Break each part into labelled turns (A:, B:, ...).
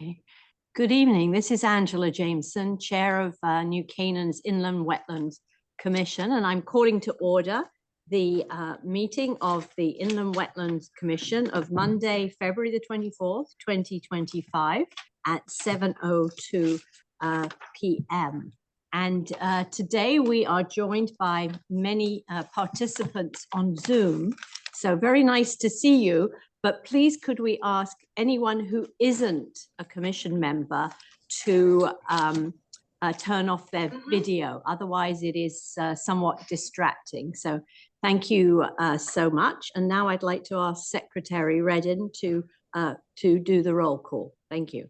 A: Okay. Good evening. This is Angela Jameson, Chair of New Canaan's Inland Wetlands Commission, and I'm calling to order the meeting of the Inland Wetlands Commission of Monday, February the 24th, 2025 at 7:02 p.m. And today we are joined by many participants on Zoom. So very nice to see you. But please, could we ask anyone who isn't a commission member to turn off their video? Otherwise, it is somewhat distracting. So thank you so much. And now I'd like to ask Secretary Redden to do the roll call. Thank you.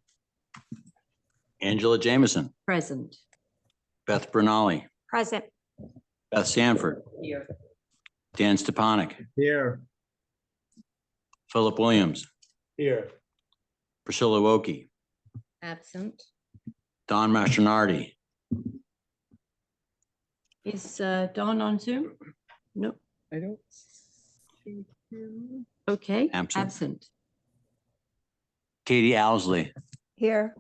B: Angela Jameson.
A: Present.
B: Beth Bernali.
A: Present.
B: Beth Sanford.
A: Here.
B: Dan Stepanek.
C: Here.
B: Philip Williams.
C: Here.
B: Priscilla Woke.
A: Absent.
B: Don Mastronardi.
A: Is Don on Zoom? No.
C: I don't see him.
A: Okay.
B: Absent.
A: Absent.
B: Katie Owsley.
D: Here.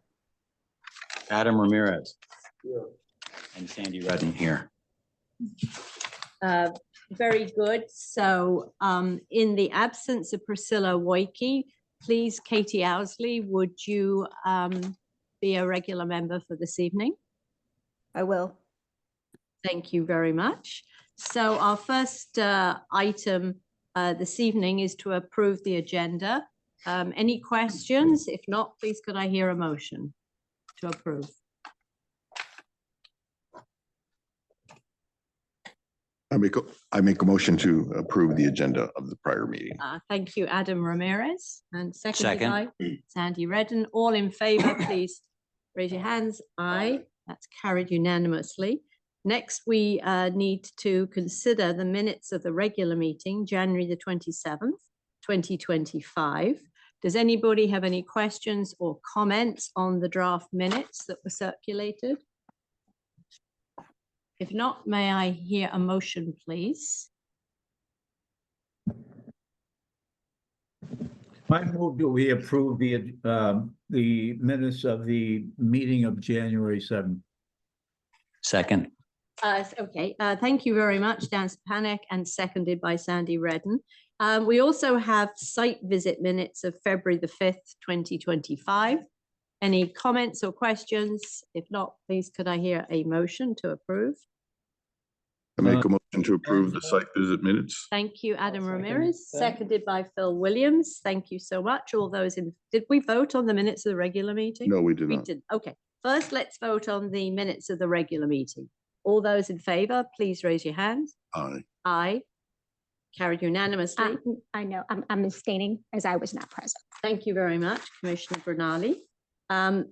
B: Adam Ramirez.
C: Here.
B: And Sandy Redden here.
A: Very good. So in the absence of Priscilla Woike, please, Katie Owsley, would you be a regular member for this evening?
D: I will.
A: Thank you very much. So our first item this evening is to approve the agenda. Any questions? If not, please could I hear a motion to approve?
E: I make a motion to approve the agenda of the prior meeting.
A: Thank you, Adam Ramirez, and seconded by
B: Second.
A: Sandy Redden. All in favor, please raise your hands. Aye, that's carried unanimously. Next, we need to consider the minutes of the regular meeting, January the 27th, 2025. Does anybody have any questions or comments on the draft minutes that were circulated? If not, may I hear a motion, please?
C: I move that we approve the minutes of the meeting of January 7th.
B: Second.
A: Okay, thank you very much, Dan Stepanek, and seconded by Sandy Redden. We also have site visit minutes of February the 5th, 2025. Any comments or questions? If not, please could I hear a motion to approve?
E: I make a motion to approve the site visit minutes.
A: Thank you, Adam
C: second
A: Ramirez,
C: that.
A: seconded by Phil Williams. Thank you so much. All those in, did we vote on the minutes of the regular meeting?
E: No, we did
A: We
E: not.
A: didn't. Okay, first let's vote on the minutes of the regular meeting. All those in favor, please raise your hands.
E: Aye.
A: Aye. Carried unanimously.
D: I know, I'm abstaining as I was not present.
A: Thank you very much, Commissioner Bernali.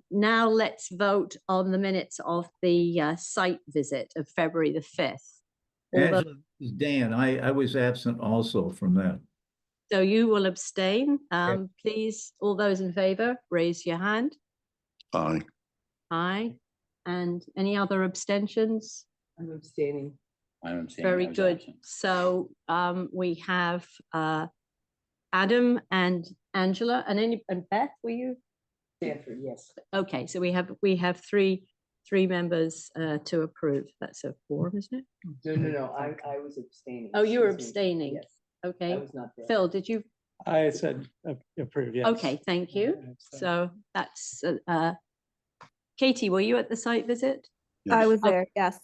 A: Now let's vote on the minutes of the site visit of February the 5th.
C: Angela, this is Dan, I was absent also from that.
A: So you will abstain. Please, all those in favor, raise your hand.
E: Aye.
A: Aye. And any other abstentions?
F: I'm abstaining.
B: I'm abstaining.
A: Very
B: I was
A: good.
B: absent.
A: So we have Adam and Angela and Beth, were you?
F: Stanford, yes.
A: Okay, so we have three members to approve. That's a quorum, isn't it?
F: No, I was abstaining.
A: Oh, you were
F: Excuse me.
A: abstaining.
F: Yes,
A: Okay.
F: I was not there.
A: Phil, did you?
G: I said approve, yes.
A: Okay, thank you. So that's Katie, were you at the site visit?
D: I
E: Yes.
D: was there, yes.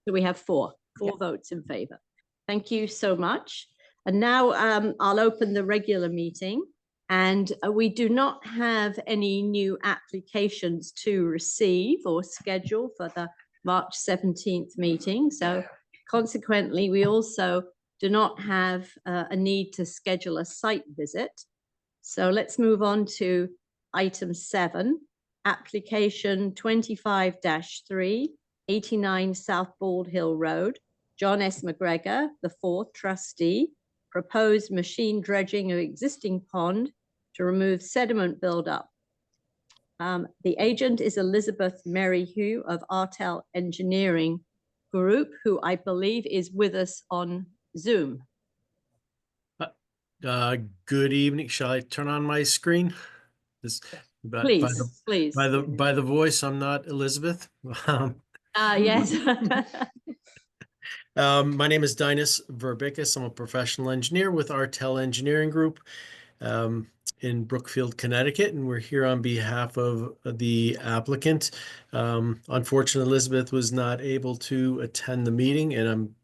A: So we have four votes in favor. Thank you so much. And now I'll open the regular meeting. And we do not have any new applications to receive or schedule for the March 17th meeting. So consequently, we also do not have a need to schedule a site visit. So let's move on to item 7, application 25-3, 89 South Bald Hill Road, John S. McGregor, the 4th trustee, proposed machine dredging of existing pond to remove sediment buildup. The agent is Elizabeth Merryhugh of Artel Engineering Group, who I believe is with us on Zoom.
G: Good evening. Shall I turn on my screen?
A: Please, please.
G: By the voice, I'm not Elizabeth.
A: Yes.
G: My name is Dinas Verbicus. I'm a professional engineer with Artel Engineering Group um, in Brookfield, Connecticut, and we're here on behalf of the applicant. Unfortunately, Elizabeth was not able to attend the meeting, and I'm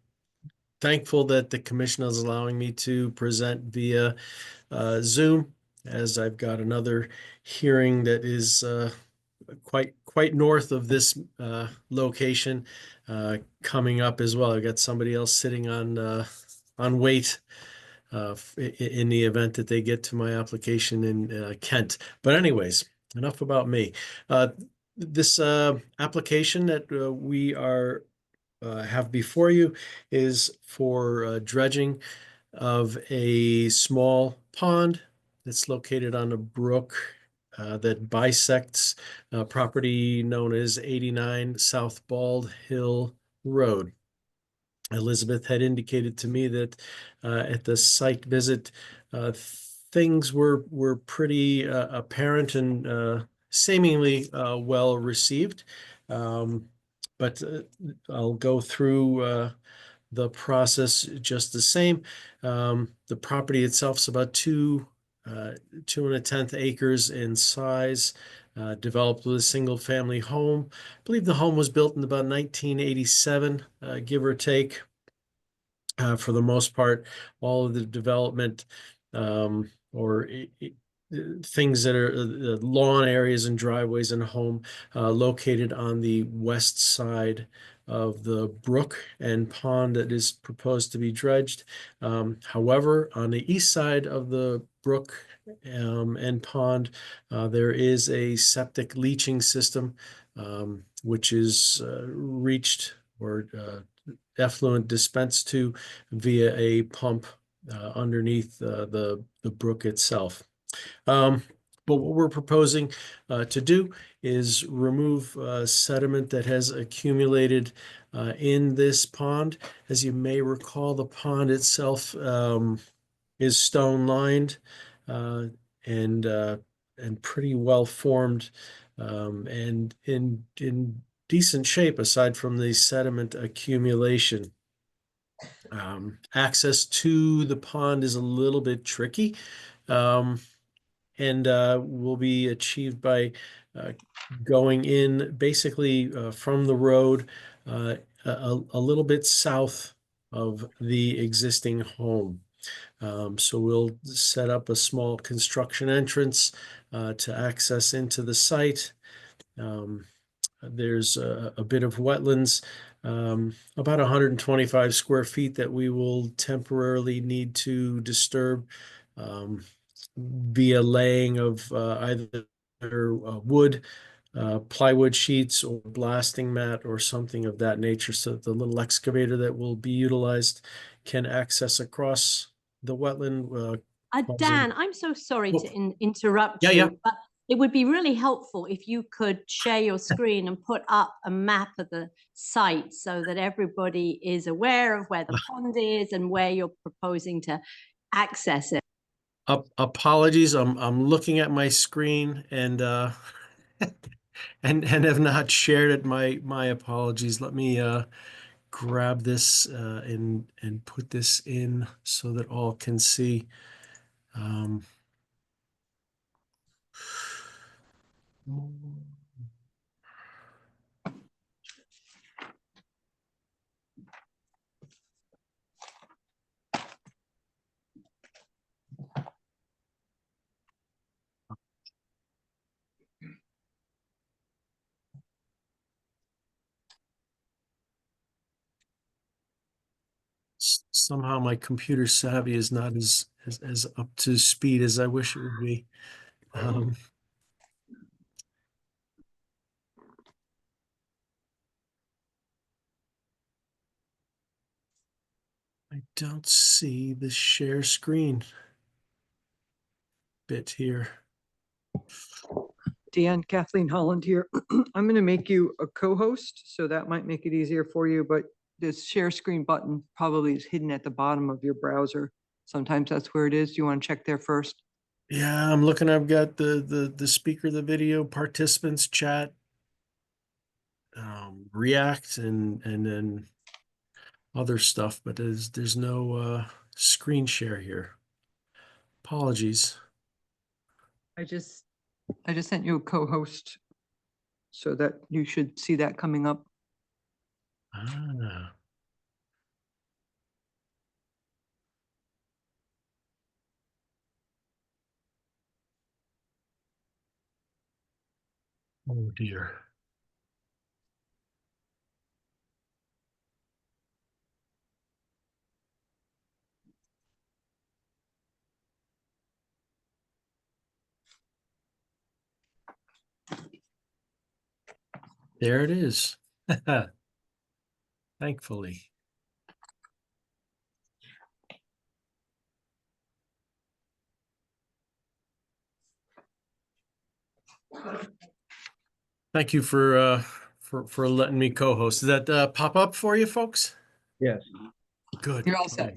G: thankful that the commission is allowing me to present via Zoom, as I've got another hearing that is quite north of this location coming up as well. I've got somebody else sitting on wait in the event that they get to my application in Kent. But anyways, enough about me. This application that we are have before you is for dredging of a small pond that's located on a brook that bisects property known as 89 South Bald Hill Road. Elizabeth had indicated to me that at the site visit, things were pretty apparent and seemingly well received. But I'll go through the process just the same. The property itself is about 2.1 acres in size, developed with a single family home. I believe the home was built in about 1987, give or take. For the most part, all of the development or things that are lawn areas and driveways and home located on the west side of the brook and pond that is proposed to be dredged. However, on the east side of the brook and pond, there is a septic leaching system which is reached or effluent dispensed to via a pump underneath the brook itself. But what we're proposing to do is remove sediment that has accumulated in this pond. As you may recall, the pond itself is stone lined and pretty well formed and in decent shape aside from the sediment accumulation. Access to the pond is a little bit tricky. And will be achieved by going in basically from the road a little bit south of the existing home. So we'll set up a small construction entrance to access into the site. There's a bit of wetlands, about 125 square feet that we will temporarily need to disturb via laying of either wood, plywood sheets or blasting mat or something of that nature, so that the little excavator that will be utilized can access across the wetland.
A: Dan, I'm so sorry
G: Oh.
A: to interrupt
G: Yeah,
A: you,
G: yeah.
A: but it would be really helpful if you could share your screen and put up a map of the site so that everybody is aware of where the pond is and where you're proposing to access it.
G: Apologies, I'm looking at my screen and and have not shared it. My apologies. Let me grab this and put this in so that all can see. Somehow my computer savvy is not as up to speed as I wish it would be. I don't see the share screen bit here.
H: Dan, Kathleen Holland here. I'm going to make you a co-host, so that might make it easier for you, but this share screen button probably is hidden at the bottom of your browser. Sometimes that's where it is. Do you want to check there first?
G: Yeah, I'm looking, I've got the speaker, the video, participants, chat, React and then other stuff, but there's no screen share here. Apologies.
H: I just sent you a co-host so that you should see that coming up.
G: Ah. Oh dear. There it is. Thankfully. Thank you for letting me co-host. Did that pop up for you folks?
C: Yes.
G: Good.
H: You're all set.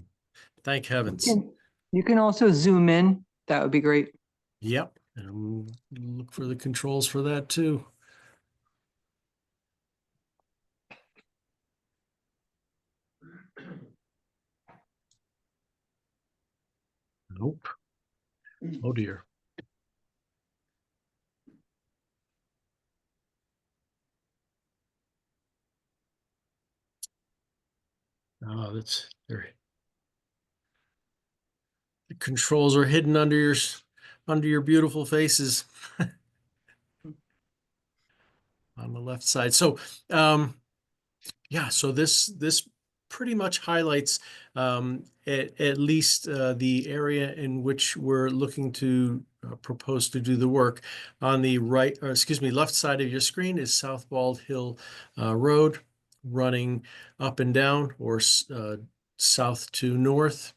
G: Thank heavens.
H: You can also zoom in. That would be great.
G: Yep. And look for the controls for that too. Nope. Oh dear. Oh, that's there. The controls are hidden under your beautiful faces on the left side. So, yeah, so this pretty much highlights at least the area in which we're looking to propose to do the work. On the right, or excuse me, left side of your screen is South Bald Hill Road, running up and down or south to north.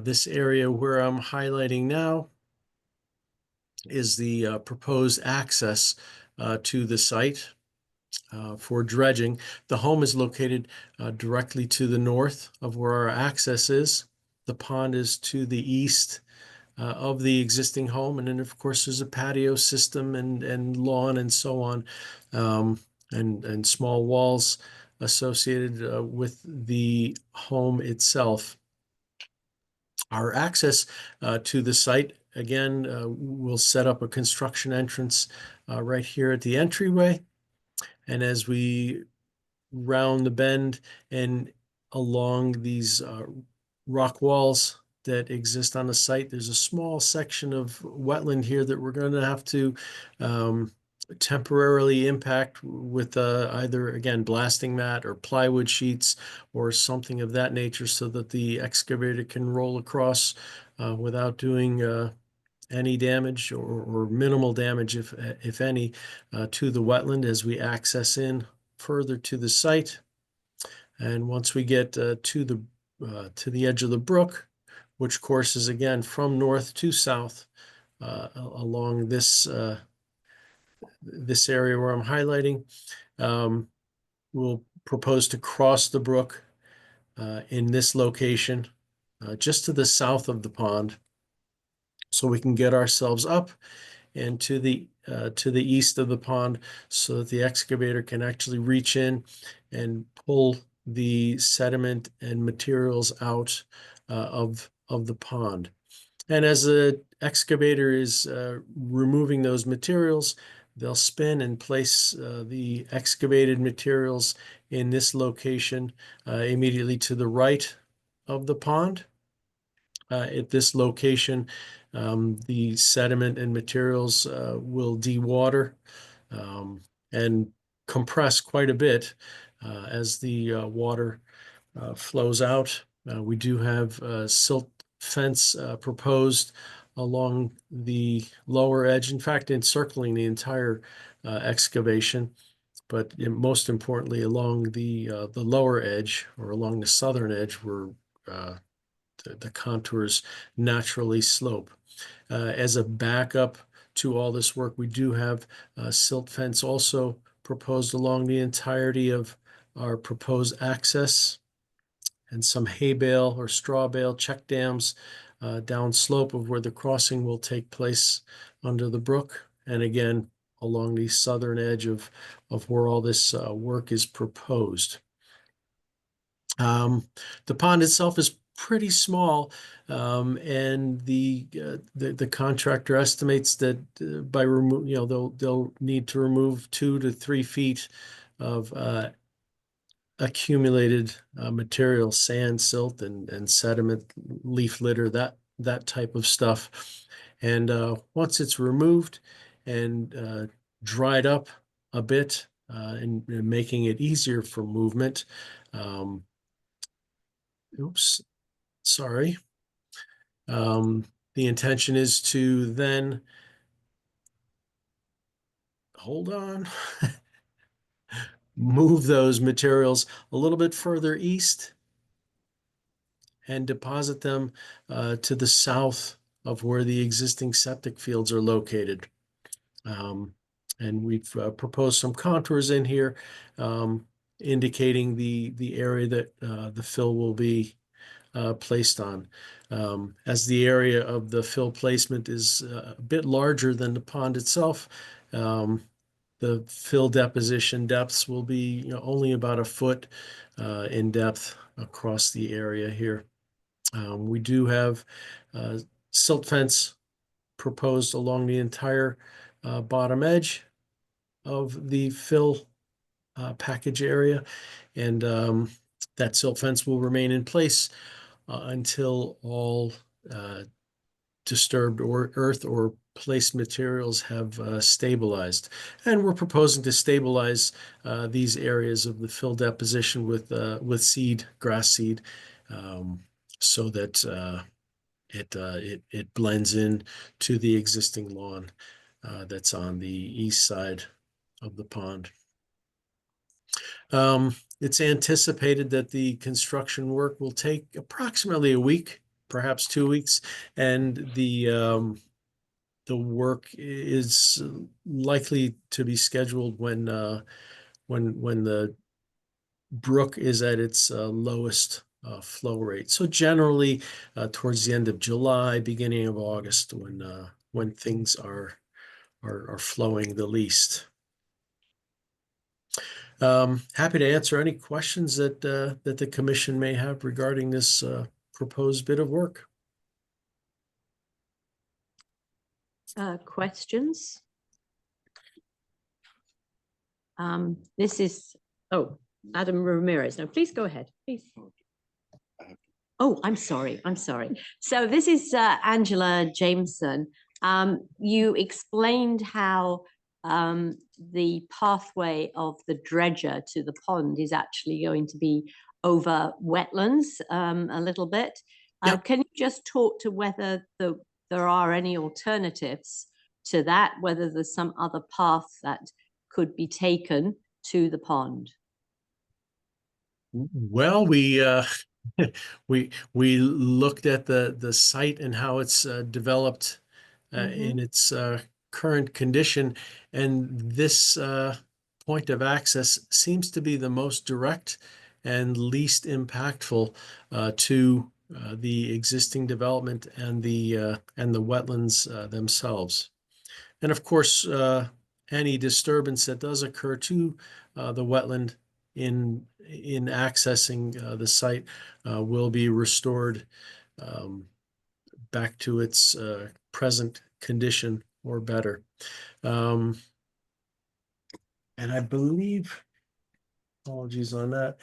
G: This area where I'm highlighting now is the proposed access to the site for dredging. The home is located directly to the north of where our access is. The pond is to the east of the existing home. And then, of course, there's a patio system and lawn and so on, and small walls associated with the home itself. Our access to the site, again, we'll set up a construction entrance right here at the entryway. And as we round the bend and along these rock walls that exist on the site, there's a small section of wetland here that we're going to have to temporarily impact with either, again, blasting mat or plywood sheets or something of that nature so that the excavator can roll across without doing any damage or minimal damage, if any, to the wetland as we access in further to the site. And once we get to the edge of the brook, which courses again from north to south along this this area where I'm highlighting, we'll propose to cross the brook in this location just to the south of the pond, so we can get ourselves up and to the east of the pond so that the excavator can actually reach in and pull the sediment and materials out of the pond. And as the excavator is removing those materials, they'll spin and place the excavated materials in this location immediately to the right of the pond. At this location, the sediment and materials will dewater and compress quite a bit as the water flows out. We do have silt fence proposed along the lower edge, in fact, encircling the entire excavation, but most importantly, along the lower edge or along the southern edge where the contours naturally slope. As a backup to all this work, we do have silt fence also proposed along the entirety of our proposed access, and some hay bale or straw bale check dams downslope of where the crossing will take place under the brook. And again, along the southern edge of where all this work is proposed. The pond itself is pretty small, and the contractor estimates that by they'll need to remove 2 to 3 feet of accumulated material, sand, silt, and sediment, leaf litter, that type of stuff. And once it's removed and dried up a bit, and making it easier for movement. Oops, sorry. The intention is to then, hold on, move those materials a little bit further east and deposit them to the south of where the existing septic fields are located. And we've proposed some contours in here indicating the area that the fill will be placed on. As the area of the fill placement is a bit larger than the pond itself, the fill deposition depths will be only about 1 foot in depth across the area here. We do have silt fence proposed along the entire bottom edge of the fill package area, and that silt fence will remain in place until all disturbed earth or placed materials have stabilized. And we're proposing to stabilize these areas of the fill deposition with seed, grass seed, so that it blends in to the existing lawn that's on the east side of the pond. It's anticipated that the construction work will take approximately a week, perhaps 2 weeks, and the work is likely to be scheduled when the brook is at its lowest flow rate. So generally, towards the end of July, beginning of August, when things are flowing the least. Happy to answer any questions that the commission may have regarding this proposed bit of work.
A: Questions? This is, Adam Ramirez. No, please go ahead, please. Oh, I'm sorry. So this is Angela Jameson. You explained how the pathway of the dredger to the pond is actually going to be over wetlands a little bit.
G: Yep.
A: Can you just talk to whether there are any alternatives to that, whether there's some other path that could be taken to the pond?
G: Well, we looked at the site and how it's developed in its current condition, and this point of access seems to be the most direct and least impactful to the existing development and the wetlands themselves. And of course, any disturbance that does occur to the wetland in accessing the site will be restored back to its present condition or better. And I believe, apologies on that,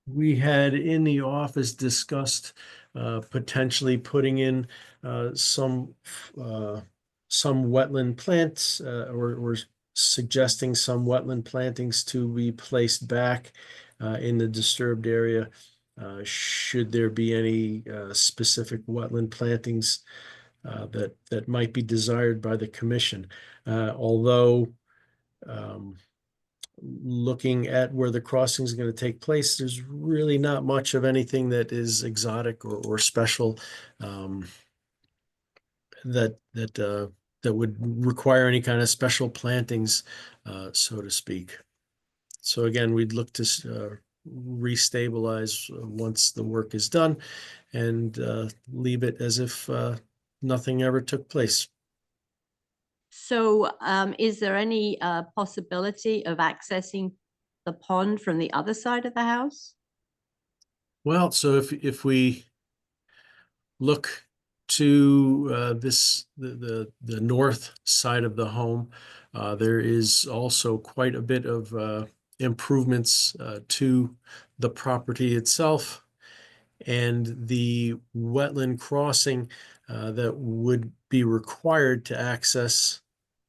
G: we had in the office discussed potentially putting in some wetland plants or suggesting some wetland plantings to be placed back in the disturbed area. Should there be any specific wetland plantings that might be desired by the commission, although looking at where the crossing is going to take place, there's really not much of anything that is exotic or special that would require any kind of special plantings, so to speak. So again, we'd look to restabilize once the work is done and leave it as if nothing ever took place.
A: So is there any possibility of accessing the pond from the other side of the house?
G: Well, so if we look to the north side of the home, there is also quite a bit of improvements to the property itself, and the wetland crossing that would be required to access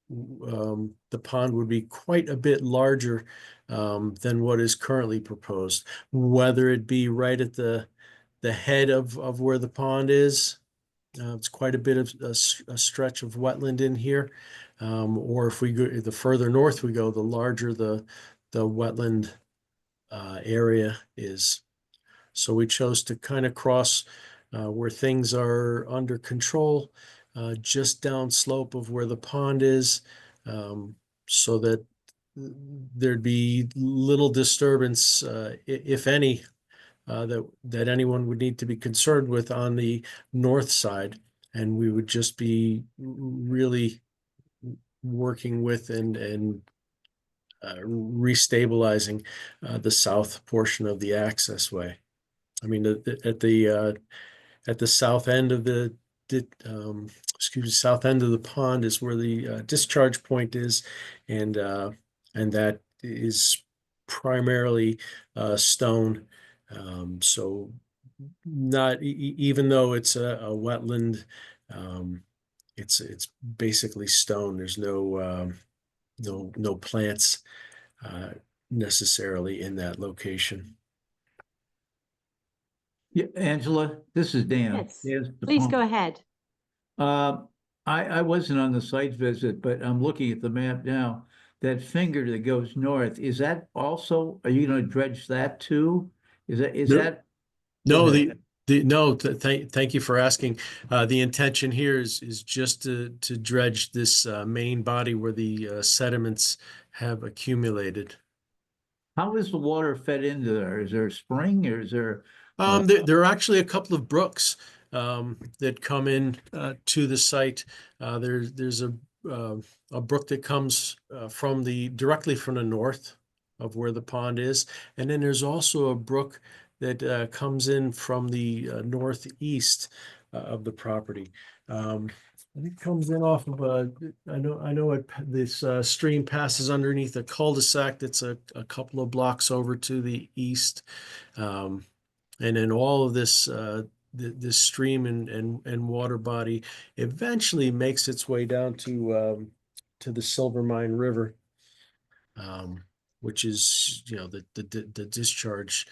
G: the pond would be quite a bit larger than what is currently proposed, whether it be right at the head of where the pond is. It's quite a bit of a stretch of wetland in here. Or if we go, the further north we go, the larger the wetland area is. So we chose to kind of cross where things are under control, just downslope of where the pond is, so that there'd be little disturbance, if any, that anyone would need to be concerned with on the north side. And we would just be really working with and restabilizing the south portion of the access way. I mean, at the south end of the south end of the pond is where the discharge point is, and that is primarily stone. So not even though it's a wetland, it's basically stone. There's no plants necessarily in that location.
C: Yeah, Angela, this is Dan.
A: Yes,
C: There's the
A: please go
C: pond.
A: ahead.
C: I wasn't on the site visit, but I'm looking at the map now. That finger that goes north, is that also, are you gonna dredge that too? Is
G: No.
C: that?
G: No,
C: Go ahead.
G: thank you for asking. The intention here is just to dredge this main body where the sediments have accumulated.
C: How is the water fed into there? Is there a spring or is there?
G: There are actually a couple of brooks that come in to the site. There's a brook that comes directly from the north of where the pond is, and then there's also a brook that comes in from the northeast of the property. And it comes in off of this stream passes underneath a cul-de-sac that's a couple of blocks over to the east. And then all of this this stream and water body eventually makes its way down to the Silver Mine River, which is the discharge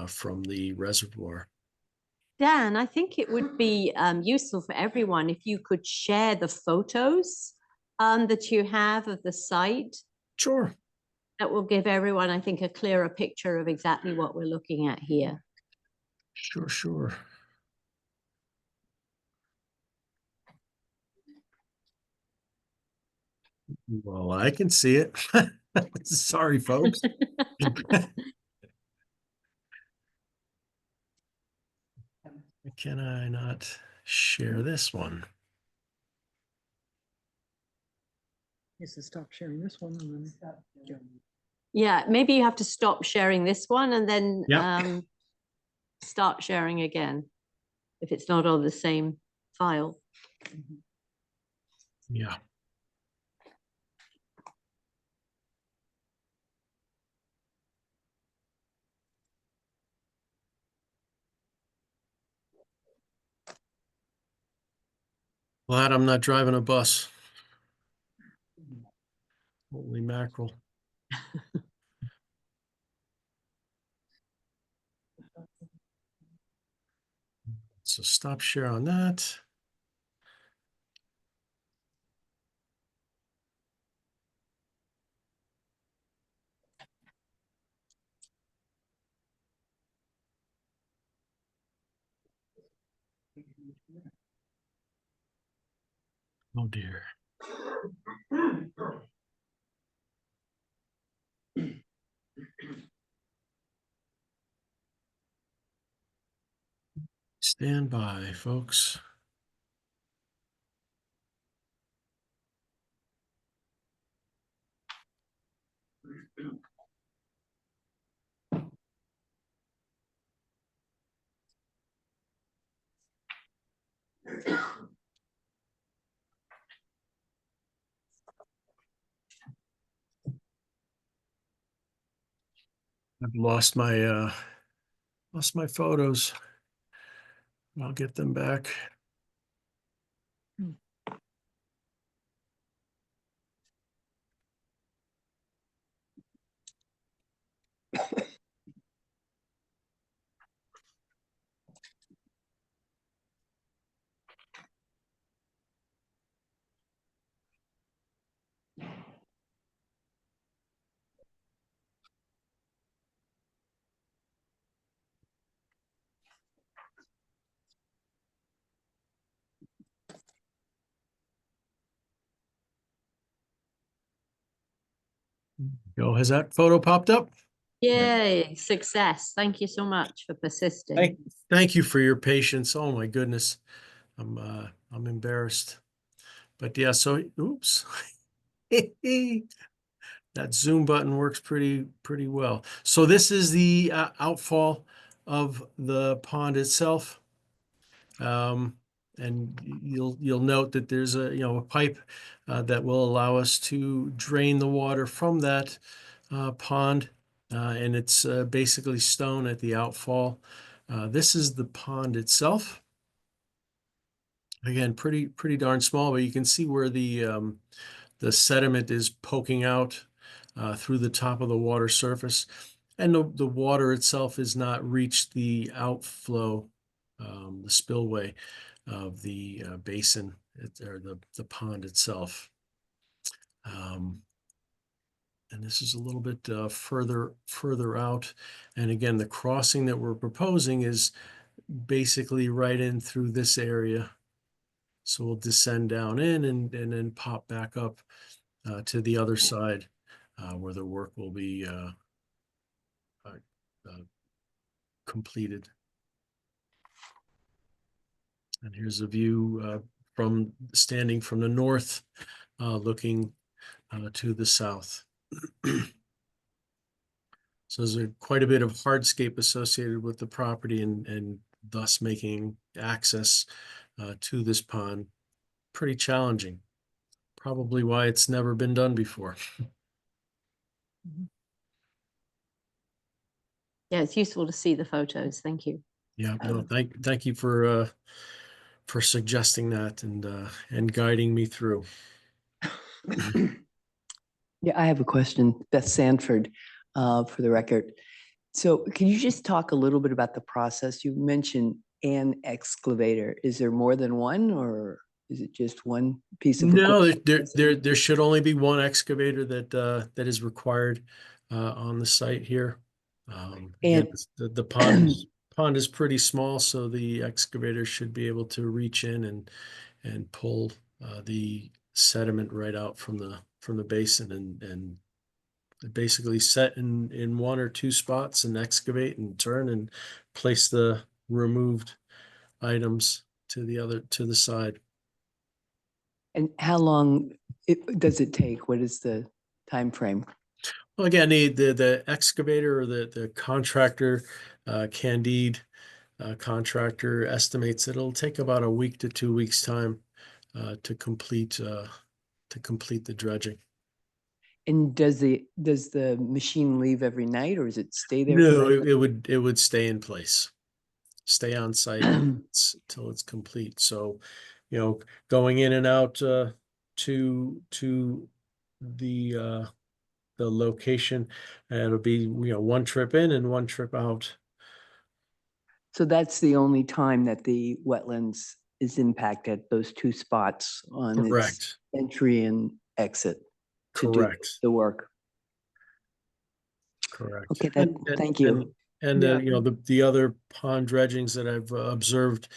G: from the reservoir.
A: Dan, I think it would be useful for everyone if you could share the photos that you have of the site.
G: Sure.
A: That will give everyone, I think, a clearer picture of exactly what we're looking at here.
G: Sure. Well, I can see it. Sorry, folks. Can I not share this one?
H: Yes, stop sharing this one and then.
A: Yeah, maybe you have to stop sharing this one and then
G: Yeah.
A: start sharing again if it's not on the same file.
G: Yeah. Glad I'm not driving a bus. Holy mackerel. So stop share on that. Oh dear. Stand by, folks. I've lost my photos. I'll get them back. Go. Has that photo popped up?
A: Yay, success. Thank you so much for persisting.
G: Thank you for your patience. Oh my goodness. I'm embarrassed. But yeah, so oops. That zoom button works pretty well. So this is the outfall of the pond itself. And you'll note that there's a pipe that will allow us to drain the water from that pond, and it's basically stone at the outfall. This is the pond itself. Again, pretty darn small, but you can see where the sediment is poking out through the top of the water surface, and the water itself has not reached the outflow, the spillway of the basin or the pond itself. And this is a little bit further out. And again, the crossing that we're proposing is basically right in through this area. So we'll descend down in and then pop back up to the other side where the work will be completed. And here's a view from standing from the north, looking to the south. So there's quite a bit of hardscape associated with the property and thus making access to this pond pretty challenging. Probably why it's never been done before.
A: Yeah, it's useful to see the photos. Thank you.
G: Yeah, no, thank you for suggesting that and guiding me through.
F: Yeah, I have a question. Beth Sanford, for the record. So can you just talk a little bit about the process? You mentioned an excavator. Is there more than one, or is it just one piece of
G: No,
F: equipment?
G: there should only be one excavator that is required on the site here. Again,
F: And
G: the pond is pretty small, so the excavator should be able to reach in and pull the sediment right out from the basin and basically set in one or two spots and excavate and turn and place the removed items to the side.
F: And how long does it take? What is the time frame?
G: Well, again, the excavator or the contractor, Candide contractor estimates it'll take about a week to 2 weeks time to complete the dredging.
F: And does the machine leave every night, or does it stay there?
G: No, it would stay in place, stay on site until it's complete. So, going in and out to the location, and it'll be one trip in and one trip out.
F: So that's the only time that the wetlands is impacted, those two spots on its
G: Correct.
F: entry and exit to do
G: Correct.
F: the work.
G: Correct.
F: Okay, thank you.
G: And
H: Yeah.
G: the other pond dredgings that I've observed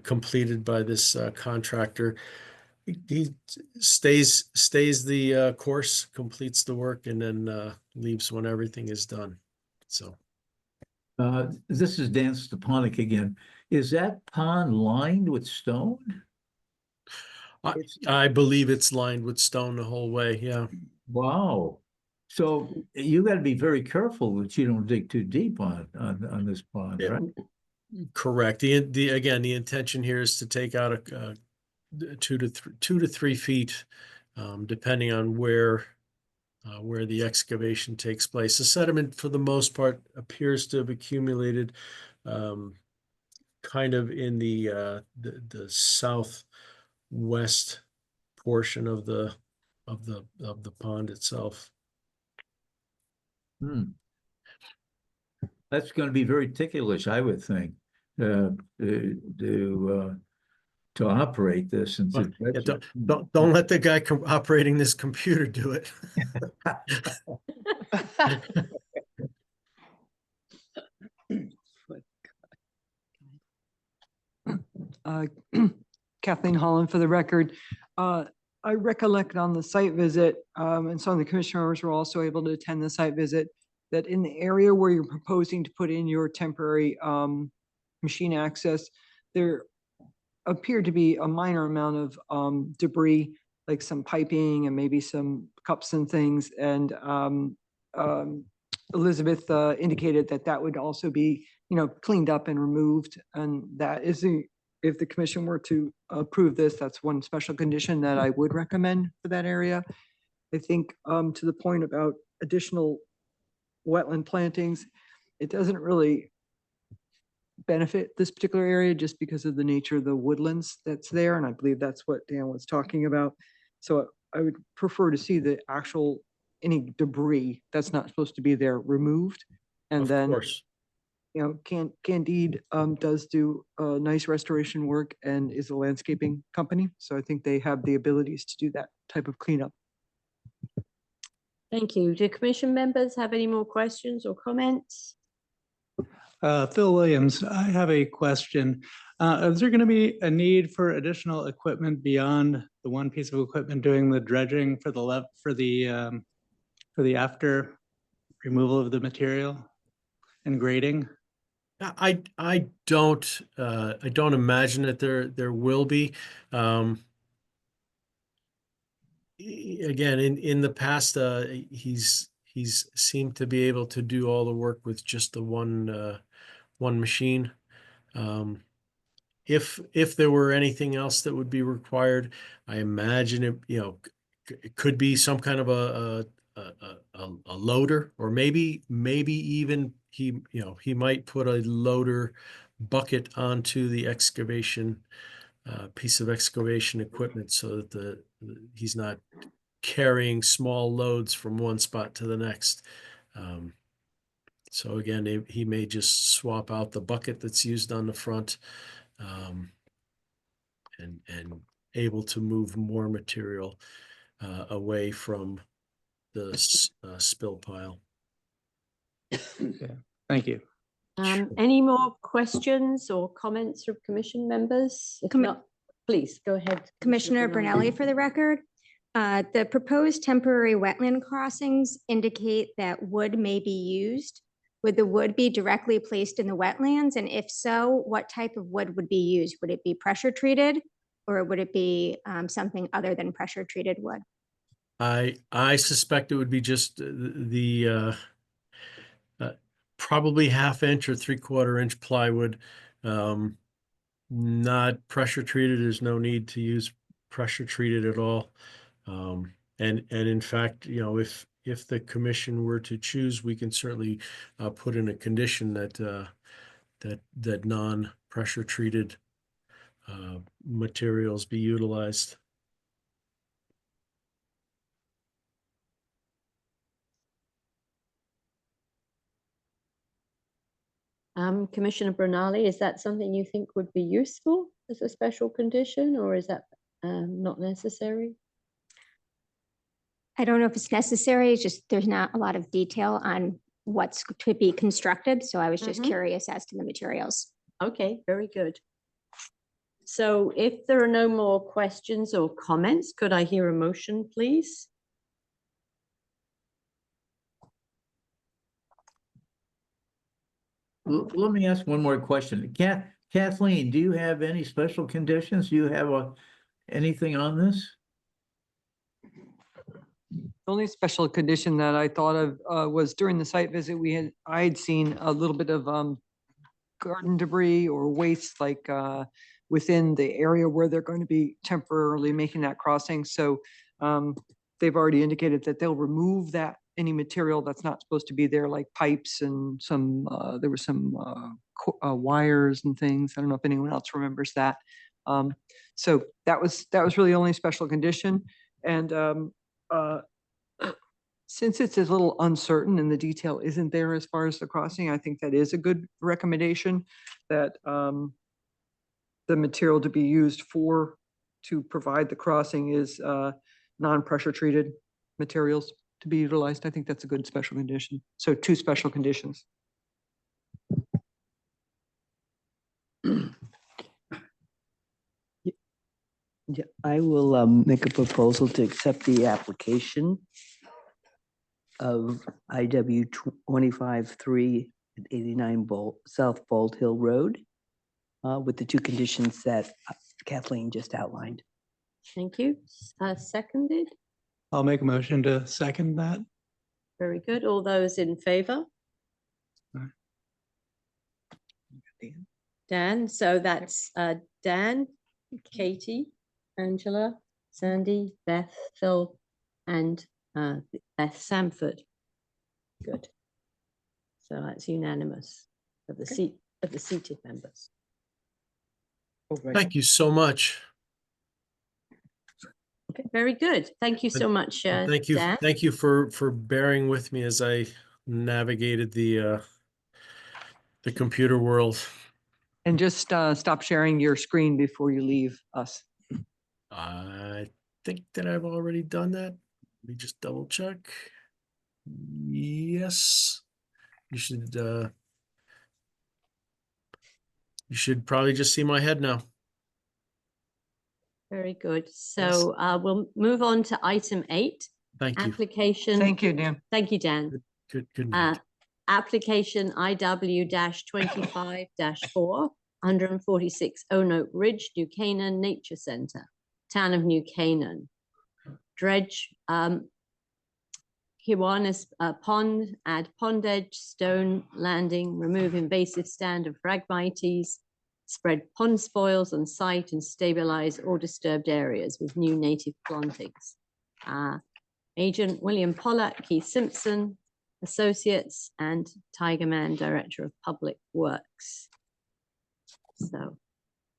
G: completed by this contractor, he stays the course, completes the work, and then leaves when everything is done. So
C: This is Dan Stepanek again. Is that pond lined with stone?
G: I believe it's lined with stone the whole way, yeah.
C: Wow. So you got to be very careful that you don't dig too deep on this pond,
G: Yeah.
C: right?
G: Correct. Again, the intention here is to take out a 2 to 3 feet, depending on where the excavation takes place. The sediment, for the most part, appears to have accumulated kind of in the southwest portion of the pond itself.
C: Hmm. That's going to be very ticklish, I would think, to operate this and to.
G: Yeah, don't let the guy operating this computer do it.
H: Uh, Kathleen Holland for the record. I recollect on the site visit, and some of the commission members were also able to attend the site visit, that in the area where you're proposing to put in your temporary machine access, there appeared to be a minor amount of debris, like some piping and maybe some cups and things. And Elizabeth indicated that that would also be, cleaned up and removed. And that is if the commission were to approve this, that's one special condition that I would recommend for that area. I think to the point about additional wetland plantings, it doesn't really benefit this particular area just because of the nature of the woodlands that's there. And I believe that's what Dan was talking about. So I would prefer to see the actual, any debris that's not supposed to be there removed. And
G: Of
H: then,
G: course.
H: Candide does do nice restoration work and is a landscaping company. So I think they have the abilities to do that type of cleanup.
A: Thank you. Do commission members have any more questions or comments?
I: Phil Williams, I have a question. Is there going to be a need for additional equipment beyond the one piece of equipment doing the dredging for the after removal of the material and grading?
G: I don't imagine that there will be. Again, in the past, he's seemed to be able to do all the work with just the one machine. If there were anything else that would be required, I imagine it, it could be some kind of a loader, or maybe even he might put a loader bucket onto the excavation piece of excavation equipment, so that he's not carrying small loads from one spot to the next. So again, he may just swap out the bucket that's used on the front, and able to move more material away from the spill pile.
I: Okay, thank you.
A: Any more questions or comments from commission members? If not, please go ahead.
D: Commissioner Brunelli for the record. The proposed temporary wetland crossings indicate that wood may be used. Would the wood be directly placed in the wetlands? And if so, what type of wood would be used? Would it be pressure treated, or would it be something other than pressure treated wood?
G: I suspect it would be just the probably 1/2 inch or 3/4 inch plywood, not pressure treated. There's no need to use pressure treated at all. And in fact, if the commission were to choose, we can certainly put in a condition that that non-pressure treated materials be utilized.
A: Commissioner Brunali, is that something you think would be useful as a special condition, or is that not necessary?
D: I don't know if it's necessary. It's just there's not a lot of detail on what's to be constructed. So I was just curious as to the materials.
A: Okay, very good. So if there are no more questions or comments, could I hear a motion, please?
C: Let me ask one more question. Kathleen, do you have any special conditions? Do you have anything on this?
H: The only special condition that I thought of was during the site visit, I had seen a little bit of garden debris or waste like within the area where they're going to be temporarily making that crossing. So they've already indicated that they'll remove any material that's not supposed to be there, like pipes and there were some wires and things. I don't know if anyone else remembers that. So that was really the only special condition. And since it's a little uncertain and the detail isn't there as far as the crossing, I think that is a good recommendation that the material to be used to provide the crossing is non-pressure treated materials to be utilized. I think that's a good special condition. So 2 special conditions.
F: Yeah, I will make a proposal to accept the application of IW 25-3 at 89 South Bald Hill Road with the 2 conditions that Kathleen just outlined.
A: Thank you. Seconded.
I: I'll make a motion to second that.
A: Very good. All those in favor? Dan, so that's Dan, Katie, Angela, Sandy, Beth, Phil, and Beth Sanford. Good. So that's unanimous of the seated members.
G: Thank you so much.
A: Okay, very good. Thank you so much,
G: Thank you.
A: Dan.
G: Thank you for bearing with me as I navigated the computer world.
H: And just stop sharing your screen before you leave us.
G: I think that I've already done that. Let me just double check. Yes. You should probably just see my head now.
A: Very good. So we'll move on to item 8.
G: Thank you.
A: Application.
H: Thank you, Dan.
A: Thank you, Dan.
G: Good night.
A: Application IW-25-4, 146 Own Oak Ridge, New Canaan Nature Center, Town of New Canaan. Dredge Kiwanis Pond, add pond edge, stone landing, remove invasive stand of Phragmites, spread pond spoils on site and stabilize all disturbed areas with new native plantings. Agent William Pollack, Keith Simpson, Associates, and Tigerman, Director of Public Works. So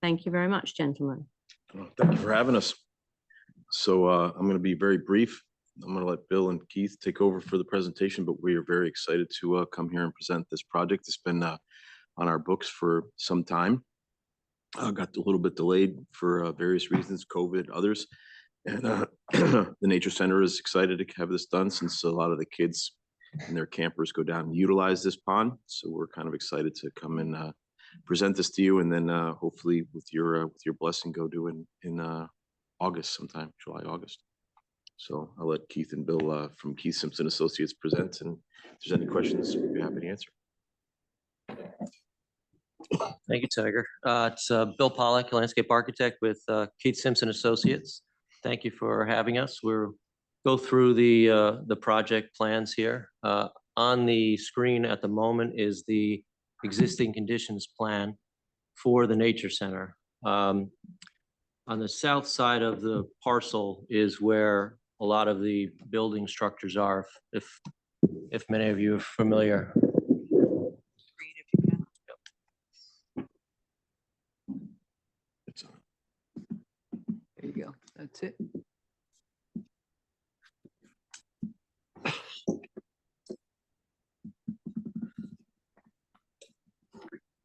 A: thank you very much, gentlemen.
J: Thank you for having us. So I'm going to be very brief. I'm going to let Bill and Keith take over for the presentation, but we are very excited to come here and present this project. It's been on our books for some time. Got a little bit delayed for various reasons, COVID, others. And the Nature Center is excited to have this done since a lot of the kids and their campers go down and utilize this pond. So we're kind of excited to come and present this to you, and then hopefully with your blessing, go do it in August sometime, July, August. So I'll let Keith and Bill from Keith Simpson Associates present, and if there's any questions, we'll be happy to answer.
K: Thank you, Tiger. It's Bill Pollack, landscape architect with Keith Simpson Associates. Thank you for having us. We'll go through the project plans here. On the screen at the moment is the existing conditions plan for the Nature Center. On the south side of the parcel is where a lot of the building structures are, if many of you are familiar.
H: There you go. That's it.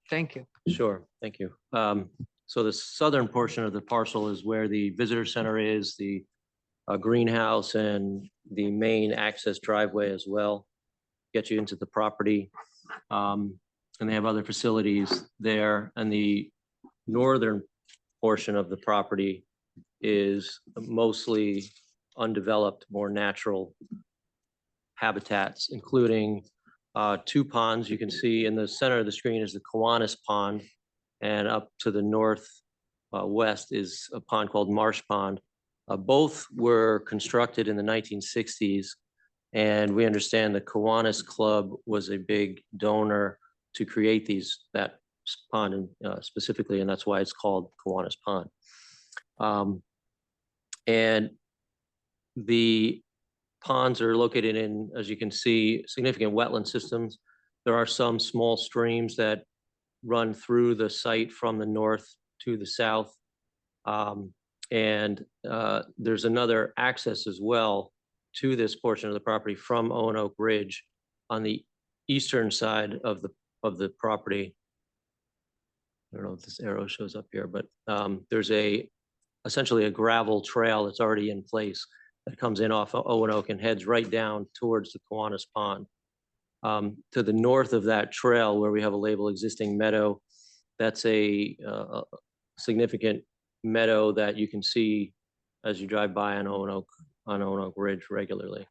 H: Thank you.
K: Sure, thank you. So the southern portion of the parcel is where the visitor center is, the greenhouse and the main access driveway as well. Get you into the property. And they have other facilities there. And the northern portion of the property is mostly undeveloped, more natural habitats, including 2 ponds. You can see in the center of the screen is the Kiwanis Pond, and up to the north west is a pond called Marsh Pond. Both were constructed in the 1960s, and we understand the Kiwanis Club was a big donor to create that pond specifically, and that's why it's called Kiwanis Pond. And the ponds are located in, as you can see, significant wetland systems. There are some small streams that run through the site from the north to the south. And there's another access as well to this portion of the property from Owen Ridge on the eastern side of the property. I don't know if this arrow shows up here, but there's essentially a gravel trail that's already in place that comes in off of Owen Oak and heads right down towards the Kiwanis Pond. To the north of that trail, where we have a label existing meadow, that's a significant meadow that you can see as you drive by on Owen Oak Ridge regularly.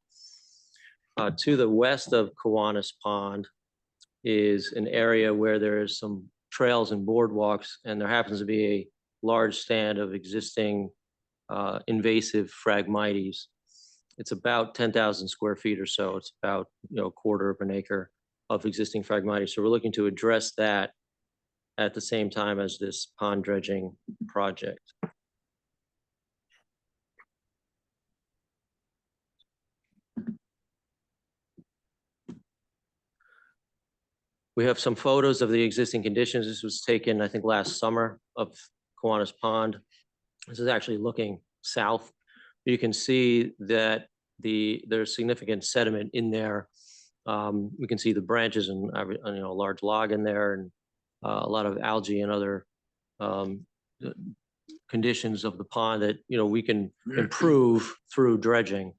K: To the west of Kiwanis Pond is an area where there is some trails and boardwalks, and there happens to be a large stand of existing invasive Phragmites. It's about 10,000 square feet or so. It's about a quarter of an acre of existing Phragmites. So we're looking to address that at the same time as this pond dredging project. We have some photos of the existing conditions. This was taken, I think, last summer of Kiwanis Pond. This is actually looking south. You can see that there's significant sediment in there. We can see the branches and a large log in there, and a lot of algae and other conditions of the pond that we can improve through dredging.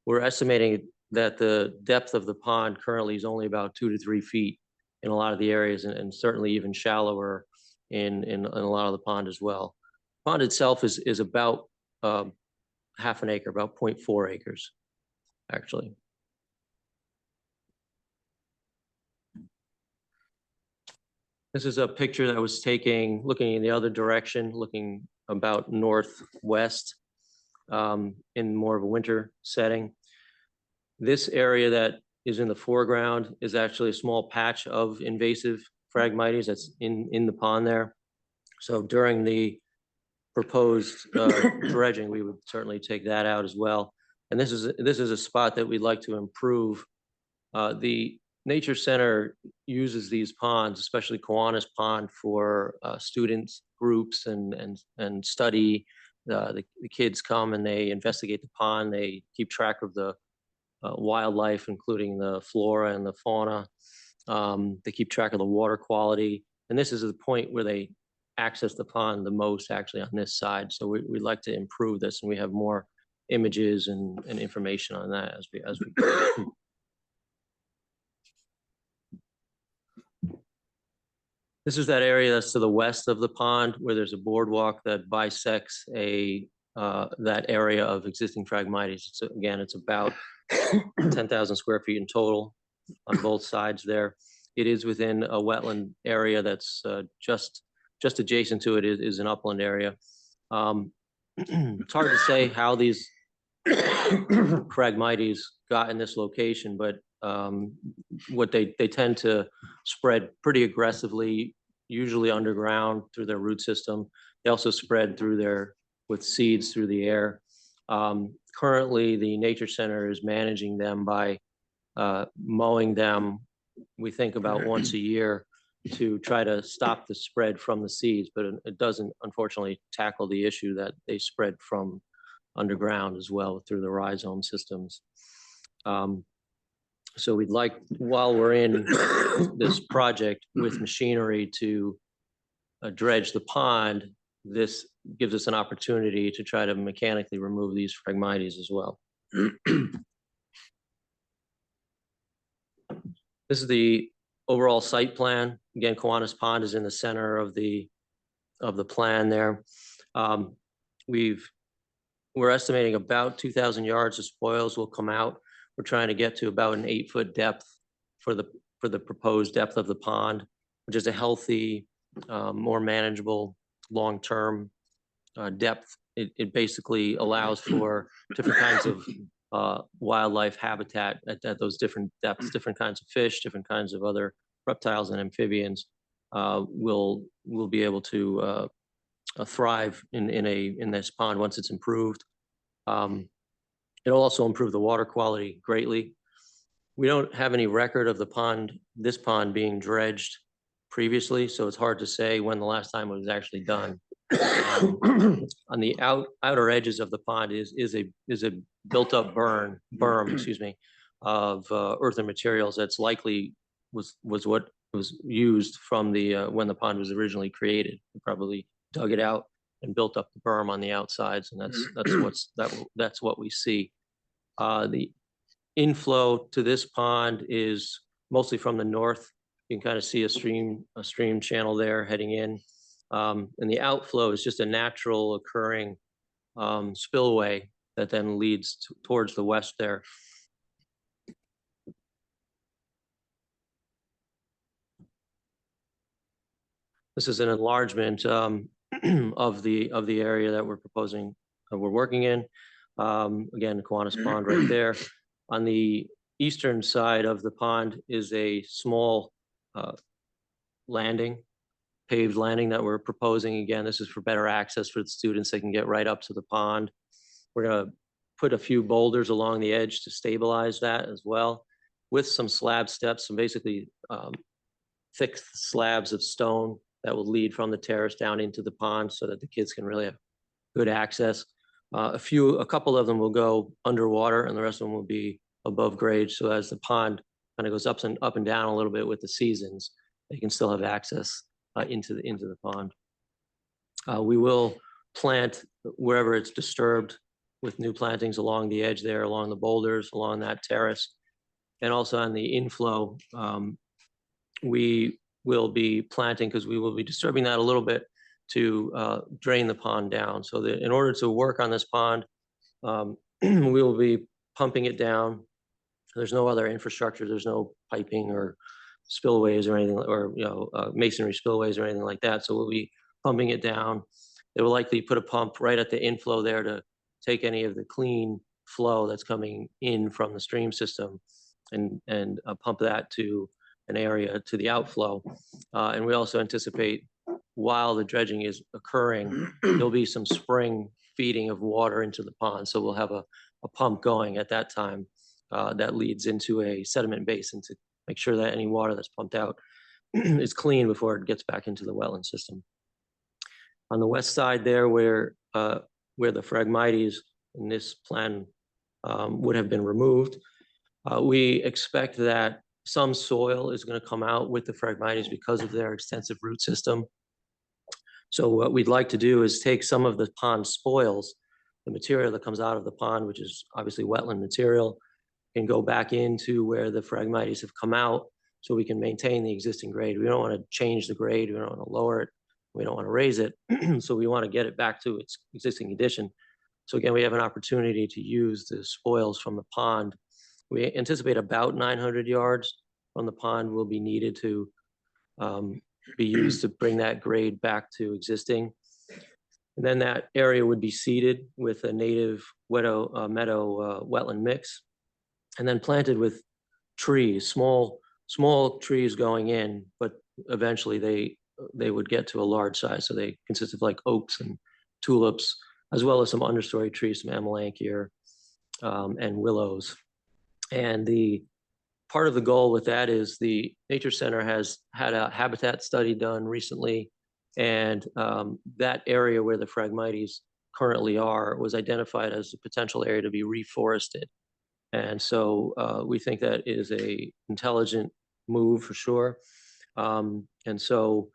K: We're estimating that the depth of the pond currently is only about 2 to 3 feet in a lot of the areas, and certainly even shallower in a lot of the pond as well. The pond itself is about half an acre, about 0.4 acres, actually. This is a picture that was taken looking in the other direction, looking about northwest in more of a winter setting. This area that is in the foreground is actually a small patch of invasive Phragmites that's in the pond there. So during the proposed dredging, we would certainly take that out as well. And this is a spot that we'd like to improve. The Nature Center uses these ponds, especially Kiwanis Pond, for students groups and study. The kids come and they investigate the pond. They keep track of the wildlife, including the flora and the fauna. They keep track of the water quality. And this is the point where they access the pond the most, actually, on this side. So we'd like to improve this, and we have more images and information on that as we go. This is that area that's to the west of the pond, where there's a boardwalk that bisects that area of existing Phragmites. Again, it's about 10,000 square feet in total on both sides there. It is within a wetland area that's just adjacent to it is an upland area. It's hard to say how these Phragmites got in this location, but what they tend to spread pretty aggressively, usually underground through their root system. They also spread with seeds through the air. Currently, the Nature Center is managing them by mowing them, we think, about once a year to try to stop the spread from the seeds, but it doesn't, unfortunately, tackle the issue that they spread from underground as well through the rhizome systems. So we'd like, while we're in this project with machinery to dredge the pond, this gives us an opportunity to try to mechanically remove these Phragmites as well. This is the overall site plan. Again, Kiwanis Pond is in the center of the plan there. We're estimating about 2,000 yards of spoils will come out. We're trying to get to about an 8-foot depth for the proposed depth of the pond, which is a healthy more manageable long-term depth. It basically allows for different kinds of wildlife habitat at those different depths, different kinds of fish, different kinds of other reptiles and amphibians will be able to thrive in this pond once it's improved. It'll also improve the water quality greatly. We don't have any record of this pond being dredged previously, so it's hard to say when the last time it was actually done. On the outer edges of the pond is a built-up berm, excuse me, of earthen materials that's likely was what was used from when the pond was originally created. We probably dug it out and built up the berm on the outsides, and that's what we see. The inflow to this pond is mostly from the north. You can kind of see a stream channel there heading in. And the outflow is just a natural occurring spillway that then leads towards the west there. This is an enlargement of the area that we're proposing, we're working in. Again, Kiwanis Pond right there. On the eastern side of the pond is a small landing, paved landing that we're proposing. Again, this is for better access for the students. They can get right up to the pond. We're gonna put a few boulders along the edge to stabilize that as well, with some slab steps, some basically thick slabs of stone that will lead from the terrace down into the pond so that the kids can really have good access. A couple of them will go underwater and the rest of them will be above grade. So as the pond kind of goes up and down a little bit with the seasons, they can still have access into the pond. We will plant wherever it's disturbed with new plantings along the edge there, along the boulders, along that terrace. And also on the inflow, we will be planting, because we will be disturbing that a little bit, to drain the pond down. So that in order to work on this pond, we will be pumping it down. There's no other infrastructure. There's no piping or spillways or anything, or masonry spillways or anything like that. So we'll be pumping it down. They will likely put a pump right at the inflow there to take any of the clean flow that's coming in from the stream system and pump that to an area to the outflow. And we also anticipate, while the dredging is occurring, there'll be some spring feeding of water into the pond. So we'll have a pump going at that time that leads into a sediment basin to make sure that any water that's pumped out is clean before it gets back into the wetland system. On the west side there, where the Phragmites in this plan would have been removed, we expect that some soil is going to come out with the Phragmites because of their extensive root system. So what we'd like to do is take some of the pond spoils, the material that comes out of the pond, which is obviously wetland material, and go back into where the Phragmites have come out, so we can maintain the existing grade. We don't want to change the grade. We don't want to lower it. We don't want to raise it. So we want to get it back to its existing condition. So again, we have an opportunity to use the spoils from the pond. We anticipate about 900 yards from the pond will be needed to be used to bring that grade back to existing. And then that area would be seeded with a native meadow wetland mix, and then planted with trees, small trees going in, but eventually they would get to a large size. So they consist of like oaks and tulips, as well as some understory trees, some amelanchier and willows. And the part of the goal with that is the Nature Center has had a habitat study done recently, and that area where the Phragmites currently are was identified as a potential area to be reforested. And so we think that is a intelligent move for sure. And so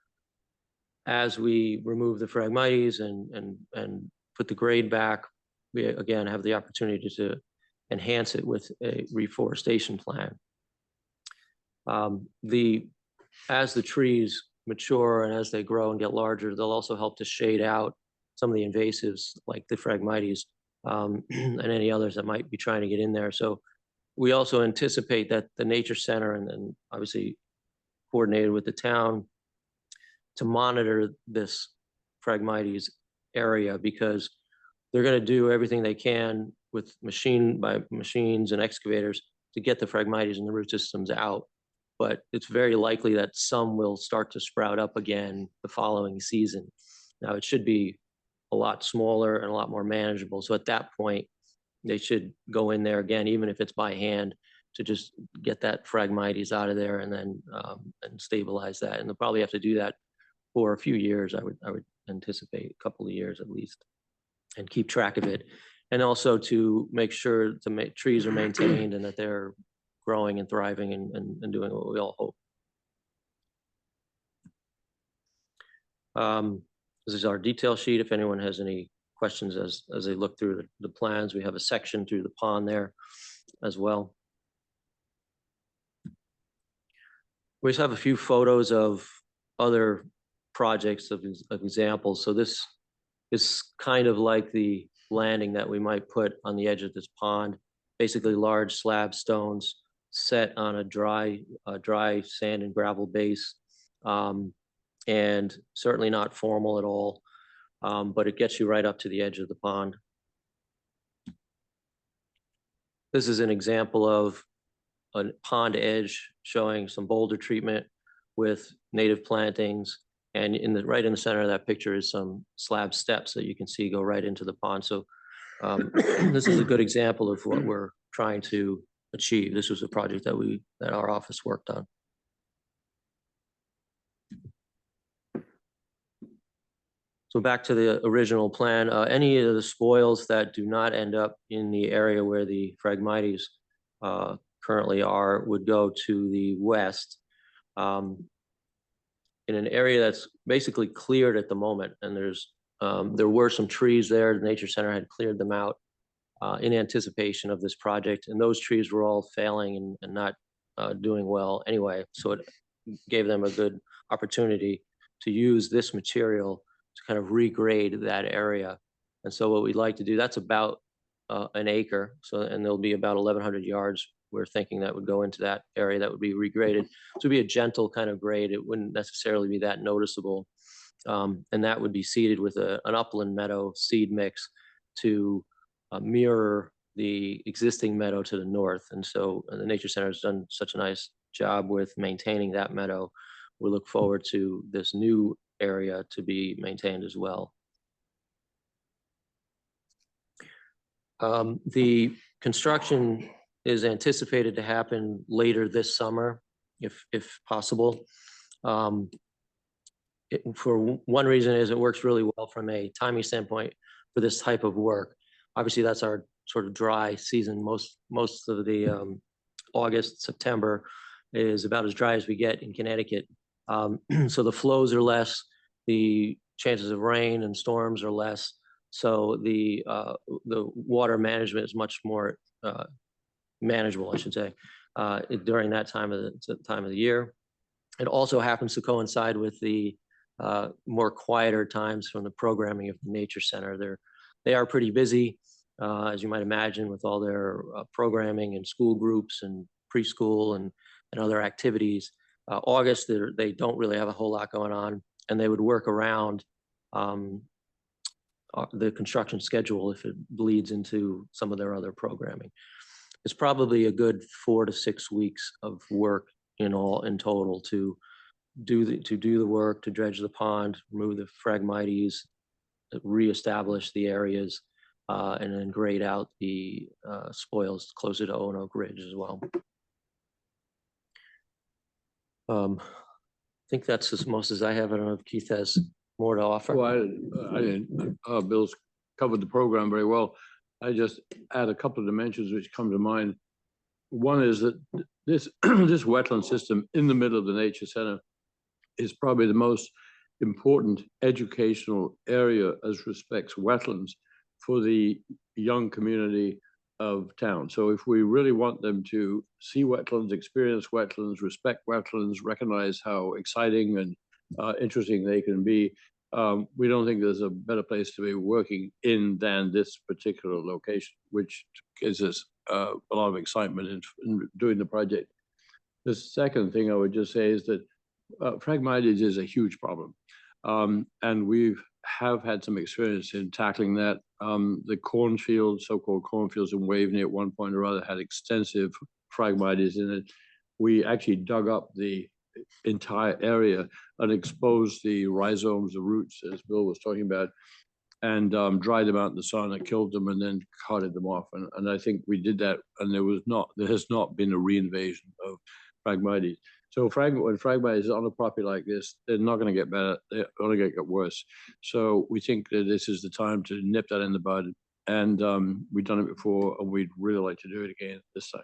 K: as we remove the Phragmites and put the grade back, we again have the opportunity to enhance it with a reforestation plan. As the trees mature and as they grow and get larger, they'll also help to shade out some of the invasives like the Phragmites and any others that might be trying to get in there. So we also anticipate that the Nature Center, and then obviously coordinated with the town, to monitor this Phragmites area, because they're going to do everything they can with machines and excavators to get the Phragmites and the root systems out. But it's very likely that some will start to sprout up again the following season. Now, it should be a lot smaller and a lot more manageable. So at that point, they should go in there again, even if it's by hand, to just get that Phragmites out of there and then and stabilize that. And they'll probably have to do that for a few years. I would anticipate a couple of years at least, and keep track of it. And also to make sure the trees are maintained and that they're growing and thriving and doing what we all hope. This is our detail sheet. If anyone has any questions as they look through the plans, we have a section through the pond there as well. We just have a few photos of other projects of examples. So this is kind of like the landing that we might put on the edge of this pond, basically large slab stones set on a dry sand and gravel base, and certainly not formal at all, but it gets you right up to the edge of the pond. This is an example of a pond edge showing some boulder treatment with native plantings, and right in the center of that picture is some slab steps that you can see go right into the pond. So this is a good example of what we're trying to achieve. This was a project that our office worked on. So back to the original plan, any of the spoils that do not end up in the area where the Phragmites currently are would go to the west, in an area that's basically cleared at the moment. And there were some trees there. The Nature Center had cleared them out in anticipation of this project, and those trees were all failing and not doing well anyway. So it gave them a good opportunity to use this material to kind of regrade that area. And so what we'd like to do, that's about an acre. So, and there'll be about 1,100 yards. We're thinking that would go into that area that would be regraded. So it'd be a gentle kind of grade. It wouldn't necessarily be that noticeable. And that would be seeded with an upland meadow seed mix to mirror the existing meadow to the north. And so the Nature Center has done such a nice job with maintaining that meadow. We look forward to this new area to be maintained as well. The construction is anticipated to happen later this summer, if possible. For one reason is it works really well from a timing standpoint for this type of work. Obviously, that's our sort of dry season. Most of the August, September is about as dry as we get in Connecticut. So the flows are less, the chances of rain and storms are less. So the water management is much more manageable, I should say, during that time of the year. It also happens to coincide with the more quieter times from the programming of the Nature Center. They are pretty busy, as you might imagine, with all their programming and school groups and preschool and other activities. August, they don't really have a whole lot going on, and they would work around the construction schedule if it bleeds into some of their other programming. It's probably a good 4 to 6 weeks of work in total to do the work, to dredge the pond, remove the Phragmites, reestablish the areas, and then grade out the spoils closer to Oak Ridge as well. I think that's as most as I have. I don't know if Keith has more to offer.
L: Well, I didn't. Bill's covered the program very well. I just add a couple of dimensions which come to mind. One is that this wetland system in the middle of the Nature Center is probably the most important educational area as respects wetlands for the young community of town. So if we really want them to see wetlands, experience wetlands, respect wetlands, recognize how exciting and interesting they can be, we don't think there's a better place to be working in than this particular location, which gives us a lot of excitement in doing the project. The second thing I would just say is that Phragmites is a huge problem. And have had some experience in tackling that. The cornfields, so-called cornfields in Waveney at one point or other had extensive Phragmites in it. We actually dug up the entire area and exposed the rhizomes, the roots, as Bill was talking about, and dried them out in the sun and killed them and then carted them off. And I think we did that, and there has not been a reinvasion of Phragmites. So when Phragmites is on a property like this, they're not going to get better. They're going to get worse. So we think that this is the time to nip that in the bud. And we've done it before, and we'd really like to do it again this time.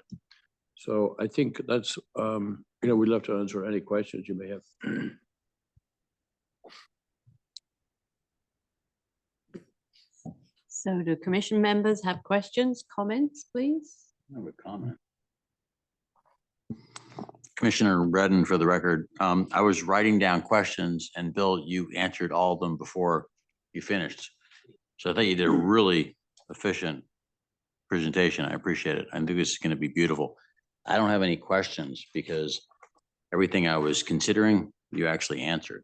L: So I think that's, we'd love to answer any questions you may have.
A: So do commission members have questions, comments, please?
B: I have a comment. Commissioner Redden, for the record, I was writing down questions, and Bill, you answered all of them before you finished. So I think you did a really efficient presentation. I appreciate it. I think this is going to be beautiful. I don't have any questions because everything I was considering, you actually answered.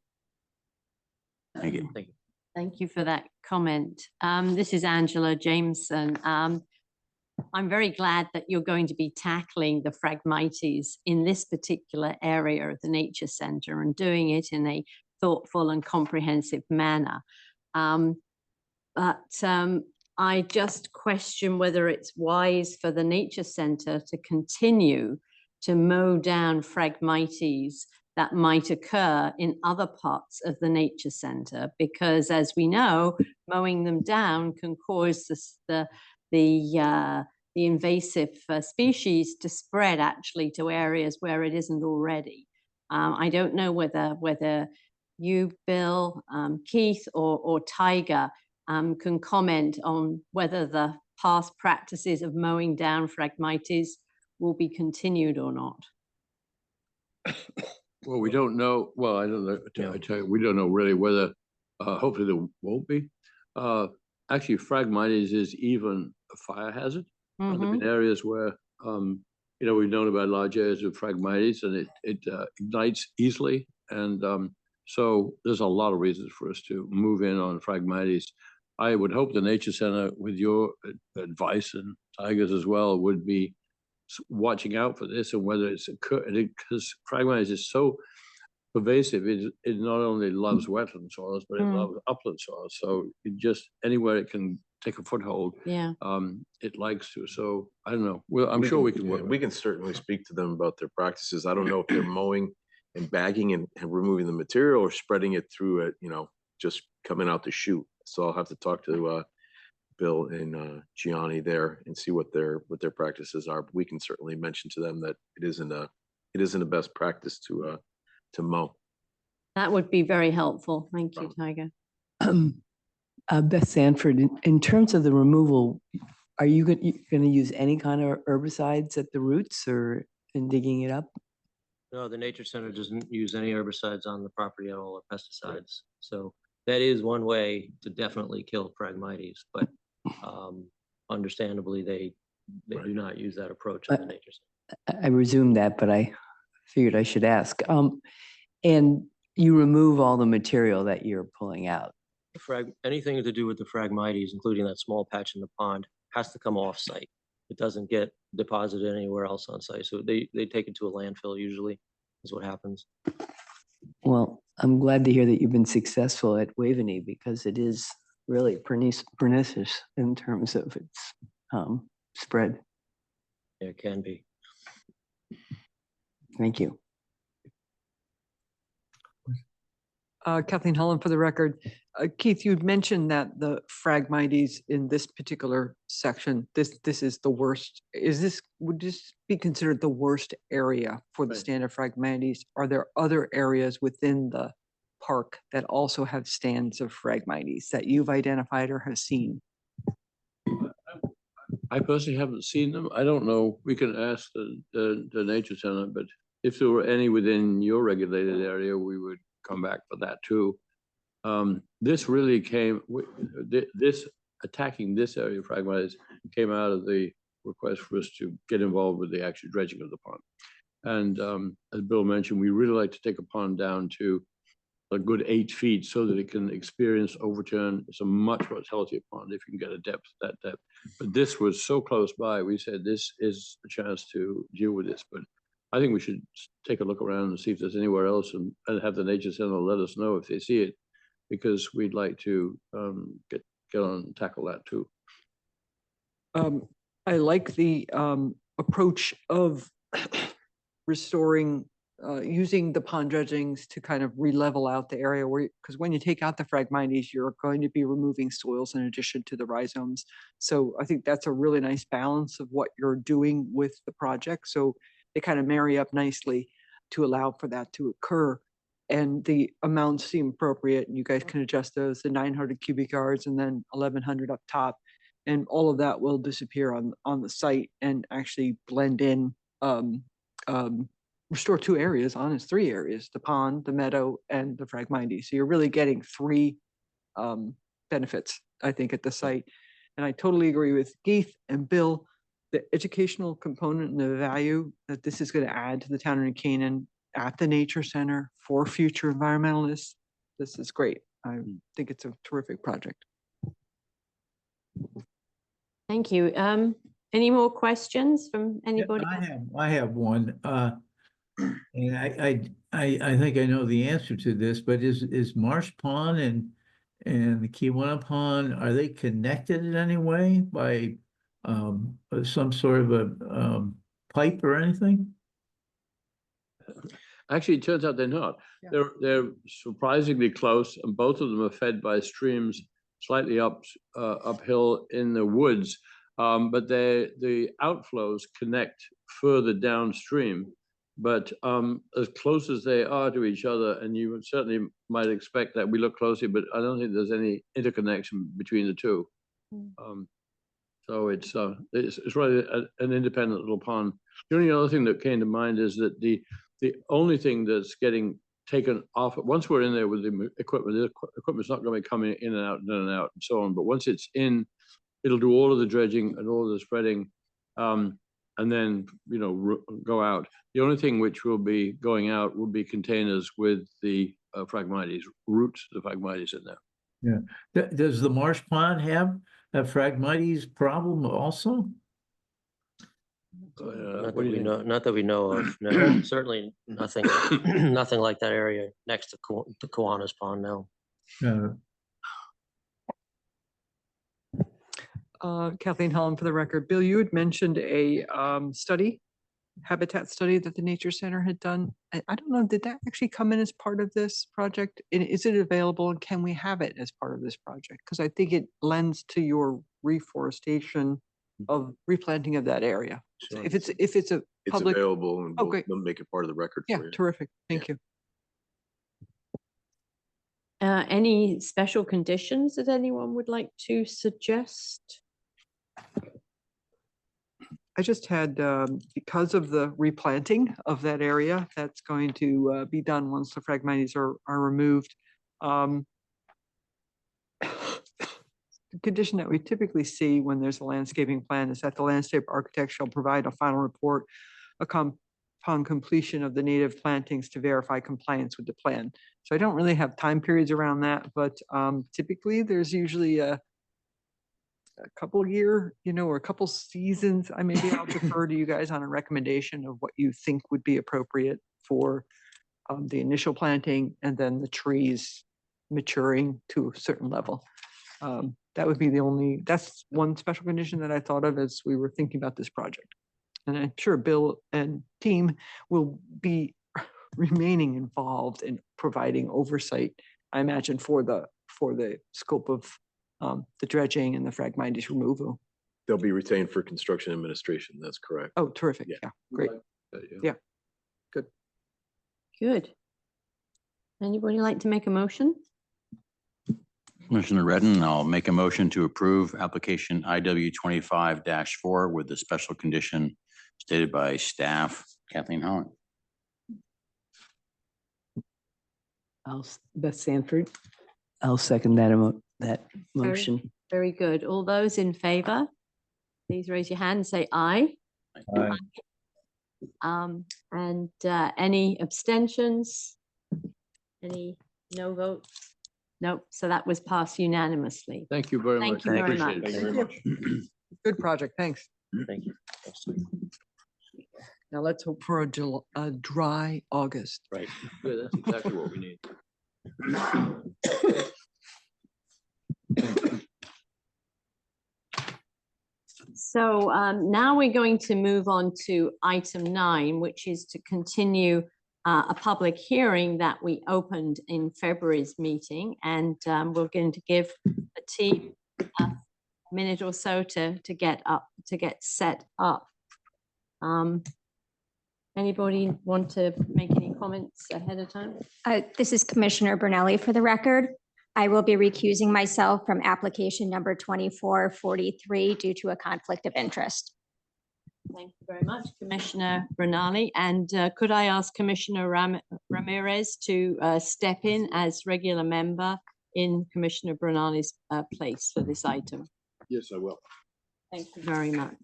B: Thank you.
K: Thank you.
A: Thank you for that comment. This is Angela Jameson. I'm very glad that you're going to be tackling the Phragmites in this particular area of the Nature Center and doing it in a thoughtful and comprehensive manner. I just question whether it's wise for the Nature Center to continue to mow down Phragmites that might occur in other parts of the Nature Center, because as we know, mowing them down can cause the invasive species to spread actually to areas where it isn't already. I don't know whether you, Bill, Keith, or Tiger can comment on whether the past practices of mowing down Phragmites will be continued or not.
L: Well, we don't know. Well, I don't know. I tell you, we don't know really whether. Hopefully, there won't be. Actually, Phragmites is even a fire hazard. There've been areas where we've known about large areas of Phragmites, and it ignites easily, and so there's a lot of reasons for us to move in on Phragmites. I would hope the Nature Center, with your advice and Tigers as well, would be watching out for this and whether it's occurred, because Phragmites is so pervasive. It not only loves wetland soils, but it loves upland soils. So it just anywhere it can take a foothold, it likes to. So I don't know. Well, I'm sure we can work.
J: We can certainly speak to them about their practices. I don't know if they're mowing and bagging and removing the material or spreading it through it, just coming out the chute. So I'll have to talk to Bill and Gianni there and see what their practices are. But we can certainly mention to them that it isn't a best practice to mow.
A: That would be very helpful. Thank you, Tiger.
F: Beth Sanford, in terms of the removal, are you going to use any kind of herbicides at the roots or in digging it up?
K: No, the Nature Center doesn't use any herbicides on the property at all, or pesticides. So that is one way to definitely kill Phragmites, but understandably, they do not use that approach in the Nature Center.
F: I resume that, but I figured I should ask. And you remove all the material that you're pulling out.
K: Anything to do with the Phragmites, including that small patch in the pond, has to come off site. It doesn't get deposited anywhere else on site. So they take it to a landfill usually, is what happens.
F: Well, I'm glad to hear that you've been successful at Waveney, because it is really pernicious in terms of its spread.
K: It can be.
F: Thank you.
H: Kathleen Holland for the record. Keith, you'd mentioned that the Phragmites in this particular section, this is the worst. Would this be considered the worst area for the stand of Phragmites? Are there other areas within the park that also have stands of Phragmites that you've identified or have seen?
L: I personally haven't seen them. I don't know. We can ask the Nature Center, but if there were any within your regulated area, we would come back for that too. This really came, attacking this area of Phragmites came out of the request for us to get involved with the actual dredging of the pond. And as Bill mentioned, we really like to take a pond down to a good 8 feet so that it can experience overturn. It's a much healthier pond if you can get a depth, that depth. But this was so close by, we said this is a chance to deal with this. But I think we should take a look around and see if there's anywhere else and have the Nature Center let us know if they see it, because we'd like to get on and tackle that too.
H: I like the approach of restoring, using the pond dredgings to kind of re-level out the area where, because when you take out the Phragmites, you're going to be removing soils in addition to the rhizomes. So I think that's a really nice balance of what you're doing with the project. So they kind of marry up nicely to allow for that to occur. And the amounts seem appropriate, and you guys can adjust those, the 900 cubic yards and then 1,100 up top. And all of that will disappear on the site and actually blend in, restore 2 areas, honest 3 areas, the pond, the meadow, and the Phragmites. So you're really getting 3 benefits, I think, at the site. And I totally agree with Keith and Bill, the educational component and the value that this is going to add to the town of New Canaan at the Nature Center for future environmentalists. This is great. I think it's a terrific project.
A: Thank you. Any more questions from anybody?
C: I have one. And I think I know the answer to this, but is Marsh Pond and the Kiwanis Pond, are they connected in any way by some sort of a pipe or anything?
L: Actually, it turns out they're not.
H: Yeah.
L: They're surprisingly close, and both of them are fed by streams slightly uphill in the woods. But the outflows connect further downstream. But as close as they are to each other, and you certainly might expect that we look closely, but I don't think there's any interconnection between the two. So it's really an independent little pond. The only other thing that came to mind is that the only thing that's getting taken off, once we're in there with the equipment's not going to be coming in and out and so on. But once it's in, it'll do all of the dredging and all of the spreading, and then, you know, go out. The only thing which will be going out will be containers with the Phragmites, roots of the Phragmites in there.
C: Yeah. Does the Marsh Pond have a Phragmites problem also?
K: Not that we know of. No, certainly nothing, nothing like that area next to the Kiwanis Pond now.
H: Kathleen Holland for the record. Bill, you had mentioned a habitat study that the Nature Center had done. I don't know, did that actually come in as part of this project? And is it available, and can we have it as part of this project? Because I think it lends to your reforestation of replanting of that area.
J: Sure.
H: If it's a
J: It's
H: public,
J: available, and
H: Oh, great.
J: we'll make it part of the record
H: yeah,
J: for you.
H: terrific. Thank you.
A: Any special conditions that anyone would like to suggest?
H: I just had, because of the replanting of that area, that's going to be done once the Phragmites are removed. The condition that we typically see when there's a landscaping plan is that the landscape architect shall provide a final report upon completion of the native plantings to verify compliance with the plan. So I don't really have time periods around that, but typically there's usually a couple year, or a couple seasons. Maybe I'll defer to you guys on a recommendation of what you think would be appropriate for the initial planting and then the trees maturing to a certain level. That would be that's one special condition that I thought of as we were thinking about this project. And I'm sure Bill and team will be remaining involved in providing oversight, I imagine, for the scope of the dredging and the Phragmites removal.
J: They'll be retained for construction administration. That's correct.
H: Oh, terrific. Yeah, great. Yeah. Good.
A: Good. Anybody like to make a motion?
B: Commissioner Redden, I'll make a motion to approve application IW 25-4 with the special condition stated by staff. Kathleen Holland.
F: Beth Sanford. I'll second that motion.
A: Very good. All those in favor, please raise your hand and say aye.
C: Aye.
A: And any abstentions? Any no votes? Nope, so that was passed unanimously.
L: Thank you very
A: Thank
L: much.
A: you very
L: Appreciate
A: much.
L: it.
H: Thank you. Good project, thanks.
K: Thank you.
H: Now let's hope for a dry August.
L: Right. Good, that's exactly what we need.
A: So now we're going to move on to item 9, which is to continue a public hearing that we opened in February's meeting. And we're going to give the team a minute or so to get set up. Anybody want to make any comments ahead of time?
D: This is Commissioner Brunelli for the record. I will be recusing myself from application number 2443 due to a conflict of interest.
A: Thank you very much, Commissioner Brunelli. And could I ask Commissioner Ramirez to step in as regular member in Commissioner Brunelli's place for this item?
L: Yes, I will.
A: Thank you very much.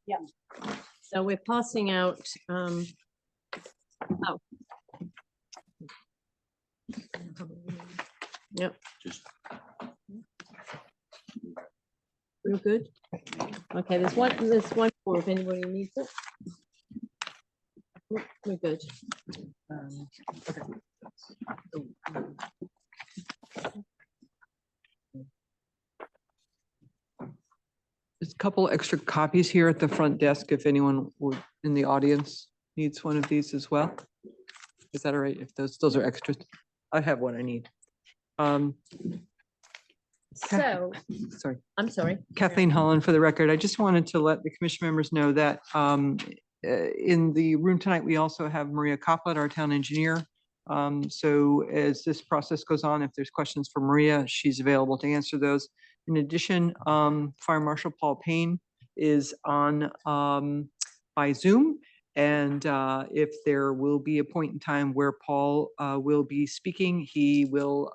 A: Yeah. So we're passing out. Oh. Yep. You're good. Okay, there's one more if anybody needs it. We're good.
H: There's a couple extra copies here at the front desk if anyone in the audience needs one of these as well. Is that all right? If those are extras, I have what I need.
A: So,
H: Sorry.
A: I'm sorry.
H: Kathleen Holland for the record. I just wanted to let the commission members know that in the room tonight, we also have Maria Coplet, our town engineer. So as this process goes on, if there's questions for Maria, she's available to answer those. In addition, Fire Marshal Paul Payne is on by Zoom. And if there will be a point in time where Paul will be speaking, he will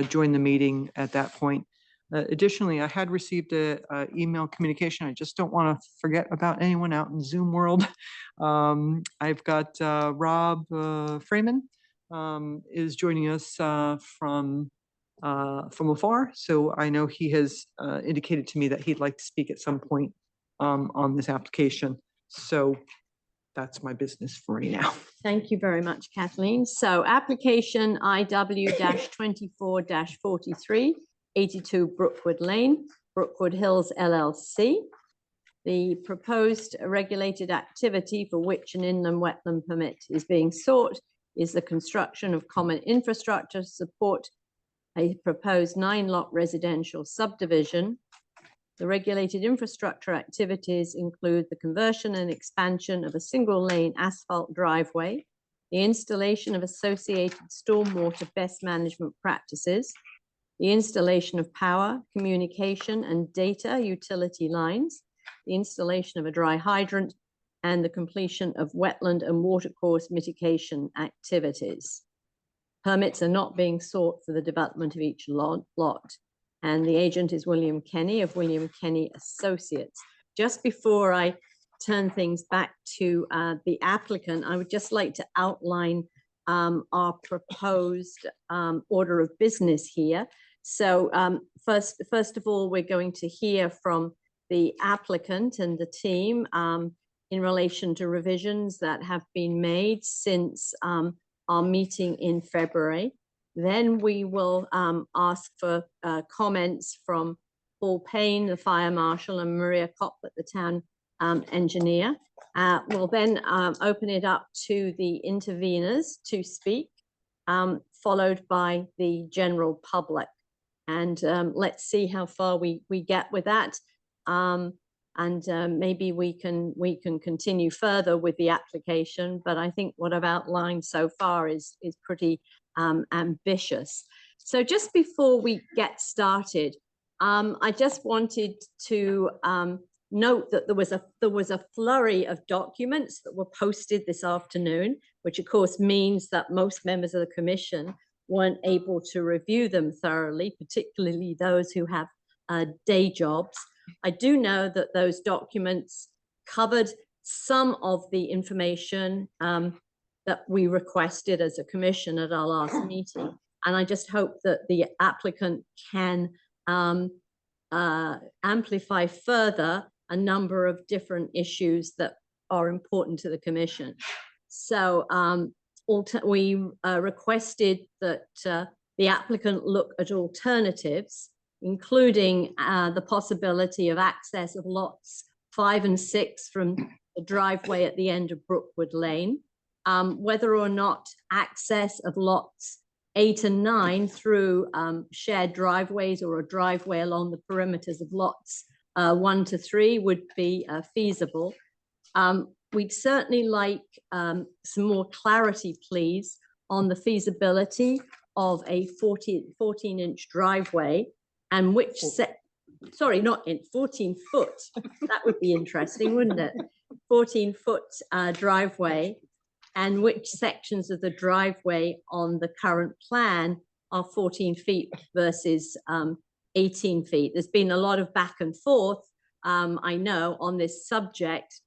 H: join the meeting at that point. Additionally, I had received a email communication. I just don't want to forget about anyone out in Zoom world. I've got Rob Freeman is joining us from afar. So I know he has indicated to me that he'd like to speak at some point on this application. So that's my business for right now.
A: Thank you very much, Kathleen. So application IW-24-43, 82 Brookwood Lane, Brookwood Hills LLC. The proposed regulated activity for which an inland wetland permit is being sought is the construction of common infrastructure to support a proposed 9-lot residential subdivision. The regulated infrastructure activities include the conversion and expansion of a single-lane asphalt driveway, the installation of associated stormwater best management practices, the installation of power, communication, and data utility lines, the installation of a dry hydrant, and the completion of wetland and watercourse mitigation activities. Permits are not being sought for the development of each lot. And the agent is William Kenny of William Kenny Associates. Just before I turn things back to the applicant, I would just like to outline our proposed order of business here. So first of all, we're going to hear from the applicant and the team in relation to revisions that have been made since our meeting in February. Then we will ask for comments from Paul Payne, the fire marshal, and Maria Coplet, the town engineer. We'll then open it up to the interveners to speak, followed by the general public. And let's see how far we get with that. Maybe we can continue further with the application, but I think what I've outlined so far is pretty ambitious. So just before we get started, I just wanted to note that there was a flurry of documents that were posted this afternoon, which of course means that most members of the commission weren't able to review them thoroughly, particularly those who have day jobs. I do know that those documents covered some of the information that we requested as a commission at our last meeting. And I just hope that the applicant can amplify further a number of different issues that are important to the commission. So we requested that the applicant look at alternatives, including the possibility of access of lots 5 and 6 from the driveway at the end of Brookwood Lane, whether or not access of lots 8 and 9 through shared driveways or a driveway along the perimeters of lots 1 to 3 would be feasible. We'd certainly like some more clarity, please, on the feasibility of a 14-inch driveway and which sorry, not in 14 foot. That would be interesting, wouldn't it? 14-foot driveway, and which sections of the driveway on the current plan are 14 feet versus 18 feet. There's been a lot of back and forth, I know, on this subject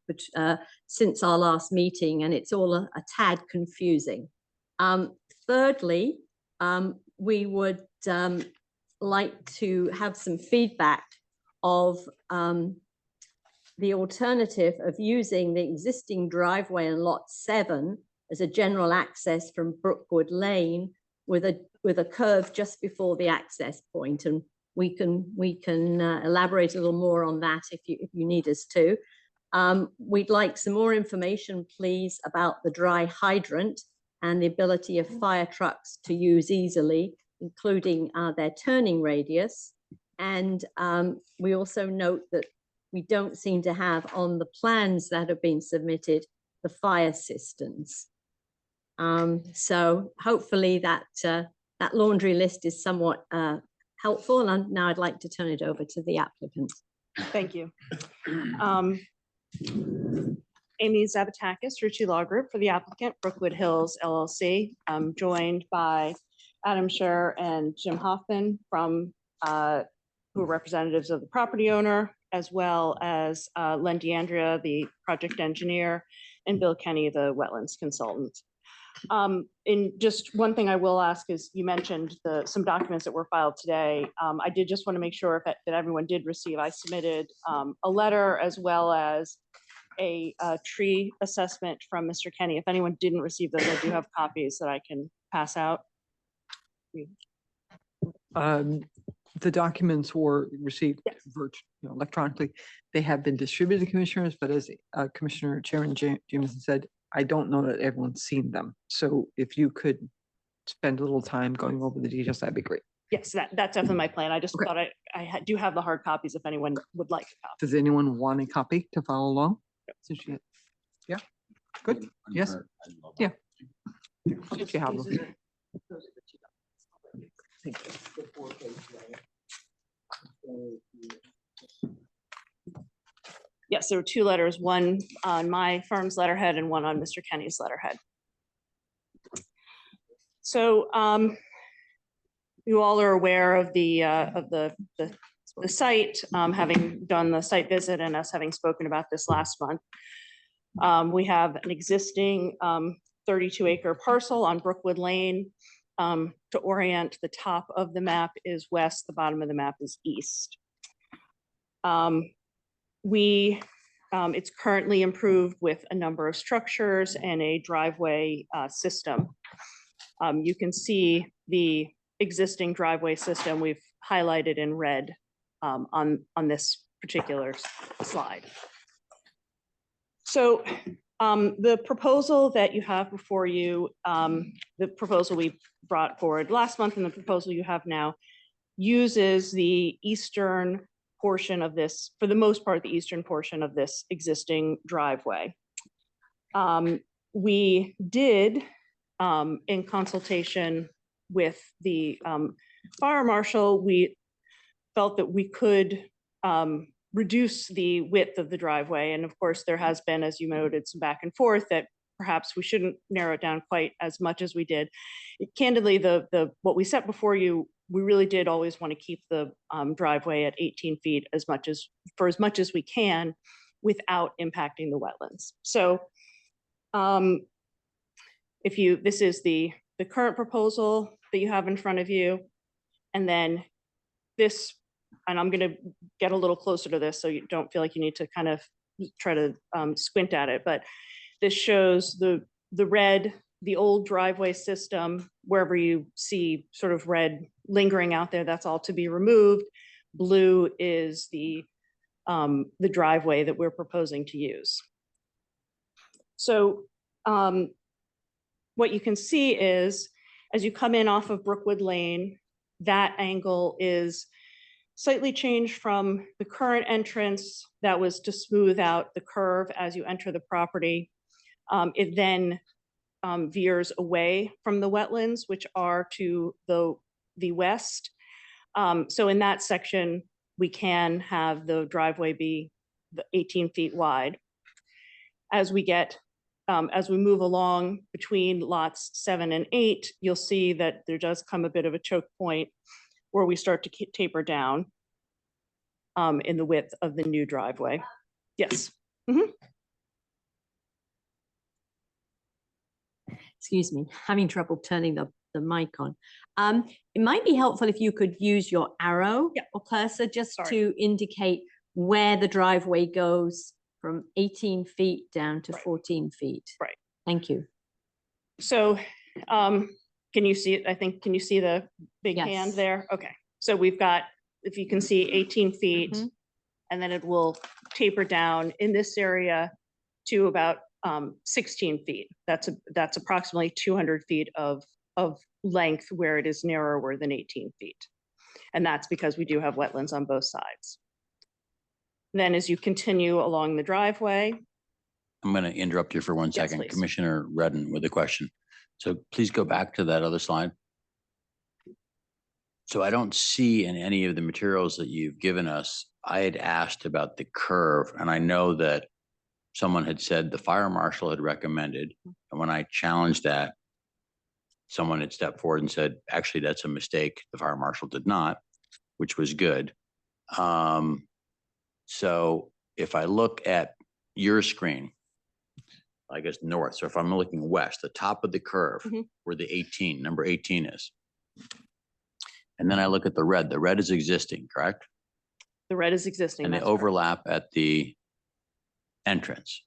A: since our last meeting, and it's all a tad confusing. Thirdly, we would like to have some feedback of the alternative of using the existing driveway in lot 7 as a general access from Brookwood Lane with a curve just before the access point. And we can elaborate a little more on that if you need us to. We'd like some more information, please, about the dry hydrant and the ability of fire trucks to use easily, including their turning radius. And we also note that we don't seem to have on the plans that have been submitted the fire systems. So hopefully that laundry list is somewhat helpful. And now I'd like to turn it over to the applicant.
M: Thank you. Amy Zavatakis, Ruchi Law Group, for the applicant, Brookwood Hills LLC. I'm joined by Adam Scher and Jim Hoffman from who are representatives of the property owner, as well as Len DeAndrea, the project engineer, and Bill Kenny, the wetlands consultant. And just one thing I will ask is, you mentioned some documents that were filed today. I did just want to make sure that everyone did receive. I submitted a letter as well as a tree assessment from Mr. Kenny. If anyone didn't receive those, I do have copies that I can pass out.
H: The documents were received electronically. They have been distributed to commissioners, but as Commissioner Chairman Jameson said, I don't know that everyone's seen them. So if you could spend a little time going over the details, that'd be great.
M: Yes, that's definitely my plan. I just thought I do have the hard copies if anyone would like a copy.
H: Does anyone want a copy to follow along? Yeah, good. Yes. Yeah. If you have them.
M: Yes, there were 2 letters, one on my firm's letterhead and one on Mr. Kenny's letterhead. So you all are aware of the site, having done the site visit and us having spoken about this last month. We have an existing 32-acre parcel on Brookwood Lane. To orient, the top of the map is west, the bottom of the map is east. It's currently improved with a number of structures and a driveway system. You can see the existing driveway system we've highlighted in red on this particular slide. So the proposal that you have before you, the proposal we brought forward last month and the proposal you have now uses the eastern portion of this, for the most part, the eastern portion of this existing driveway. We did, in consultation with the fire marshal, we felt that we could reduce the width of the driveway. And of course, there has been, as you noted, some back and forth that perhaps we shouldn't narrow it down quite as much as we did. Candidly, what we set before you we really did always want to keep the driveway at 18 feet for as much as we can without impacting the wetlands. So this is the current proposal that you have in front of you. And then this, and I'm going to get a little closer to this so you don't feel like you need to kind of try to squint at it, but this shows the red, the old driveway system, wherever you see sort of red lingering out there, that's all to be removed. Blue is the driveway that we're proposing to use. So what you can see is, as you come in off of Brookwood Lane, that angle is slightly changed from the current entrance that was to smooth out the curve as you enter the property. It then veers away from the wetlands, which are to the west. So in that section, we can have the driveway be 18 feet wide. As we move along between lots 7 and 8, you'll see that there does come a bit of a choke point where we start to taper down in the width of the new driveway. Yes. Mm-hmm.
A: Excuse me, having trouble turning the mic on. It might be helpful if you could use your arrow or cursor just to indicate where the driveway goes from 18 feet down to 14 feet.
M: Right.
A: Thank you.
M: So can you see it? Can you see the big hand there? Okay. So we've got, if you can see, 18 feet, and then it will taper down in this area to about 16 feet. That's approximately 200 feet of length where it is narrower than 18 feet. And that's because we do have wetlands on both sides. Then as you continue along the driveway.
B: I'm going to interrupt you for 1 second.
M: Please.
B: Commissioner Redden with a question. So please go back to that other slide. So I don't see in any of the materials that you've given us, I had asked about the curve, and I know that someone had said the fire marshal had recommended, and when I challenged that, someone had stepped forward and said, actually, that's a mistake. The fire marshal did not, which was good. So if I look at your screen, I guess north. So if I'm looking west, the top of the curve where the number 18 is. And then I look at the red is existing, correct?
M: The red is existing.
B: And they overlap at the entrance.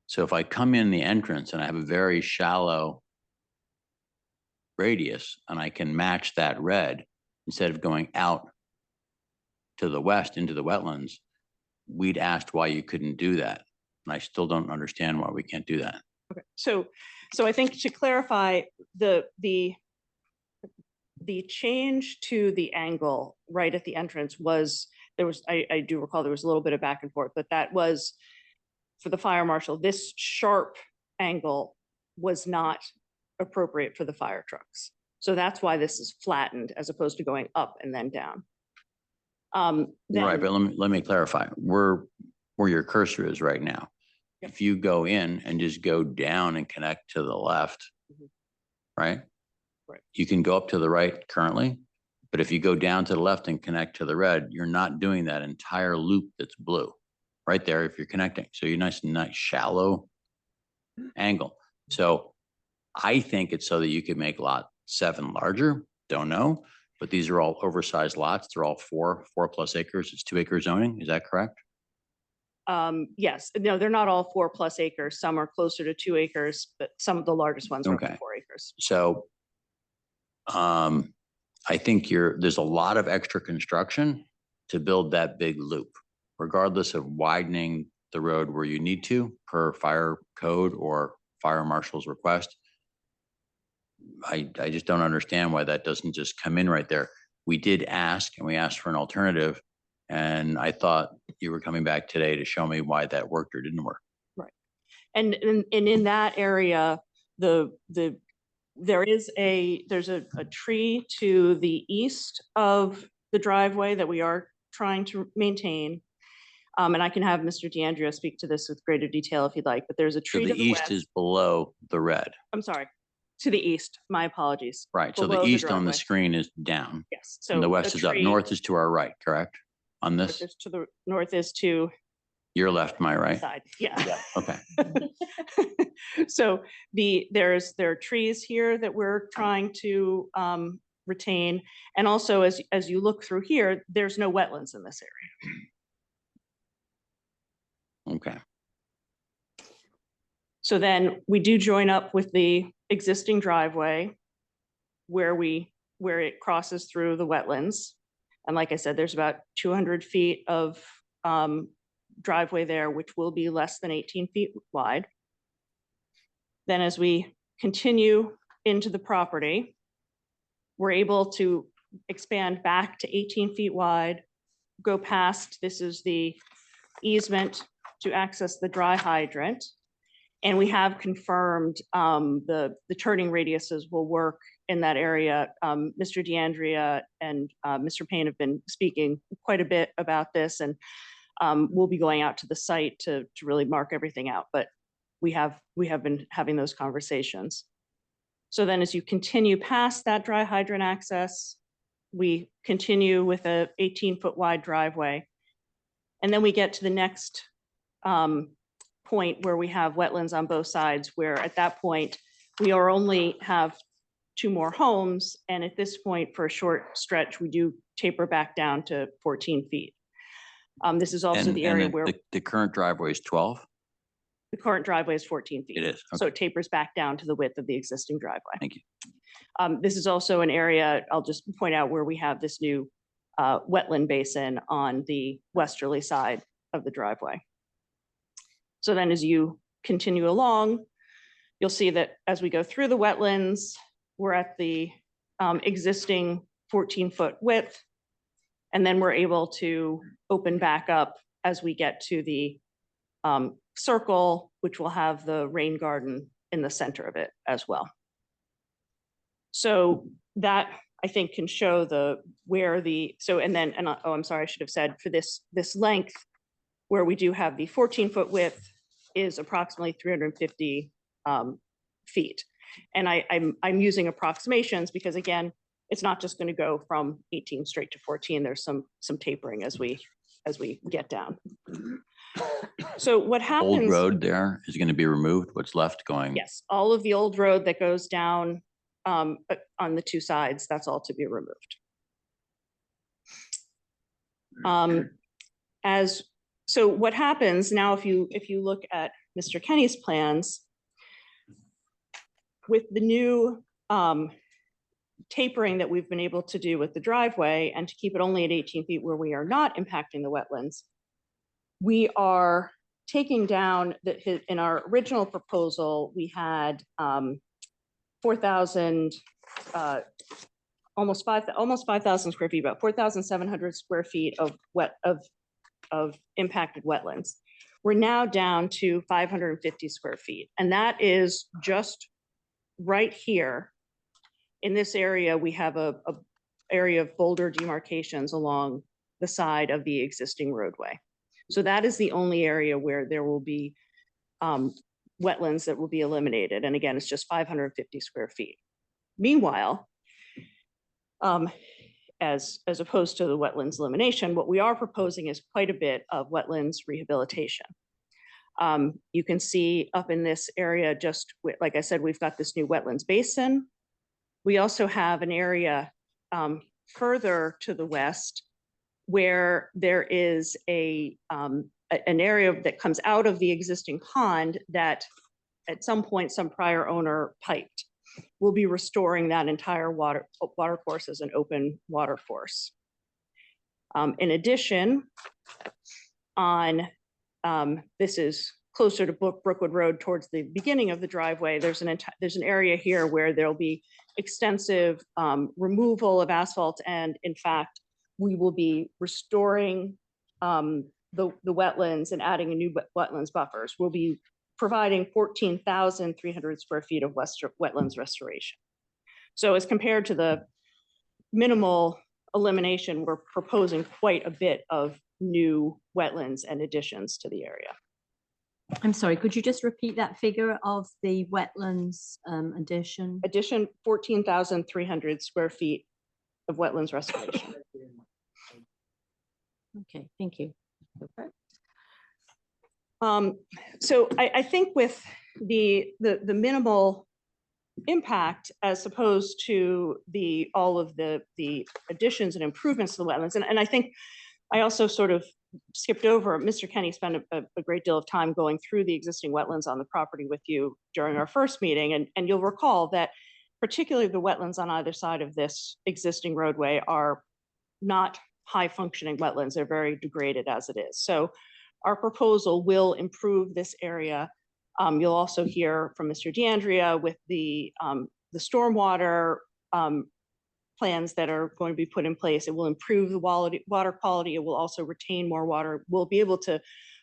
B: So if I come in the entrance and I have a very shallow radius and I can match that red instead of going out to the west into the wetlands, we'd asked why you couldn't do that. And I still don't understand why we can't do that.
M: Okay. So I think to clarify, the change to the angle right at the entrance was, I do recall there was a little bit of back and forth, but that was for the fire marshal. This sharp angle was not appropriate for the fire trucks. So that's why this is flattened as opposed to going up and then down.
B: Right, but let me clarify. Where your cursor is right now.
M: Yep.
B: If you go in and just go down and connect to the left, right?
M: Right.
B: You can go up to the right currently, but if you go down to the left and connect to the red, you're not doing that entire loop that's blue right there if you're connecting. So you're nice shallow angle. So I think it's so that you could make lot 7 larger. Don't know, but these are all oversized lots. They're all 4+ acres. It's 2 acre zoning. Is that correct?
M: Yes. No, they're not all 4+ acres. Some are closer to 2 acres, but some of the largest ones are up to 4 acres.
B: So I think there's a lot of extra construction to build that big loop, regardless of widening the road where you need to per fire code or fire marshal's request. I just don't understand why that doesn't just come in right there. We did ask, and we asked for an alternative, and I thought you were coming back today to show me why that worked or didn't work.
M: Right. And in that area, there's a tree to the east of the driveway that we are trying to maintain. And I can have Mr. DeAndrea speak to this with greater detail if you'd like, but there's a tree
B: So
M: to
B: the
M: the
B: east
M: west.
B: is below the red.
M: I'm sorry. To the east, my apologies.
B: Right, so the
M: Below
B: east on the
M: driveway.
B: screen is down
M: Yes. So
B: and the west is up.
M: tree
B: North is to our right, correct? On this,
M: to the north is to
B: your left, my
M: the
B: right?
M: side. Yeah.
B: Okay,
M: So there are trees here that we're trying to retain. And also, as you look through here, there's no wetlands in this area.
B: okay.
M: So then we do join up with the existing driveway where it crosses through the wetlands. And like I said, there's about 200 feet of driveway there, which will be less than 18 feet wide. Then as we continue into the property, we're able to expand back to 18 feet wide, go past, this is the easement to access the dry hydrant. And we have confirmed the turning radiuses will work in that area. Mr. DeAndrea and Mr. Payne have been speaking quite a bit about this, and we'll be going out to the site to really mark everything out. But we have been having those conversations. So then as you continue past that dry hydrant access, we continue with a 18-foot wide driveway. And then we get to the next point where we have wetlands on both sides, where at that point, we are only have 2 more homes. And at this point, for a short stretch, we do taper back down to 14 feet. This is also the area where
B: the current driveway is 12?
M: the current driveway is 14 feet.
B: It is,
M: So
B: okay.
M: it tapers back down to the width of the existing driveway.
B: Thank you.
M: This is also an area, I'll just point out, where we have this new wetland basin on the westerly side of the driveway. So then as you continue along, you'll see that as we go through the wetlands, we're at the existing 14-foot width. And then we're able to open back up as we get to the circle, which will have the rain garden in the center of it as well. So that, I think, can show I'm sorry, I should have said, for this length, where we do have the 14-foot width is approximately 350 feet. And I'm using approximations because, again, it's not just going to go from 18 straight to 14. There's some tapering as we get down. So what happens?
B: Old road there is going to be removed. What's left going?
M: Yes, all of the old road that goes down on the 2 sides, that's all to be removed. So what happens now, if you look at Mr. Kenny's plans, with the new tapering that we've been able to do with the driveway, and to keep it only at 18 feet where we are not impacting the wetlands, we are taking down in our original proposal, we had 4,000, almost 5,000 square feet, about 4,700 square feet of impacted wetlands. We're now down to 550 square feet. And that is just right here. In this area, we have a area of boulder demarcations along the side of the existing roadway. So that is the only area where there will be wetlands that will be eliminated. And again, it's just 550 square feet. Meanwhile, as opposed to the wetlands elimination, what we are proposing is quite a bit of wetlands rehabilitation. You can see up in this area, just like I said, we've got this new wetlands basin. We also have an area further to the west where there is an area that comes out of the existing pond that at some point some prior owner piped. We'll be restoring that entire water course as an open water course. In addition, this is closer to Brookwood Road towards the beginning of the driveway, there's an area here where there'll be extensive removal of asphalt, and in fact, we will be restoring the wetlands and adding a new wetlands buffers. We'll be providing 14,300 square feet of wetlands restoration. So as compared to the minimal elimination, we're proposing quite a bit of new wetlands and additions to the area.
A: I'm sorry, could you just repeat that figure of the wetlands addition?
M: Addition 14,300 square feet of wetlands restoration.
A: Okay, thank you.
M: Okay. So I think with the minimal impact as opposed to all of the additions and improvements to the wetlands, and I think I also sort of skipped over, Mr. Kenny spent a great deal of time going through the existing wetlands on the property with you during our first meeting, and you'll recall that particularly the wetlands on either side of this existing roadway are not high functioning wetlands. They're very degraded as it is. So our proposal will improve this area. You'll also hear from Mr. DeAndrea with the stormwater plans that are going to be put in place. It will improve the water quality. It will also retain more water. We'll be able to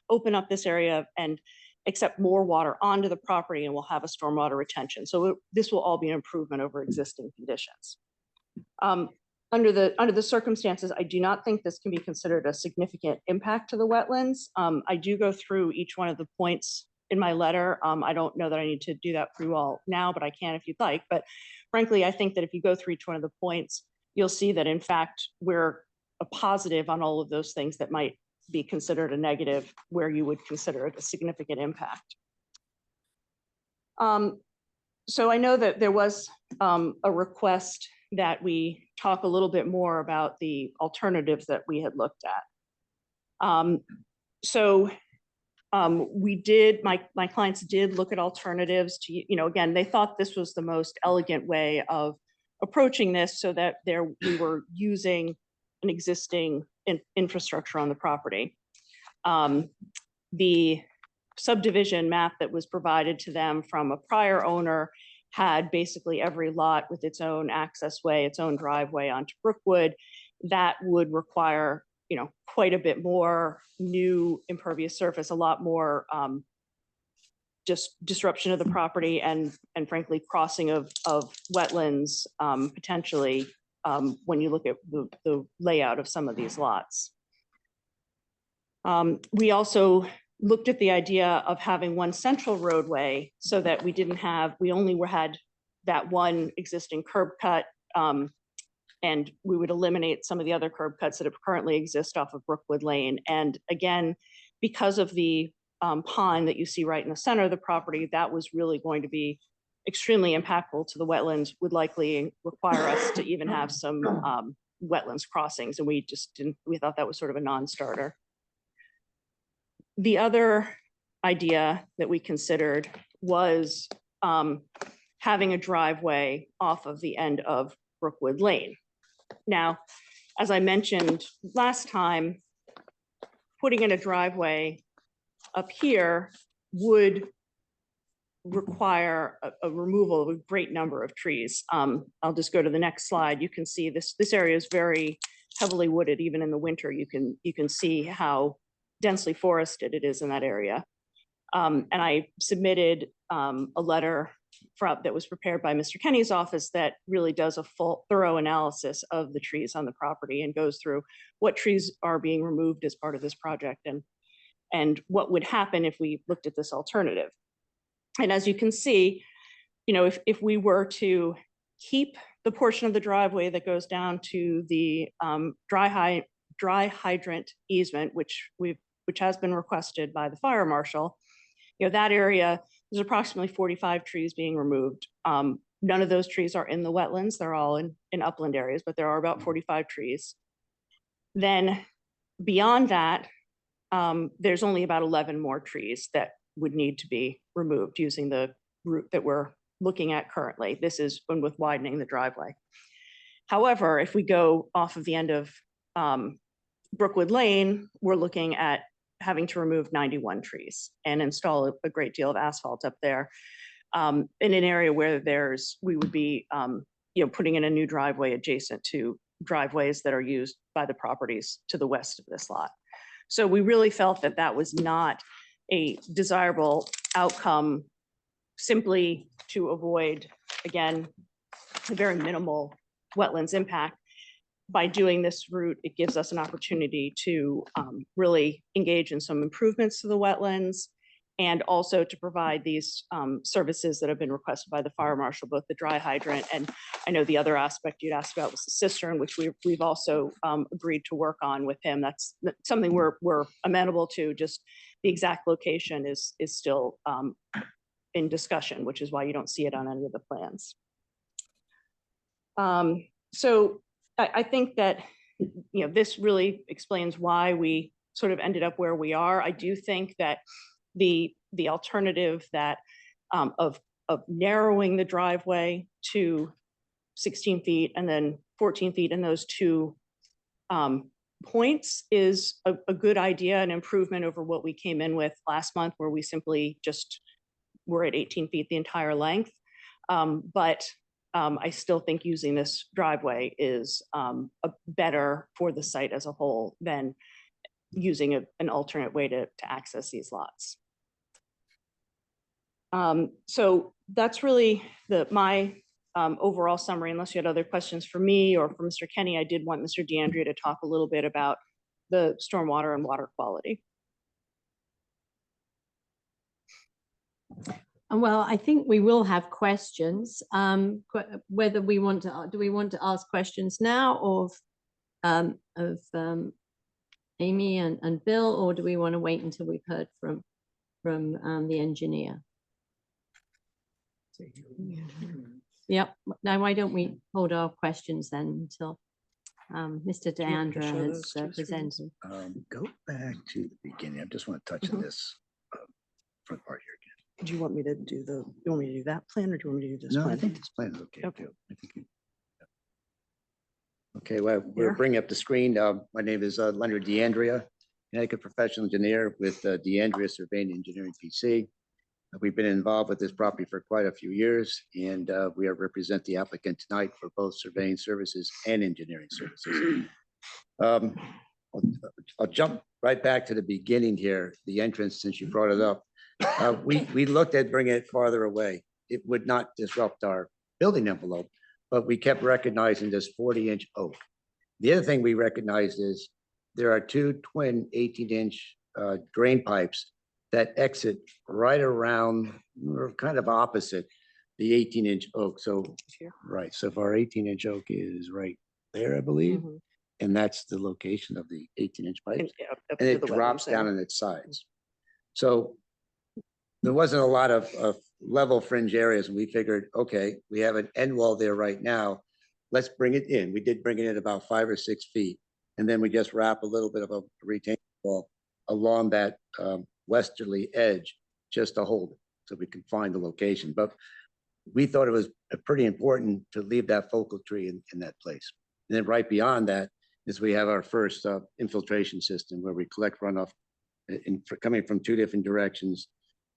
M: open up this area and accept more water onto the property, and we'll have a stormwater retention. So this will all be an improvement over existing conditions. Under the circumstances, I do not think this can be considered a significant impact to the wetlands. I do go through each one of the points in my letter. I don't know that I need to do that for you all now, but I can if you'd like. But frankly, I think that if you go through each one of the points, you'll see that in fact, we're a positive on all of those things that might be considered a negative where you would consider it a significant impact. So I know that there was a request that we talk a little bit more about the alternatives that we had looked at. We did, my clients did look at alternatives to, again, they thought this was the most elegant way of approaching this so that we were using an existing infrastructure on the property. The subdivision map that was provided to them from a prior owner had basically every lot with its own access way, its own driveway onto Brookwood. That would require, quite a bit more new impervious surface, a lot more just disruption of the property and frankly, crossing of wetlands potentially when you look at the layout of some of these lots. We also looked at the idea of having one central roadway so that we only had that one existing curb cut, and we would eliminate some of the other curb cuts that have currently exist off of Brookwood Lane. And again, because of the pond that you see right in the center of the property, that was really going to be extremely impactful to the wetlands, would likely require us to even have some wetlands crossings. And we thought that was sort of a non-starter. The other idea that we considered was having a driveway off of the end of Brookwood Lane. Now, as I mentioned last time, putting in a driveway up here would require a removal of a great number of trees. I'll just go to the next slide. You can see this area is very heavily wooded. Even in the winter, you can see how densely forested it is in that area. And I submitted a letter that was prepared by Mr. Kenny's office that really does a thorough analysis of the trees on the property and goes through what trees are being removed as part of this project and what would happen if we looked at this alternative. And as you can see, if we were to keep the portion of the driveway that goes down to the dry hydrant easement, which has been requested by the fire marshal, that area, there's approximately 45 trees being removed. None of those trees are in the wetlands. They're all in upland areas, but there are about 45 trees. Then beyond that, there's only about 11 more trees that would need to be removed using the route that we're looking at currently. This is when with widening the driveway. However, if we go off of the end of Brookwood Lane, we're looking at having to remove 91 trees and install a great deal of asphalt up there in an area where we would be putting in a new driveway adjacent to driveways that are used by the properties to the west of this lot. So we really felt that that was not a desirable outcome simply to avoid, again, a very minimal wetlands impact. By doing this route, it gives us an opportunity to really engage in some improvements to the wetlands and also to provide these services that have been requested by the fire marshal, both the dry hydrant and I know the other aspect you'd asked about was the cistern, which we've also agreed to work on with him. That's something we're amenable to. Just the exact location is still in discussion, which is why you don't see it on any of the plans. So I think that, you know, this really explains why we sort of ended up where we are. I do think that the alternative that of narrowing the driveway to 16 feet and then 14 feet in those two points is a good idea, an improvement over what we came in with last month, where we simply just were at 18 feet the entire length. But I still think using this driveway is better for the site as a whole than using an alternate way to access these lots. So that's really my overall summary. Unless you had other questions for me or for Mr. Kenny, I did want Mr. DeAndrea to talk a little bit about the stormwater and water quality.
A: Well, I think we will have questions. Whether we want to, do we want to ask questions now of Amy and Bill, or do we want to wait until we've heard from the engineer? Yep. Now, why don't we hold our questions then until Mr. DeAndrea has presented?
N: Go back to the beginning. I just want to touch on this front part here again.
M: Do you want me to do you want me to do that plan, or do you want me to do this
N: No,
M: plan?
N: I think this plan is okay.
M: Okay.
N: Too. I think okay, well, we're bringing up the screen. My name is Leonard DeAndrea, Connecticut professional engineer with DeAndrea Surveying Engineering PC. We've been involved with this property for quite a few years, and we represent the applicant tonight for both surveying services and engineering services. I'll jump right back to the beginning here, the entrance, since you brought it up. We looked at bringing it farther away. It would not disrupt our building envelope, but we kept recognizing this 40-inch oak. The other thing we recognized is there are two twin 18-inch drain pipes that exit right around, or kind of opposite the 18-inch oak. So, right, so if our 18-inch oak is right there, I believe, and that's the location of the 18-inch pipes, and it drops down on its sides. So there wasn't a lot of level fringe areas, and we figured, okay, we have an end wall there right now. Let's bring it in. We did bring it in about 5 or 6 feet, and then we just wrap a little bit of a retaining wall along that westerly edge just to hold it so we can find the location. But we thought it was pretty important to leave that focal tree in that place. And then right beyond that is we have our first infiltration system where we collect runoff coming from 2 different directions,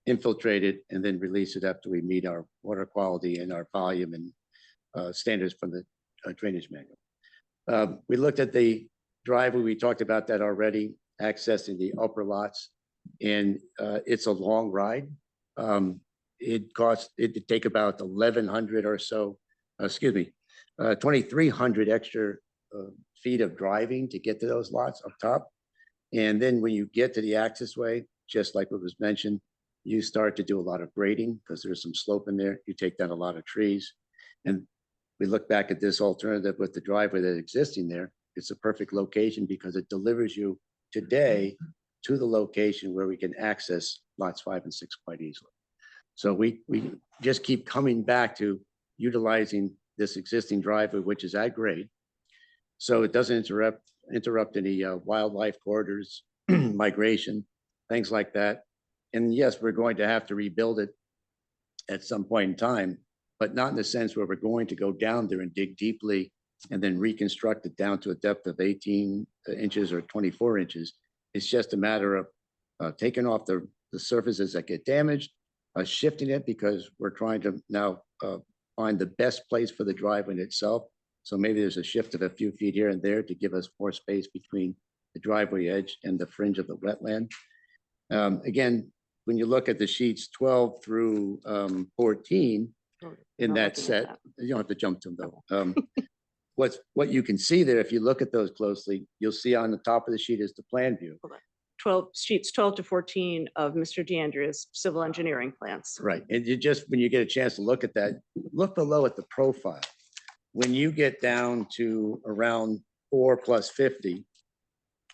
N: infiltrate it, and then release it after we meet our water quality and our volume and standards from the drainage manual. We looked at the driveway. We talked about that already, accessing the upper lots, and it's a long ride. It'd take about 1,100 or so, 2,300 extra feet of driving to get to those lots up top. And then when you get to the access way, just like what was mentioned, you start to do a lot of grading because there's some slope in there. You take down a lot of trees. And we look back at this alternative with the driveway that's existing there. It's a perfect location because it delivers you today to the location where we can access lots 5 and 6 quite easily. So we just keep coming back to utilizing this existing driveway, which is at grade. So it doesn't interrupt any wildlife corridors, migration, things like that. And yes, we're going to have to rebuild it at some point in time, but not in the sense where we're going to go down there and dig deeply and then reconstruct it down to a depth of 18 inches or 24 inches. It's just a matter of taking off the surfaces that get damaged, shifting it because we're trying to now find the best place for the driveway in itself. So maybe there's a shift of a few feet here and there to give us more space between the driveway edge and the fringe of the wetland. Again, when you look at the sheets 12 through 14 in that set, you don't have to jump to them though. What you can see there, if you look at those closely, you'll see on the top of the sheet is the plan view.
M: sheets 12 to 14 of Mr. DeAndrea's civil engineering plans.
N: Right. And you just, when you get a chance to look at that, look below at the profile. When you get down to around 4+50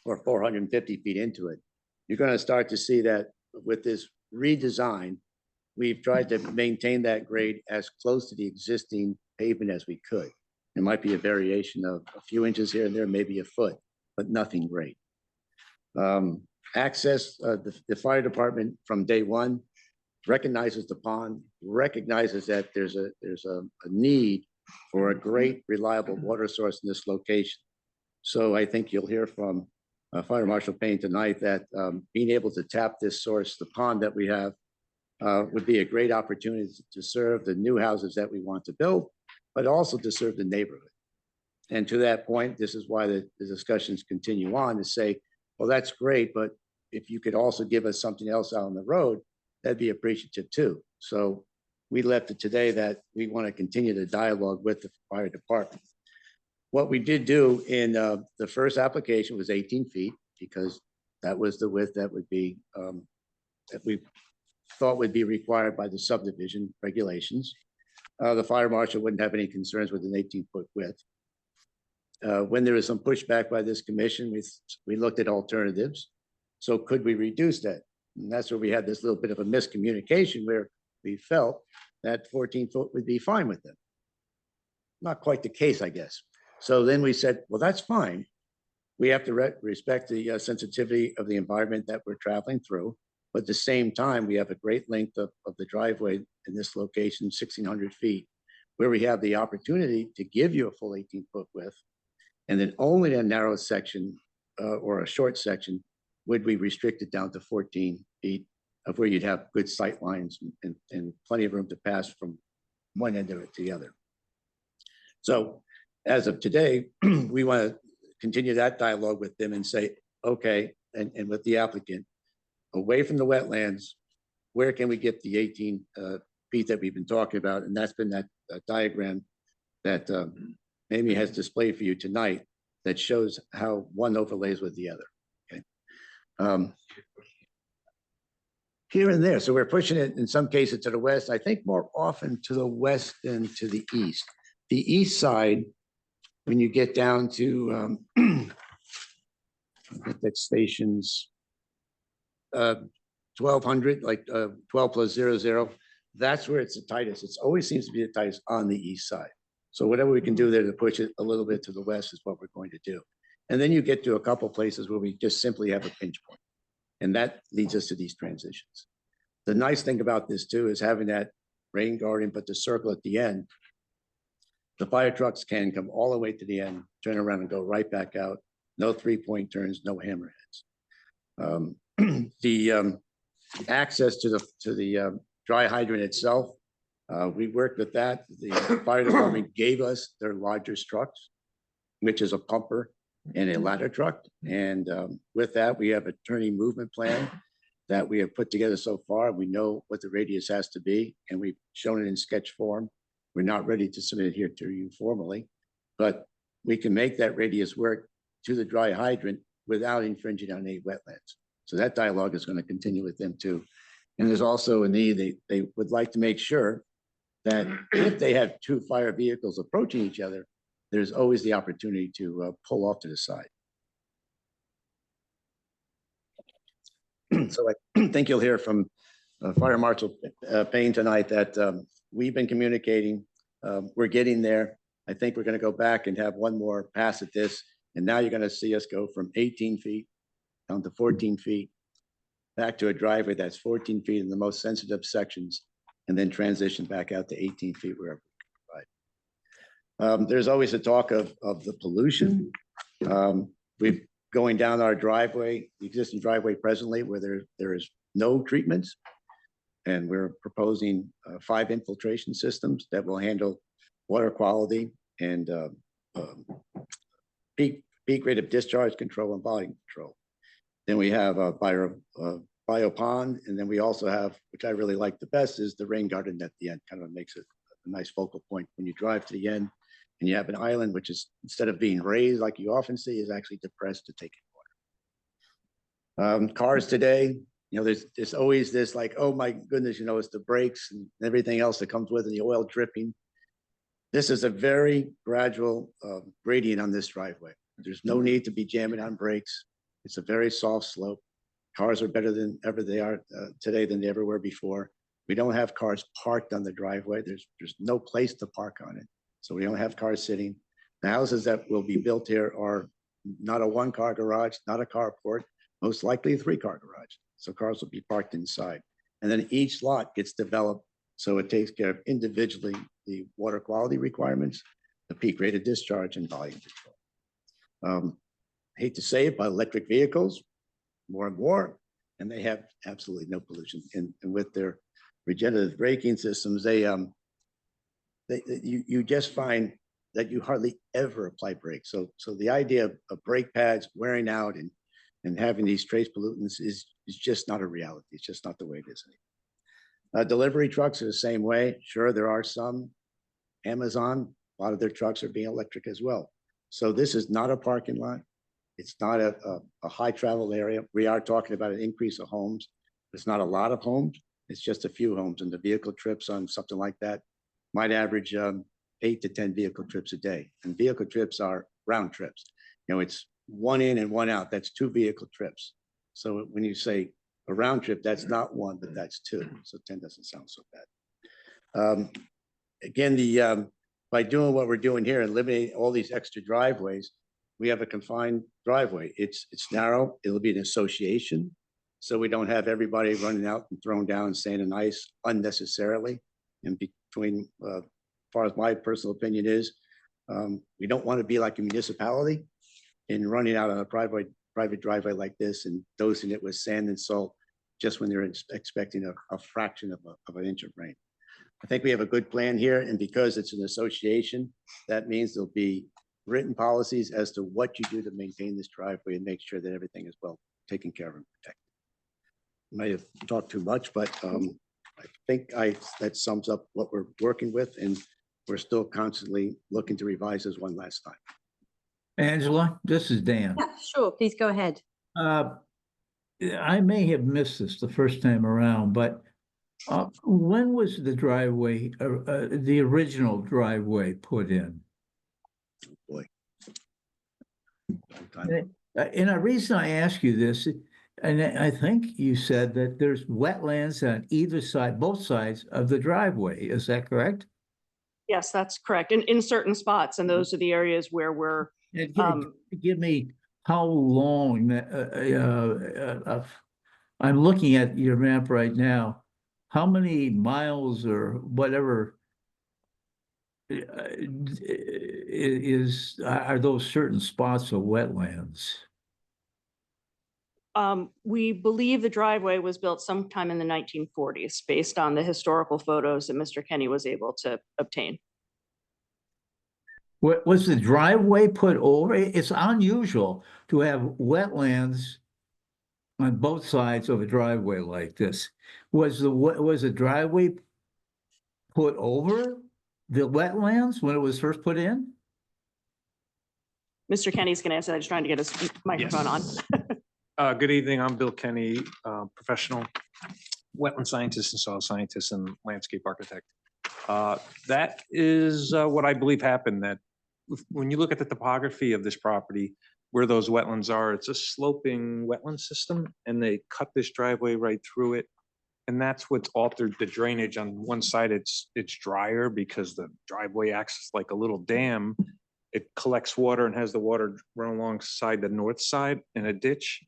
N: or 450 feet into it, you're going to start to see that with this redesign, we've tried to maintain that grade as close to the existing pavement as we could. It might be a variation of a few inches here and there, maybe a foot, but nothing great. Access, the fire department from day one recognizes the pond, recognizes that there's a need for a great reliable water source in this location. So I think you'll hear from Fire Marshal Payne tonight that being able to tap this source, the pond that we have, would be a great opportunity to serve the new houses that we want to build, but also to serve the neighborhood. And to that point, this is why the discussions continue on to say, well, that's great, but if you could also give us something else out on the road, that'd be appreciative too. So we left it today that we want to continue the dialogue with the fire department. What we did do in the first application was 18 feet because that was the width that would be, that we thought would be required by the subdivision regulations. The fire marshal wouldn't have any concerns with an 18-foot width. When there was some pushback by this commission, we looked at alternatives. So could we reduce that? And that's where we had this little bit of a miscommunication where we felt that 14 foot would be fine with them. Not quite the case, I guess. So then we said, well, that's fine. We have to respect the sensitivity of the environment that we're traveling through. But at the same time, we have a great length of the driveway in this location, 1,600 feet, where we have the opportunity to give you a full 18-foot width. And then only a narrow section or a short section would we restrict it down to 14 feet of where you'd have good sight lines and plenty of room to pass from one end of it to the other. So as of today, we want to continue that dialogue with them and say, okay, and with the applicant, away from the wetlands, where can we get the 18 feet that we've been talking about? And that's been that diagram that Amy has displayed for you tonight that shows how one overlays with the other. Okay. Here and there. So we're pushing it in some cases to the west, I think more often to the west than to the east. The east side, when you get down to that stations 1200, like 12+00, that's where it's the tightest. It always seems to be the tightest on the east side. So whatever we can do there to push it a little bit to the west is what we're going to do. And then you get to a couple places where we just simply have a pinch point. And that leads us to these transitions. The nice thing about this too is having that rain garden, but the circle at the end, the fire trucks can come all the way to the end, turn around and go right back out. No 3-point turns, no hammerheads. The access to the dry hydrant itself, we worked with that. The fire department gave us their larger trucks, which is a pumper and a ladder truck. And with that, we have a turning movement plan that we have put together so far. We know what the radius has to be, and we've shown it in sketch form. We're not ready to submit it here to you formally, but we can make that radius work to the dry hydrant without infringing on any wetlands. So that dialogue is going to continue with them too. And there's also a need, they would like to make sure that if they have two fire vehicles approaching each other, there's always the opportunity to pull off to the side. So I think you'll hear from Fire Marshal Payne tonight that we've been communicating. We're getting there. I think we're going to go back and have one more pass at this. And now you're going to see us go from 18 feet down to 14 feet, back to a driveway that's 14 feet in the most sensitive sections, and then transition back out to 18 feet wherever we provide. There's always a talk of the pollution. We've going down our driveway, the existing driveway presently, where there is no treatments. And we're proposing 5 infiltration systems that will handle water quality and peak rate of discharge control and volume control. Then we have a bio pond, and then we also have, which I really like the best, is the rain garden at the end. Kind of makes it a nice focal point when you drive to the end, and you have an island which is, instead of being raised like you often see, is actually depressed to take in Cars today, there's always this like, oh my goodness, it's the brakes and everything else that comes with it, the oil dripping. This is a very gradual gradient on this driveway. There's no need to be jamming on brakes. It's a very soft slope. Cars are better than ever they are today than they ever were before. We don't have cars parked on the driveway. There's no place to park on it. So we don't have cars sitting. The houses that will be built here are not a 1-car garage, not a carport, most likely a 3-car garage. So cars will be parked inside. And then each lot gets developed so it takes care of individually the water quality requirements, the peak rate of discharge, and volume control. I hate to say it, but electric vehicles, more and more, and they have absolutely no pollution. And with their regenerative braking systems, you just find that you hardly ever apply brakes. So the idea of brake pads wearing out and having these trace pollutants is just not a reality. It's just not the way it is anymore. Delivery trucks are the same way. Sure, there are some. Amazon, a lot of their trucks are being electric as well. So this is not a parking lot. It's not a high travel area. We are talking about an increase of homes. It's not a lot of homes. It's just a few homes, and the vehicle trips on something like that might average 8 to 10 vehicle trips a day. And vehicle trips are round trips. It's 1 in and 1 out. That's 2 vehicle trips. So when you say a round trip, that's not 1, but that's 2. So 10 doesn't sound so bad. Again, by doing what we're doing here and eliminating all these extra driveways, we have a confined driveway. It's narrow. It'll be an association. So we don't have everybody running out and throwing down sand and ice unnecessarily. And between, as far as my personal opinion is, we don't want to be like a municipality and running out on a private driveway like this and dosing it with sand and salt just when they're expecting a fraction of an inch of rain. I think we have a good plan here, and because it's an association, that means there'll be written policies as to what you do to maintain this driveway and make sure that everything is well taken care of and protected. I may have talked too much, but I think that sums up what we're working with, and we're still constantly looking to revise this one last time.
C: Angela, this is Dan.
A: Yeah, sure. Please go ahead.
C: I may have missed this the first time around, but when was the driveway, the original driveway put in?
N: Boy.
C: And the reason I ask you this, and I think you said that there's wetlands on either side, both sides of the driveway. Is that correct?
M: Yes, that's correct. In certain spots, and those are the areas where we're.
C: Give me how long I'm looking at your map right now. How many miles or whatever are those certain spots of wetlands?
M: We believe the driveway was built sometime in the 1940s, based on the historical photos that Mr. Kenny was able to obtain.
C: Was the driveway put over? It's unusual to have wetlands on both sides of a driveway like this. Was the driveway put over the wetlands when it was first put in?
M: Mr. Kenny's going to answer that. He's trying to get his microphone on.
O: Good evening. I'm Bill Kenny, professional wetland scientist and soil scientist and landscape architect. That is what I believe happened, that when you look at the topography of this property, where those wetlands are, it's a sloping wetland system, and they cut this driveway right through it. And that's what's altered the drainage. On one side, it's drier because the driveway acts like a little dam. It collects water and has the water run alongside the north side in a ditch.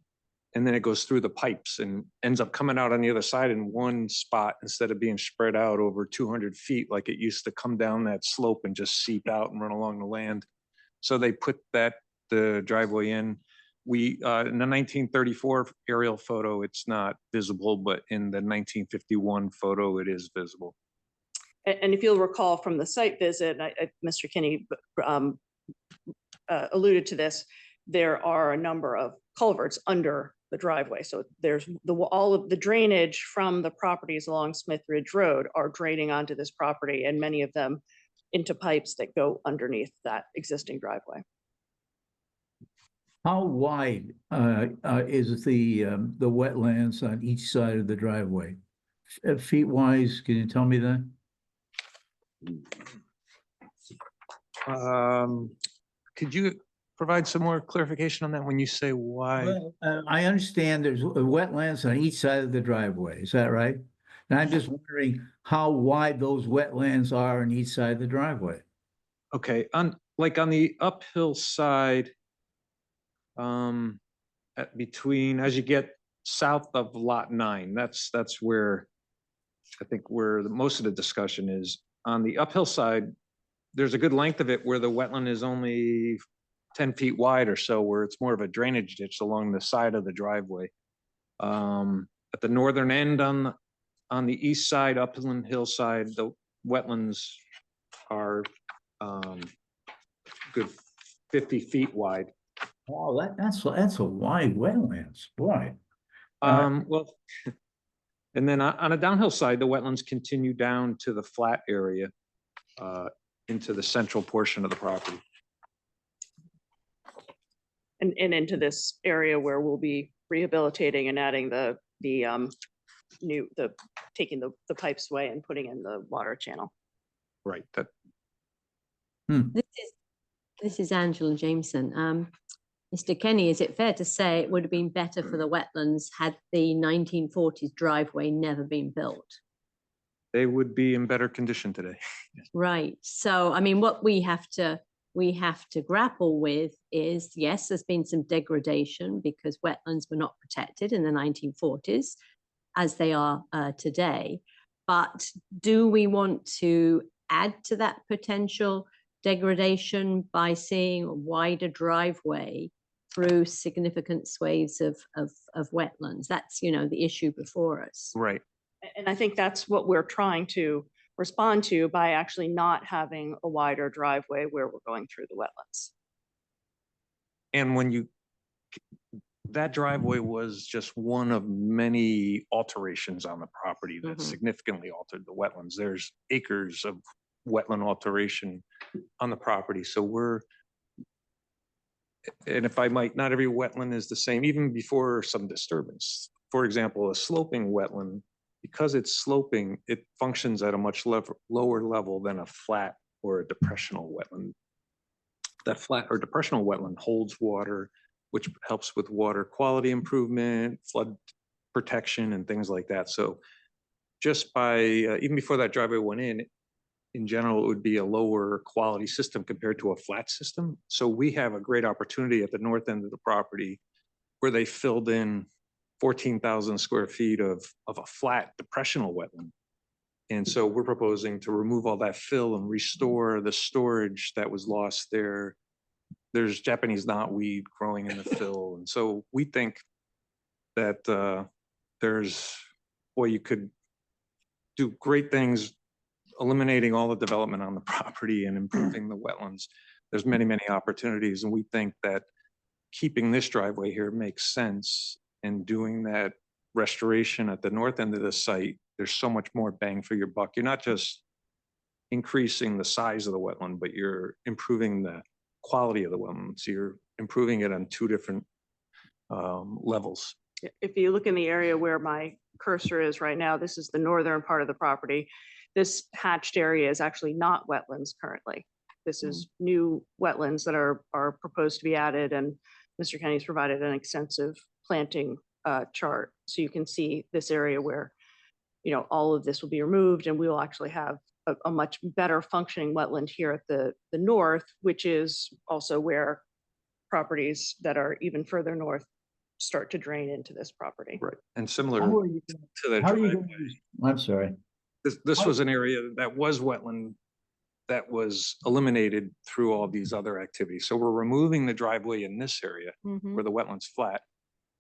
O: And then it goes through the pipes and ends up coming out on the other side in one spot instead of being spread out over 200 feet like it used to come down that slope and just seep out and run along the land. So they put the driveway in. In the 1934 aerial photo, it's not visible, but in the 1951 photo, it is visible.
M: And if you'll recall from the site visit, Mr. Kinney alluded to this, there are a number of culverts under the driveway. So there's all of the drainage from the properties along Smith Ridge Road are draining onto this property, and many of them into pipes that go underneath that existing driveway.
C: How wide is the wetlands on each side of the driveway? Feet wise, can you tell me that?
O: Could you provide some more clarification on that when you say why?
C: Well, I understand there's wetlands on each side of the driveway, is that right? And I'm just wondering how wide those wetlands are on each side of the driveway.
O: Okay, on the uphill side, between, as you get south of lot 9, that's where I think where most of the discussion is. On the uphill side, there's a good length of it where the wetland is only 10 feet wide or so, where it's more of a drainage ditch along the side of the driveway. At the northern end on the east side, upland hillside, the wetlands are good 50 feet wide.
C: Oh, that's a wide wetlands, boy.
O: Well, and then on a downhill side, the wetlands continue down to the flat area, into the central portion of the property.
M: And into this area where we'll be rehabilitating and adding taking the pipes away and putting in the water channel.
O: Right. That.
A: This is Angela Jameson. Mr. Kenny, is it fair to say it would have been better for the wetlands had the 1940s driveway never been built?
O: They would be in better condition today.
A: Right. So, I mean, what we have to grapple with is, yes, there's been some degradation because wetlands were not protected in the 1940s as they are today. But do we want to add to that potential degradation by seeing a wider driveway through significant swathes of wetlands? That's, the issue before us.
O: Right.
M: And I think that's what we're trying to respond to by actually not having a wider driveway where we're going through the wetlands.
O: And that driveway was just one of many alterations on the property that significantly altered the wetlands. There's acres of wetland alteration on the property. So and if I might, not every wetland is the same, even before some disturbance. For example, a sloping wetland, because it's sloping, it functions at a much lower level than a flat or a depressional wetland. That flat or depressional wetland holds water, which helps with water quality improvement, flood protection, and things like that. So just by, even before that driveway went in general, it would be a lower quality system compared to a flat system. So we have a great opportunity at the north end of the property where they filled in 14,000 square feet of a flat depressional wetland. And so we're proposing to remove all that fill and restore the storage that was lost there. There's Japanese knotweed growing in the fill. And so we think that you could do great things eliminating all the development on the property and improving the wetlands. There's many, many opportunities. And we think that keeping this driveway here makes sense, and doing that restoration at the north end of the site, there's so much more bang for your buck. You're not just increasing the size of the wetland, but you're improving the quality of the wetlands. You're improving it on two different levels.
M: If you look in the area where my cursor is right now, this is the northern part of the property. This hatched area is actually not wetlands currently. This is new wetlands that are proposed to be added, and Mr. Kenny's provided an extensive planting chart. So you can see this area where, all of this will be removed, and we will actually have a much better functioning wetland here at the north, which is also where properties that are even further north start to drain into this property.
O: Right. And similar
C: How are you-
O: to the
C: how are you
O: driveway.
C: I'm sorry.
O: This was an area that was wetland that was eliminated through all these other activities. So we're removing the driveway in this area where the wetland's flat,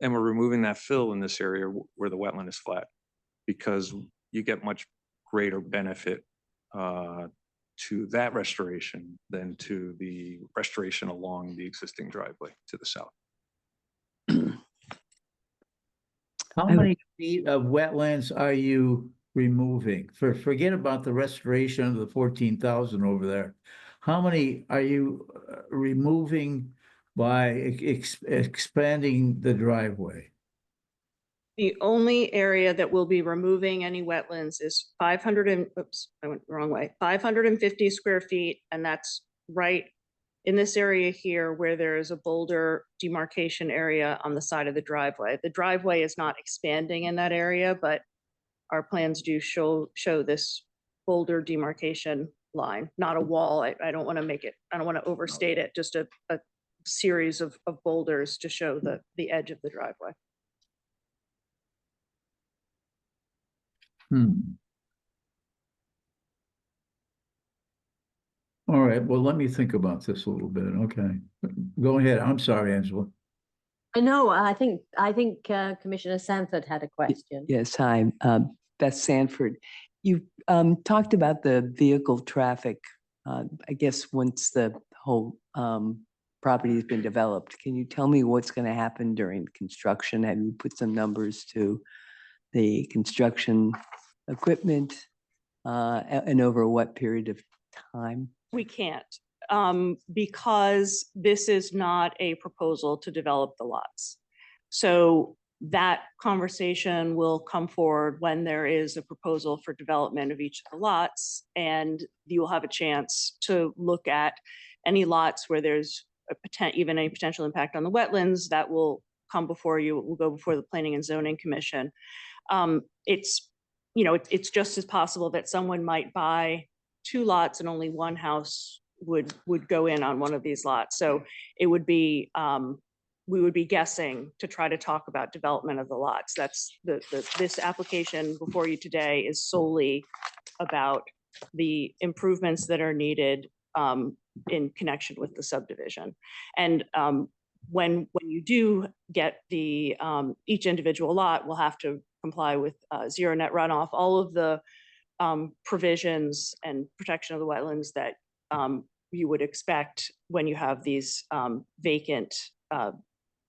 O: and we're removing that fill in this area where the wetland is flat, because you get much greater benefit to that restoration than to the restoration along the existing driveway to the south.
C: How many feet of wetlands are you removing? Forget about the restoration of the 14,000 over there. How many are you removing by expanding the driveway?
M: The only area that will be removing any wetlands is 500 and, oops, I went the wrong way, 550 square feet. And that's right in this area here where there is a boulder demarcation area on the side of the driveway. The driveway is not expanding in that area, but our plans do show this boulder demarcation line, not a wall. I don't want to make it, I don't want to overstate it, just a series of boulders to show the edge of the driveway.
C: All right, well, let me think about this a little bit. Okay, go ahead. I'm sorry, Angela.
A: No, I think Commissioner Sanford had a question.
F: Yes, hi, Beth Sanford. You talked about the vehicle traffic. I guess once the whole property has been developed, can you tell me what's going to happen during construction? Have you put some numbers to the construction equipment and over what period of time?
M: We can't, because this is not a proposal to develop the lots. So that conversation will come forward when there is a proposal for development of each of the lots, and you will have a chance to look at any lots where there's even a potential impact on the wetlands that will come before you, will go before the Planning and Zoning Commission. It's just as possible that someone might buy 2 lots and only 1 house would go in on one of these lots. So it would be, we would be guessing to try to talk about development of the lots. That's this application before you today is solely about the improvements that are needed in connection with the subdivision. And when you do get the each individual lot will have to comply with zero net runoff, all of the provisions and protection of the wetlands that you would expect when you have these vacant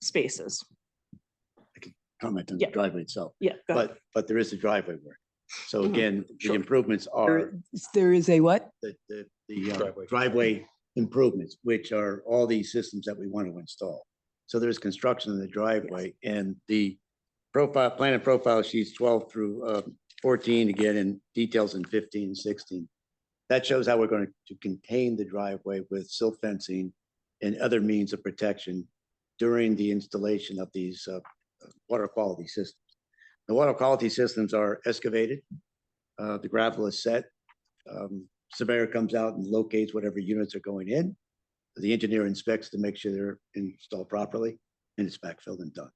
M: spaces.
N: I can comment on the driveway itself.
M: Yeah, go ahead.
N: But there is a driveway work. So
M: Mhm.
N: again, the improvements are
F: There is a what?
N: the driveway improvements, which are all these systems that we want to install. So there's construction in the driveway, and the plan and profile sheets 12 through 14, again, and details in 15 and 16. That shows how we're going to contain the driveway with silt fencing and other means of protection during the installation of these water quality systems. The water quality systems are excavated. The gravel is set. Surveyor comes out and locates whatever units are going in. The engineer inspects to make sure they're installed properly, and it's backfilled and done.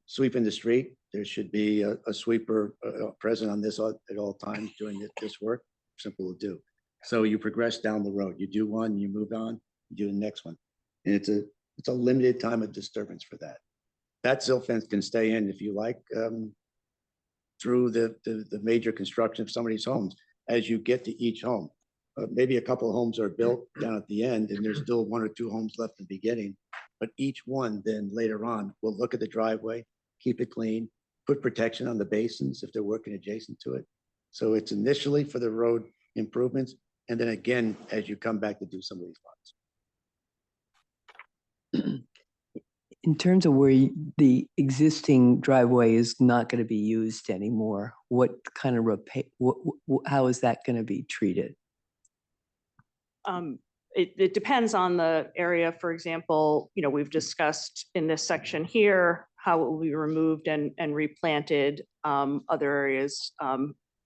N: Sweeping the street, there should be a sweeper present on this at all times during this work. Simple to do. So you progress down the road. You do one, you move on, you do the next one. And it's a limited time of disturbance for that. That silt fence can stay in if you like through the major construction of somebody's homes. As you get to each home, maybe a couple of homes are built down at the end and there's still 1 or 2 homes left in the beginning. But each one then later on will look at the driveway, keep it clean, put protection on the basins if they're working adjacent to it. So it's initially for the road improvements. And then again, as you come back to do some of these lots.
F: In terms of where the existing driveway is not going to be used anymore, what kind of how is that going to be treated?
M: It depends on the area. For example, we've discussed in this section here how it will be removed and replanted. Other areas,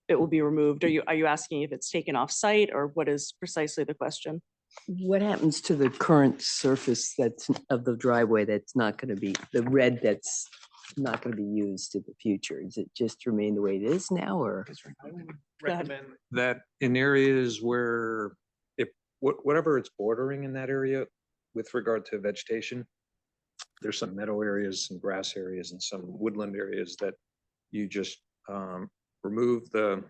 M: it will be removed. Are you asking if it's taken off site, or what is precisely the question?
F: What happens to the current surface that's of the driveway that's not going to be, the red that's not going to be used in the future? Does it just remain the way it is now, or?
O: I would recommend that in areas where whatever it's bordering in that area with regard to vegetation, there's some meadow areas, some grass areas, and some woodland areas that you just remove the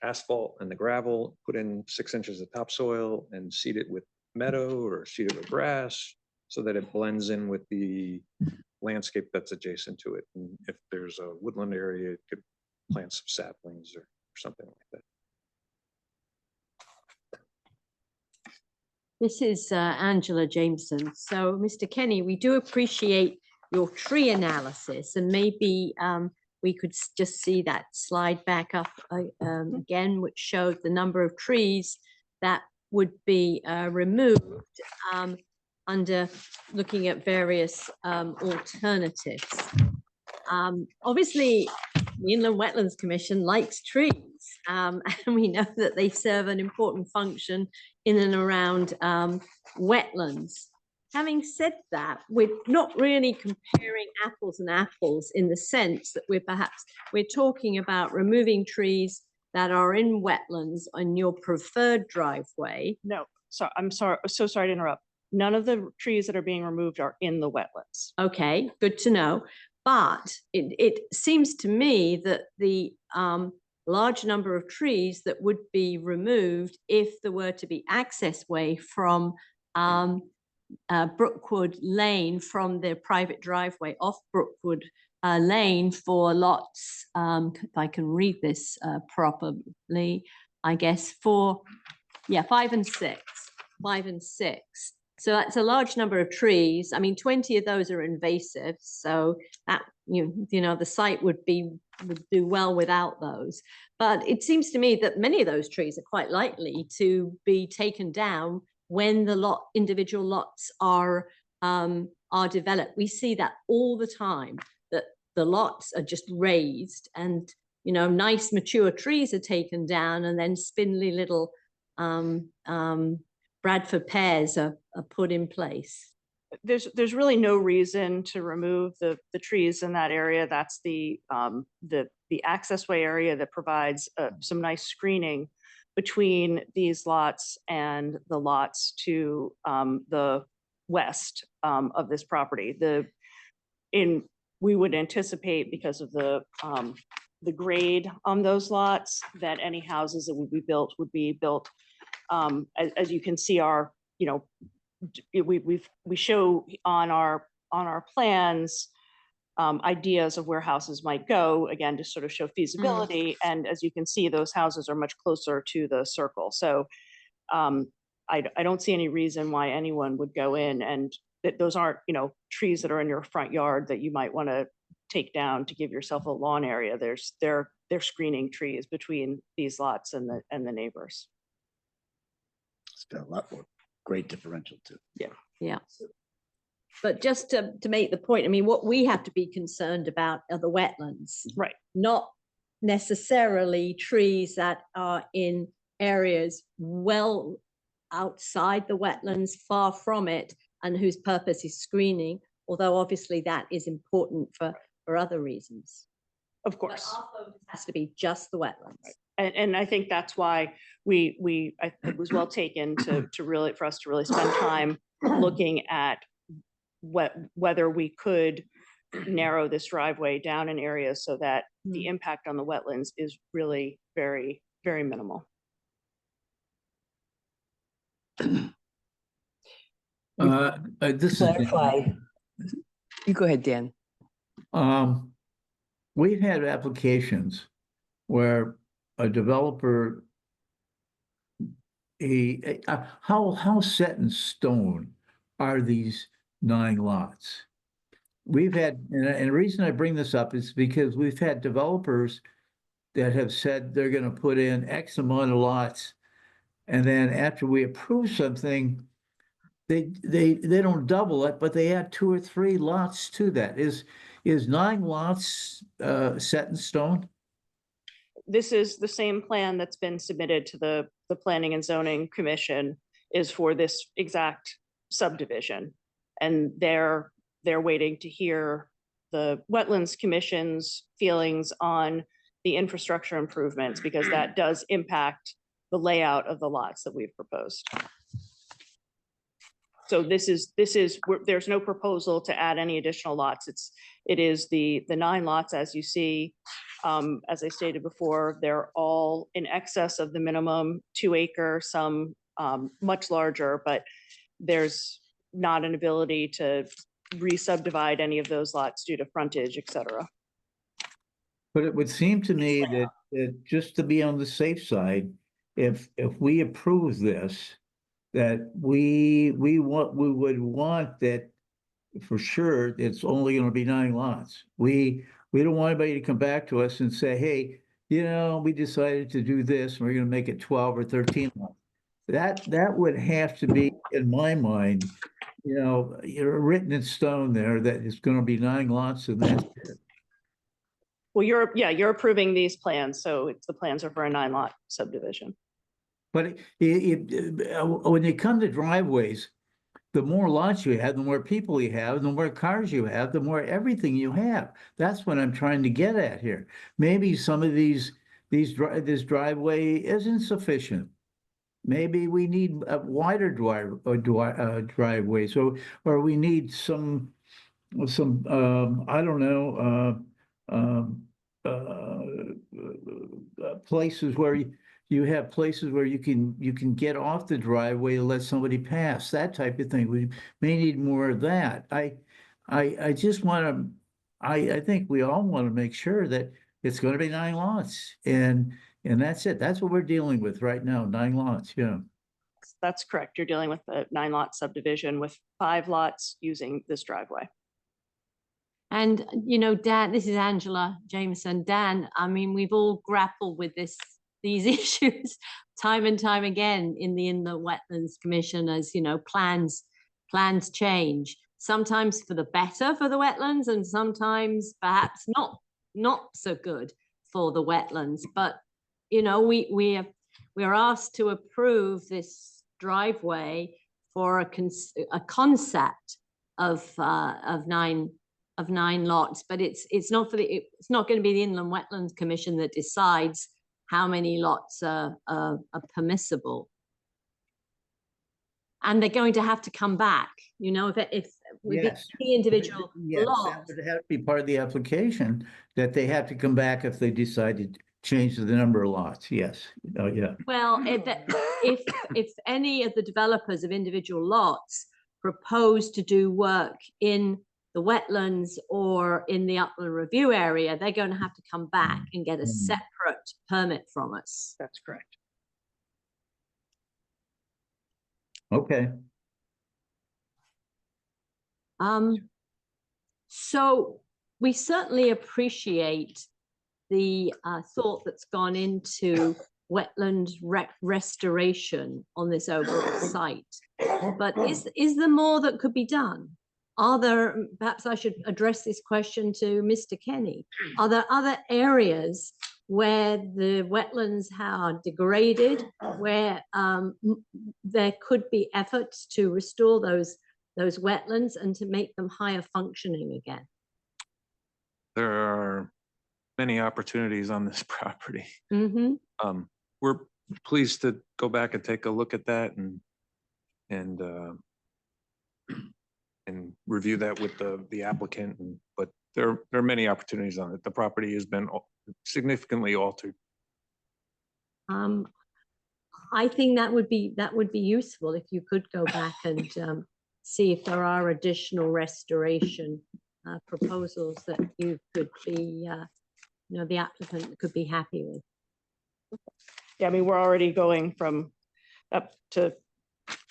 O: asphalt and the gravel, put in 6 inches of topsoil and seed it with meadow or seed it with grass so that it blends in with the landscape that's adjacent to it. And if there's a woodland area, it could plant some saplings or something like that.
A: This is Angela Jameson. So, Mr. Kenny, we do appreciate your tree analysis, and maybe we could just see that slide back up again, which showed the number of trees that would be removed under looking at various alternatives. Obviously, the Inland Wetlands Commission likes trees, and we know that they serve an important function in and around wetlands. Having said that, we're not really comparing apples and apples in the sense that we're talking about removing trees that are in wetlands on your preferred driveway.
M: No, so I'm sorry, so sorry to interrupt. None of the trees that are being removed are in the wetlands.
A: Okay, good to know. But it seems to me that the large number of trees that would be removed if there were to be access way from Brookwood Lane, from their private driveway off Brookwood Lane for lots, if I can read this properly, I guess 5 and 6. So that's a large number of trees. I mean, 20 of those are invasive, so that you know the site would do well without those. But it seems to me that many of those trees are quite likely to be taken down when the individual lots are developed. We see that all the time, that the lots are just raised, and nice mature trees are taken down, and then spindly little Bradford pears are put in place.
M: There's really no reason to remove the trees in that area. That's the accessway area that provides some nice screening between these lots and the lots to the west of this property. We would anticipate, because of the grade on those lots, that any houses that would be built. As you can see, we show on our plans ideas of where houses might go, again, to sort of show feasibility. And as you can see, those houses are much closer to the circle. So I don't see any reason why anyone would go in, and those aren't trees that are in your front yard that you might want to take down to give yourself a lawn area. They're screening trees between these lots and the neighbors.
N: It's got a lot more great differential too.
A: Yeah. But just to make the point, I mean, what we have to be concerned about are the wetlands,
M: right?
A: Not necessarily trees that are in areas well outside the wetlands, far from it, and whose purpose is screening, although obviously that is important for other reasons.
M: Of course.
A: But our focus has to be just the wetlands.
M: Right. And I think that's why it was well taken for us to really spend time looking at whether we could narrow this driveway down in areas so that the impact on the wetlands is really very, very minimal.
C: This
F: Clarify. You go ahead, Dan.
C: We've had applications where a developer, how set in stone are these 9 lots? We've had, and the reason I bring this up is because we've had developers that have said they're going to put in X amount of lots, and then after we approve something, they don't double it, but they add 2 or 3 lots to that. Is 9 lots set in stone?
M: This is the same plan that's been submitted to the Planning and Zoning Commission, is for this exact subdivision. And they're waiting to hear the Wetlands Commission's feelings on the infrastructure improvements, because that does impact the layout of the lots that we've proposed. So there's no proposal to add any additional lots. It is the 9 lots, as you see. As I stated before, they're all in excess of the minimum 2 acre, some much larger, but there's not an ability to re-subdivide any of those lots due to frontage, et cetera.
C: But it would seem to me that just to be on the safe side, if we approve this, that we would want that for sure, it's only going to be 9 lots. We don't want anybody to come back to us and say, hey, we decided to do this, and we're going to make it 12 or 13 lots. That would have to be, in my mind, written in stone there that it's going to be 9 lots and that's it.
M: Well, you're approving these plans, so the plans are for a 9-lot subdivision.
C: But when you come to driveways, the more lots you have, the more people you have, the more cars you have, the more everything you have. That's what I'm trying to get at here. Maybe some of this driveway isn't sufficient. Maybe we need a wider driveway. So, or we need some I don't know, places where you have places where you can get off the driveway and let somebody pass, that type of thing. We may need more of that. I just want to, I think we all want to make sure that it's going to be 9 lots and that's it. That's what we're dealing with right now, 9 lots, yeah.
M: That's correct. You're dealing with a 9-lot subdivision with 5 lots using this driveway.
A: And, Dan, this is Angela Jameson. Dan, I mean, we've all grappled with these issues time and time again in the Wetlands Commission, as plans change, sometimes for the better for the wetlands and sometimes perhaps not so good for the wetlands. But, we're asked to approve this driveway for a concept of 9 lots, but it's not going to be the Inland Wetlands Commission that decides how many lots are permissible. And they're going to have to come back, if with
C: Yes.
A: the individual
C: Yes,
A: lot.
C: that would have to be part of the application, that they have to come back if they decide to change the number of lots. Yes. Oh, yeah.
A: Well, if any of the developers of individual lots propose to do work in the wetlands or in the upland review area, they're going to have to come back and get a separate permit from us.
M: That's correct.
C: Okay.
A: So we certainly appreciate the thought that's gone into wetland restoration on this overall site. But is there more that could be done? Perhaps I should address this question to Mr. Kenny. Are there other areas where the wetlands are degraded, where there could be efforts to restore those wetlands and to make them higher functioning again?
O: There are many opportunities on this property.
A: Mm-hmm.
O: We're pleased to go back and take a look at that and review that with the applicant. But there are many opportunities on it. The property has been significantly altered.
A: I think that would be useful if you could go back and see if there are additional restoration proposals that you could be, the applicant could be happy with.
M: Yeah, I mean, we're already going from up to,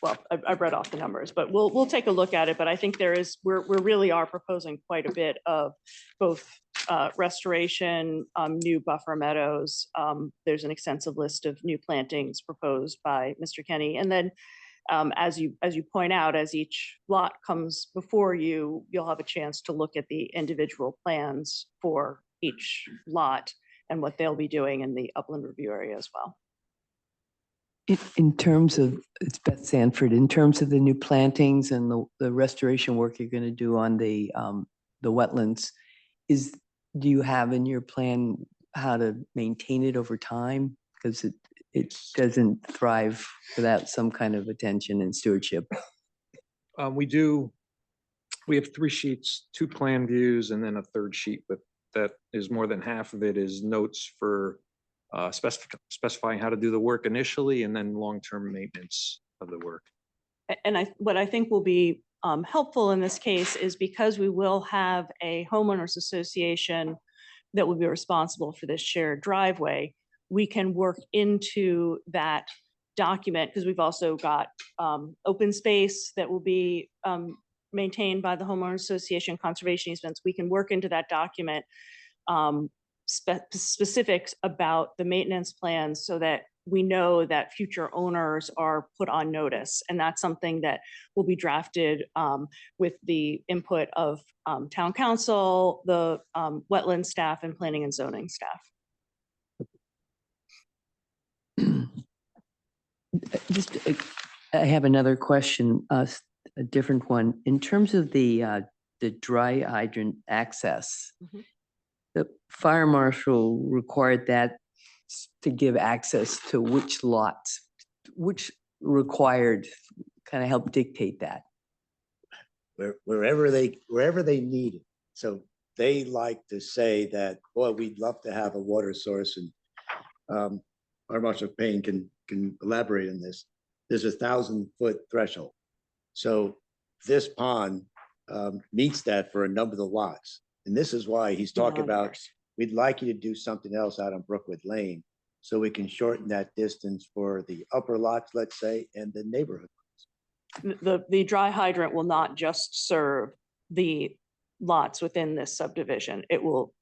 M: well, I've read off the numbers, but we'll take a look at it. But I think we really are proposing quite a bit of both restoration, new buffer meadows. There's an extensive list of new plantings proposed by Mr. Kenny. And then as you point out, as each lot comes before you, you'll have a chance to look at the individual plans for each lot and what they'll be doing in the upland review area as well.
F: In terms of, it's Beth Sanford, in terms of the new plantings and the restoration work you're going to do on the wetlands, do you have in your plan how to maintain it over time? Because it doesn't thrive without some kind of attention and stewardship.
O: We have 3 sheets, 2 plan views, and then a 3rd sheet, but that is more than half of it is notes for specifying how to do the work initially and then long-term maintenance of the work.
M: And what I think will be helpful in this case is because we will have a homeowners association that will be responsible for this shared driveway, we can work into that document, because we've also got open space that will be maintained by the homeowners association, conservation easements. We can work into that document specifics about the maintenance plans so that we know that future owners are put on notice. And that's something that will be drafted with the input of town council, the wetland staff, and planning and zoning staff.
F: Just, I have another question, a different one. In terms of the dry hydrant access,
M: Mhm.
F: the fire marshal required that to give access to which lots, which required, kind of help dictate that.
N: Wherever they need it. So they like to say that, boy, we'd love to have a water source, and our Marshal Payne can elaborate on this. There's 1,000-foot threshold. So this pond meets that for a number of the lots. And this is why he's talking about, we'd like you to do something else out on Brookwood Lane so we can shorten that distance for the upper lots, let's say, and the neighborhood.
M: The dry hydrant will not just serve the lots within this subdivision. It will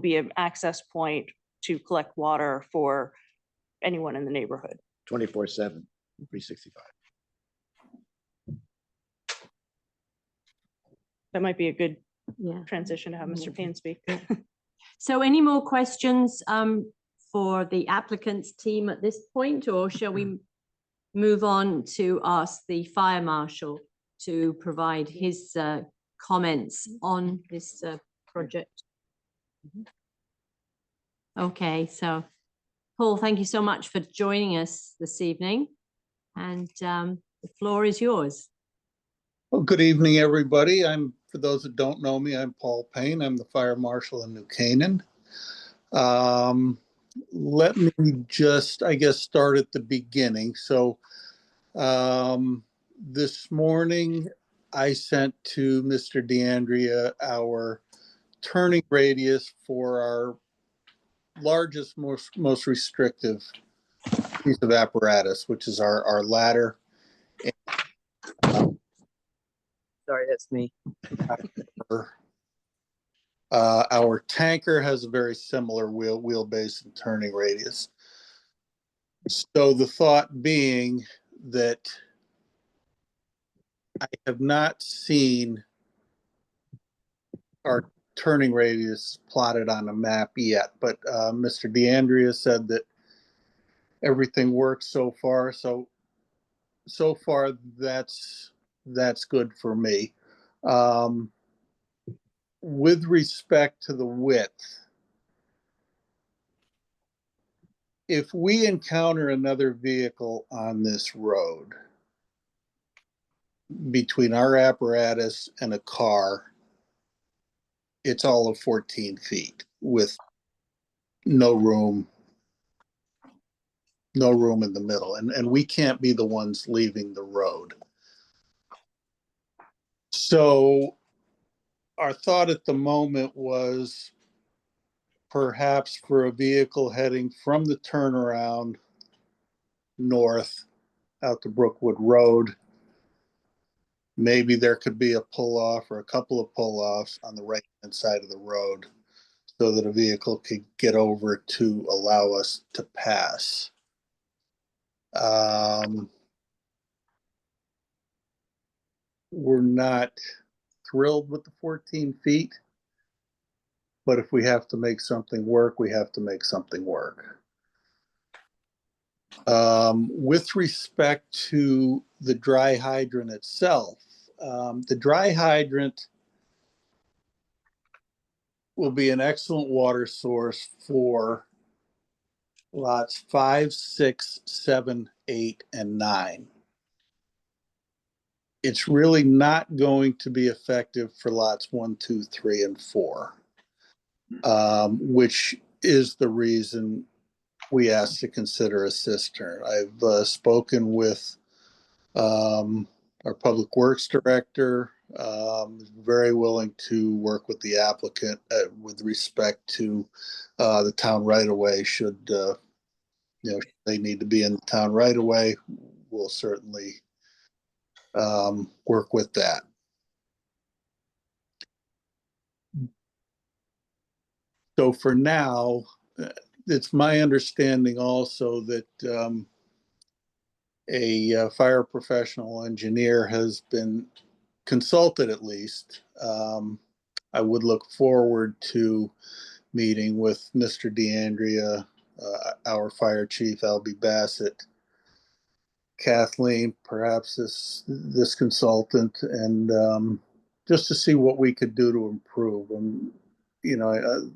M: be an access point to collect water for anyone in the neighborhood.
N: 24/7, 365.
M: That might be a good
A: Yeah.
M: transition to have Mr. Payne speak.
A: So any more questions for the applicant's team at this point, or shall we move on to ask the fire marshal to provide his comments on this project? Okay, so Paul, thank you so much for joining us this evening, and the floor is yours.
P: Well, good evening, everybody. For those that don't know me, I'm Paul Payne. I'm the fire marshal in New Canaan. Let me just, I guess, start at the beginning. So this morning, I sent to Mr. DeAndrea our turning radius for our largest, most restrictive piece of apparatus, which is our ladder.
F: Sorry, that's me.
P: Our tanker has a very similar wheelbase and turning radius. So the thought being that I have not seen our turning radius plotted on a map yet, but Mr. DeAndrea said that everything works so far. So far that's good for me. With respect to the width, if we encounter another vehicle on this road between our apparatus and a car, it's all of 14 feet with no room in the middle. And we can't be the ones leaving the road. So our thought at the moment was perhaps for a vehicle heading from the turnaround north out to Brookwood Road, maybe there could be a pull-off or a couple of pull-offs on the right-hand side of the road so that a vehicle could get over to allow us to pass. We're not thrilled with the 14 feet, but if we have to make something work, we have to make something work. With respect to the dry hydrant itself, the dry hydrant will be an excellent water source for lots 5, 6, 7, 8, and 9. It's really not going to be effective for lots 1, 2, 3, and 4, which is the reason we asked to consider a cistern. I've spoken with our public works director, very willing to work with the applicant with respect to the town right away should if they need to be in the town right away, we'll certainly work with that. So for now, it's my understanding also that a fire professional engineer has been consulted at least. I would look forward to meeting with Mr. DeAndrea, our fire chief, Albie Bassett, Kathleen, perhaps this consultant, and just to see what we could do to improve. And, you know,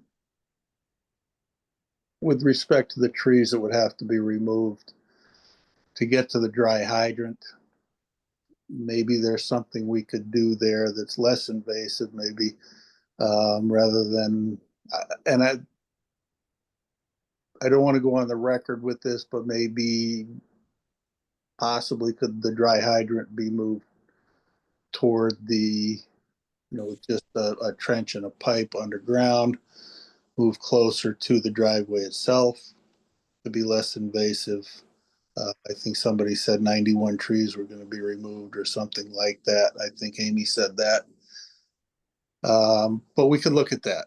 P: with respect to the trees that would have to be removed to get to the dry hydrant, maybe there's something we could do there that's less invasive, maybe, rather than, and I don't want to go on the record with this, but maybe possibly could the dry hydrant be moved toward the, just a trench and a pipe underground, move closer to the driveway itself to be less invasive. I think somebody said 91 trees were going to be removed or something like that. I think Amy said that. But we could look at that.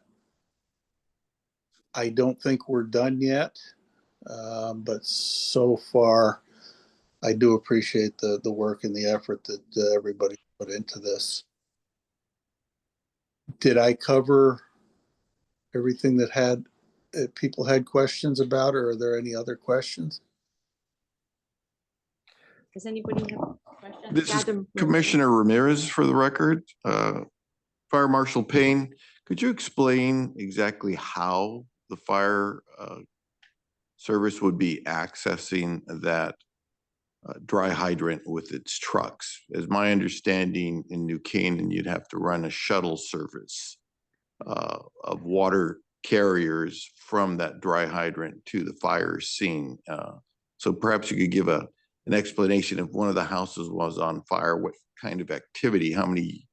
P: I don't think we're done yet, but so far, I do appreciate the work and the effort that everybody put into this. Did I cover everything that people had questions about, or are there any other questions?
A: Does anybody have questions?
E: This is
A: Madam
E: Commissioner Ramirez for the record. Fire Marshal Payne, could you explain exactly how the fire service would be accessing that dry hydrant with its trucks? As my understanding, in New Canaan, you'd have to run a shuttle service of water carriers from that dry hydrant to the fire scene. So perhaps you could give an explanation. If one of the houses was on fire, what kind of activity, how many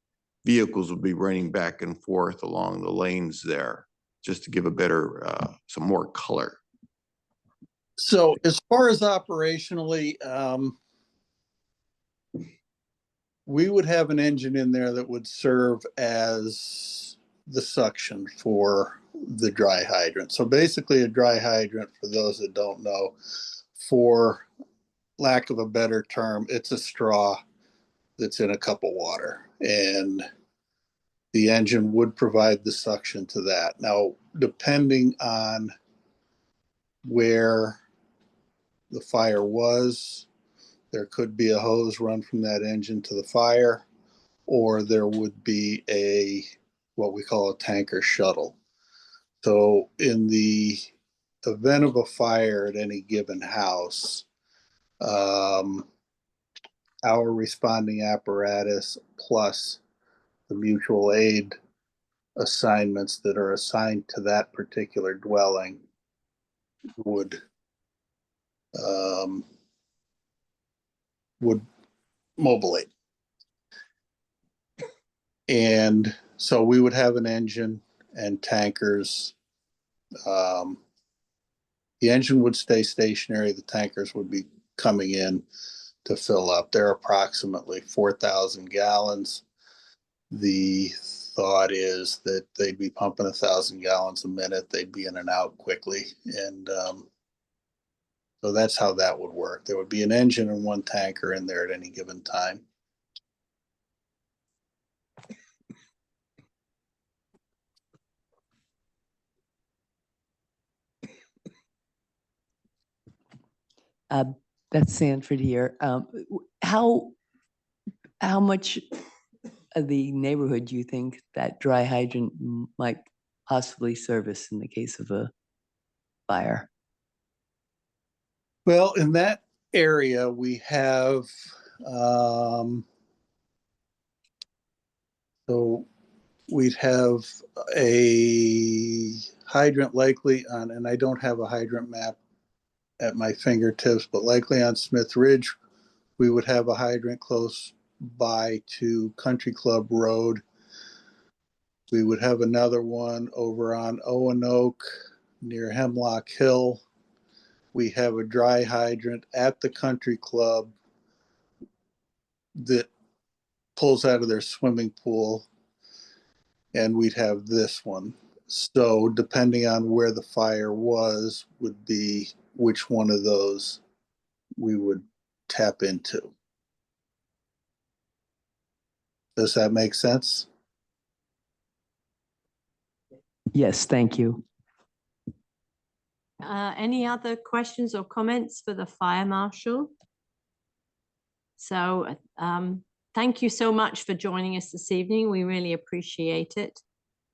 E: vehicles would be running back and forth along the lanes there, just to give a better, some more color.
P: So as far as operationally, we would have an engine in there that would serve as the suction for the dry hydrant. So basically a dry hydrant, for those that don't know, for lack of a better term, it's a straw that's in a cup of water, and the engine would provide the suction to that. Now, depending on where the fire was, there could be a hose run from that engine to the fire, or there would be what we call a tanker shuttle. So in the event of a fire at any given house, our responding apparatus plus the mutual aid assignments that are assigned to that particular dwelling would mobilate. And so we would have an engine and tankers. The engine would stay stationary. The tankers would be coming in to fill up. They're approximately 4,000 gallons. The thought is that they'd be pumping 1,000 gallons a minute. They'd be in and out quickly. And so that's how that would work. There would be an engine and one tanker in there at any given time.
F: Beth Sanford here. How much of the neighborhood do you think that dry hydrant might possibly service in the case of a fire?
P: Well, in that area, we have, so we'd have a hydrant likely on, and I don't have a hydrant map at my fingertips, but likely on Smith Ridge, we would have a hydrant close by to Country Club Road. We would have another one over on Owen Oak near Hemlock Hill. We have a dry hydrant at the country club that pulls out of their swimming pool. And we'd have this one. So depending on where the fire was, would be which one of those we would tap into. Does that make sense?
F: Yes, thank you.
A: Any other questions or comments for the fire marshal? So thank you so much for joining us this evening. We really appreciate it.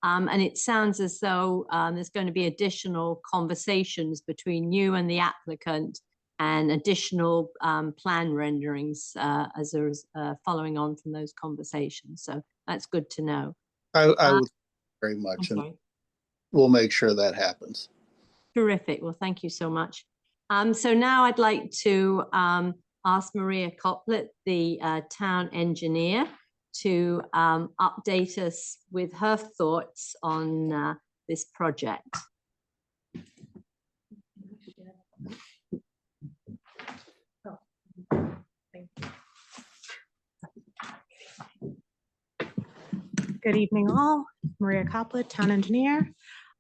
A: And it sounds as though there's going to be additional conversations between you and the applicant and additional plan renderings as there is following on from those conversations. So that's good to know.
P: I would very much, and we'll make sure that happens.
A: Terrific. Well, thank you so much. So now I'd like to ask Maria Coplet, the town engineer, to update us with her thoughts on this project.
Q: Good evening all. Maria Coplet, town engineer.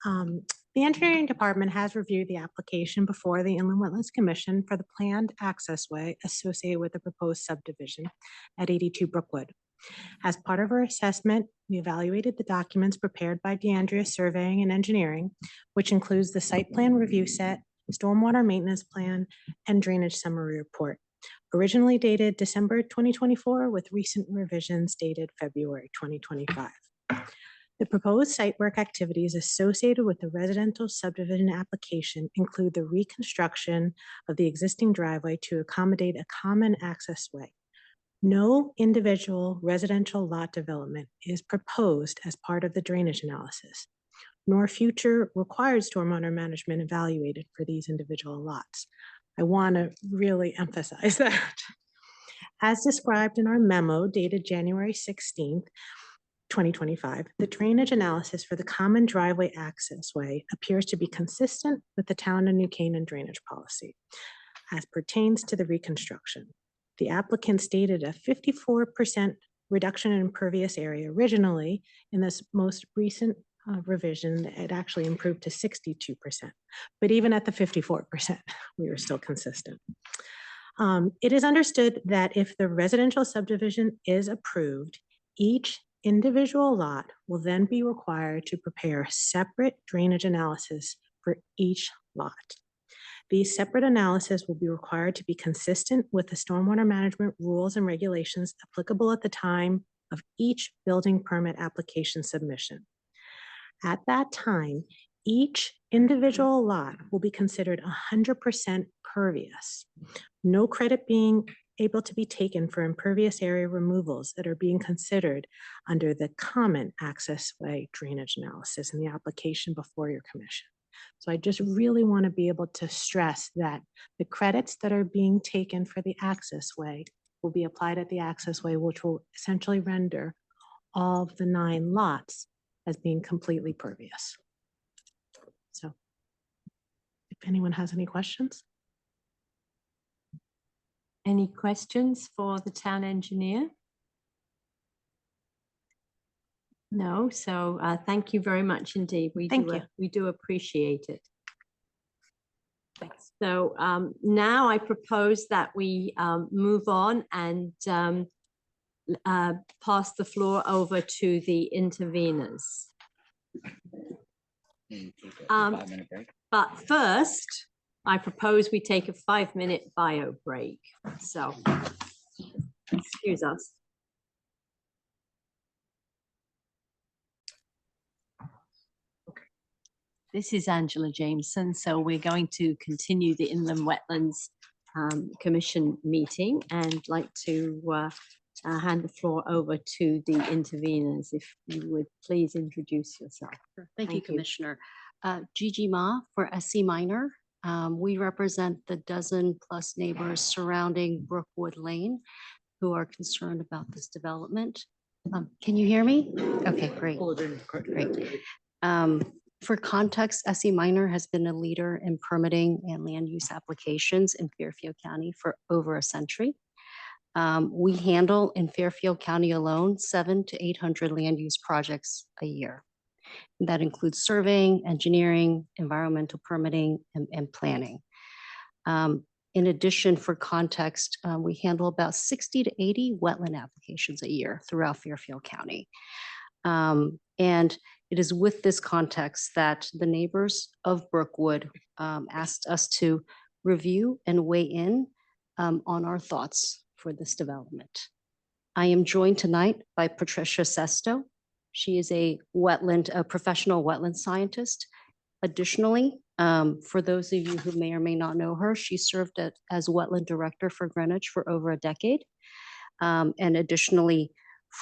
Q: The engineering department has reviewed the application before the Inland Wetlands Commission for the planned accessway associated with the proposed subdivision at 82 Brookwood. As part of our assessment, we evaluated the documents prepared by DeAndrea Surveying and Engineering, which includes the site plan review set, stormwater maintenance plan, and drainage summary report, originally dated December 2024 with recent revisions dated February 2025. The proposed site work activities associated with the residential subdivision application include the reconstruction of the existing driveway to accommodate a common access way. No individual residential lot development is proposed as part of the drainage analysis, nor future required stormwater management evaluated for these individual lots. I want to really emphasize that. As described in our memo dated January 16th, 2025, the drainage analysis for the common driveway accessway appears to be consistent with the town of New Canaan drainage policy as pertains to the reconstruction. The applicant stated a 54% reduction in impervious area originally. In this most recent revision, it actually improved to 62%. But even at the 54%, we were still consistent. It is understood that if the residential subdivision is approved, each individual lot will then be required to prepare separate drainage analysis for each lot. These separate analyses will be required to be consistent with the stormwater management rules and regulations applicable at the time of each building permit application submission. At that time, each individual lot will be considered 100% pervious. No credit being able to be taken for impervious area removals that are being considered under the common accessway drainage analysis in the application before your commission. So I just really want to be able to stress that the credits that are being taken for the accessway will be applied at the accessway, which will essentially render all of the 9 lots as being completely pervious. So if anyone has any questions.
A: Any questions for the town engineer? No, so thank you very much indeed. We do appreciate it. Thanks. So now I propose that we move on and pass the floor over to the interveners. But first, I propose we take a 5-minute bio break. So excuse us. This is Angela Jameson. So we're going to continue the Inland Wetlands Commission meeting and like to hand the floor over to the interveners. If you would please introduce yourself.
R: Sure. Thank you, Commissioner. Gigi Ma for SC Minor. We represent the 12+ neighbors surrounding Brookwood Lane who are concerned about this development. Can you hear me? Okay, great. Great. For context, SE Minor has been a leader in permitting and land use applications in Fairfield County for over a century. We handle in Fairfield County alone 700 to 800 land use projects a year. That includes surveying, engineering, environmental permitting, and planning. In addition, for context, we handle about 60 to 80 wetland applications a year throughout Fairfield County. And it is with this context that the neighbors of Brookwood asked us to review and weigh in on our thoughts for this development. I am joined tonight by Patricia Sesto. She is a professional wetland scientist. Additionally, for those of you who may or may not know her, she served as wetland director for Greenwich for over a decade. And additionally,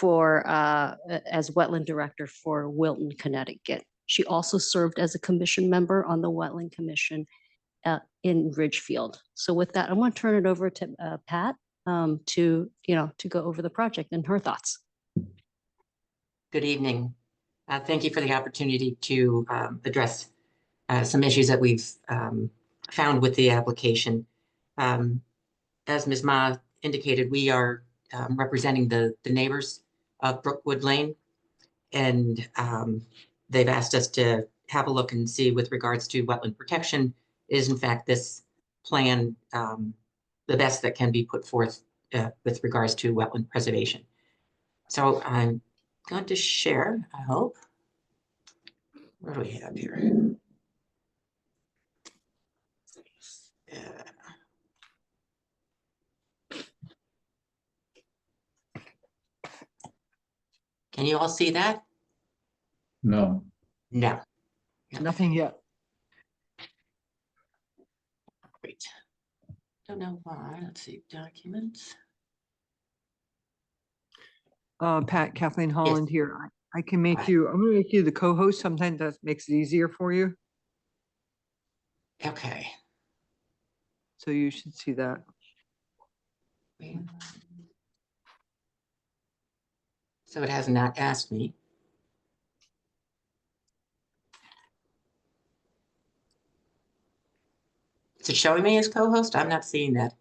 R: as wetland director for Wilton, Connecticut. She also served as a commission member on the Wetland Commission in Ridgefield. So with that, I want to turn it over to Pat to go over the project and her thoughts.
S: Good evening. Thank you for the opportunity to address some issues that we've found with the application. As Ms. Ma indicated, we are representing the neighbors of Brookwood Lane, and they've asked us to have a look and see with regards to wetland protection, is in fact this plan the best that can be put forth with regards to wetland preservation. So I'm going to share, I hope. What do we have here? Can you all see that?
C: No.
S: No.
H: Nothing yet.
S: Great. Don't know why. Let's see, documents.
H: Pat, Kathleen Holland here. I can make you, I'm gonna make you the co-host. Sometimes that makes it easier for you.
S: Okay.
H: So you should see that.
S: So it has not asked me. Is it showing me as co-host? I'm not seeing that.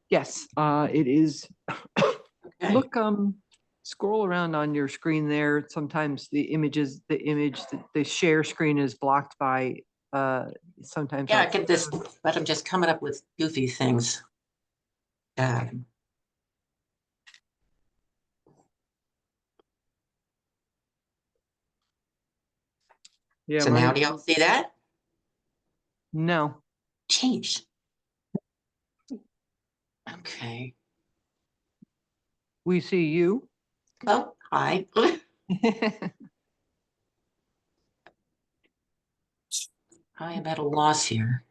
H: Yes, it is.
S: Okay.
H: Look, scroll around on your screen there. Sometimes the share screen is blocked by, sometimes.
S: Yeah, I get this, but I'm just coming up with goofy things.
H: Yeah.
S: So now do y'all see that?
H: No.
S: Change. Okay.
H: We see you.
S: Oh, hi. I am at a loss here.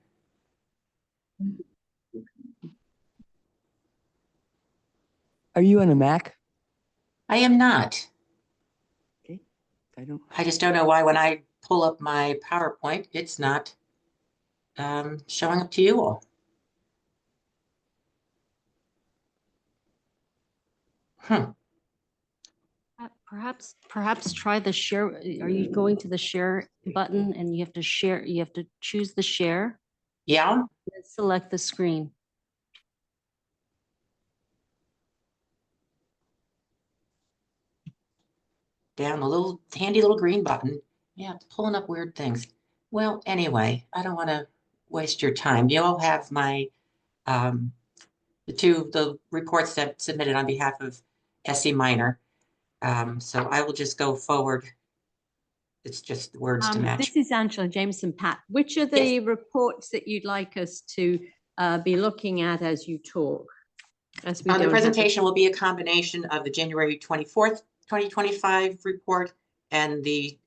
F: Are you on a Mac?
S: I am not.
F: Okay.
S: I just don't know why when I pull up my PowerPoint, it's not showing up to you all.
R: Perhaps try the share. Are you going to the share button and you have to share, you have to choose the share?
S: Yeah.
R: Then select the screen.
S: Down the little handy little green button. Yeah, it's pulling up weird things. Well, anyway, I don't want to waste your time. You all have my the reports that submitted on behalf of SE Minor. So I will just go forward. It's just the words to match.
A: This is Angela Jameson. Pat, which are the reports that you'd like us to be looking at as you talk? As we
S: The presentation will be a combination of the January 24th, 2025 report and the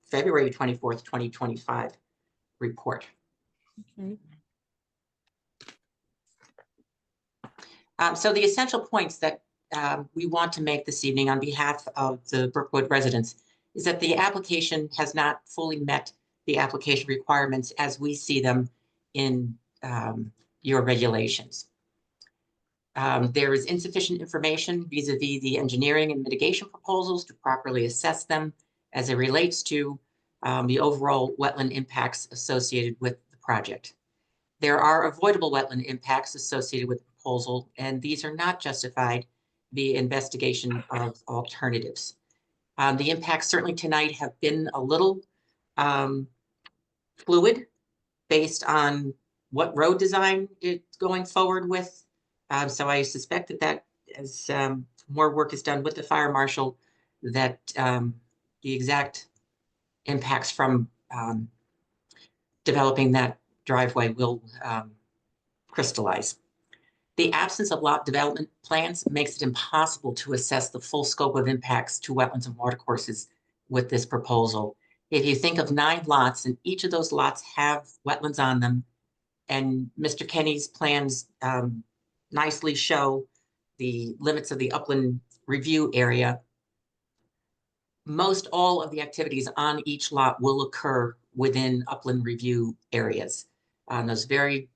S: February 24th, 2025 report.
A: Okay.
S: So the essential points that we want to make this evening on behalf of the Brookwood residents is that the application has not fully met the application requirements as we see them in your regulations. There is insufficient information vis-a-vis the engineering and mitigation proposals to properly assess them as it relates to the overall wetland impacts associated with the project. There are avoidable wetland impacts associated with the proposal, and these are not justified via investigation of alternatives. The impacts certainly tonight have been a little fluid based on what road design it's going forward with. So I suspect that as more work is done with the fire marshal, that the exact impacts from developing that driveway will crystallize. The absence of lot development plans makes it impossible to assess the full scope of impacts to wetlands and watercourses with this proposal. If you think of 9 lots and each of those lots have wetlands on them, and Mr. Kenny's plans nicely show the limits of the upland review area, most all of the activities on each lot will occur within upland review areas. Those very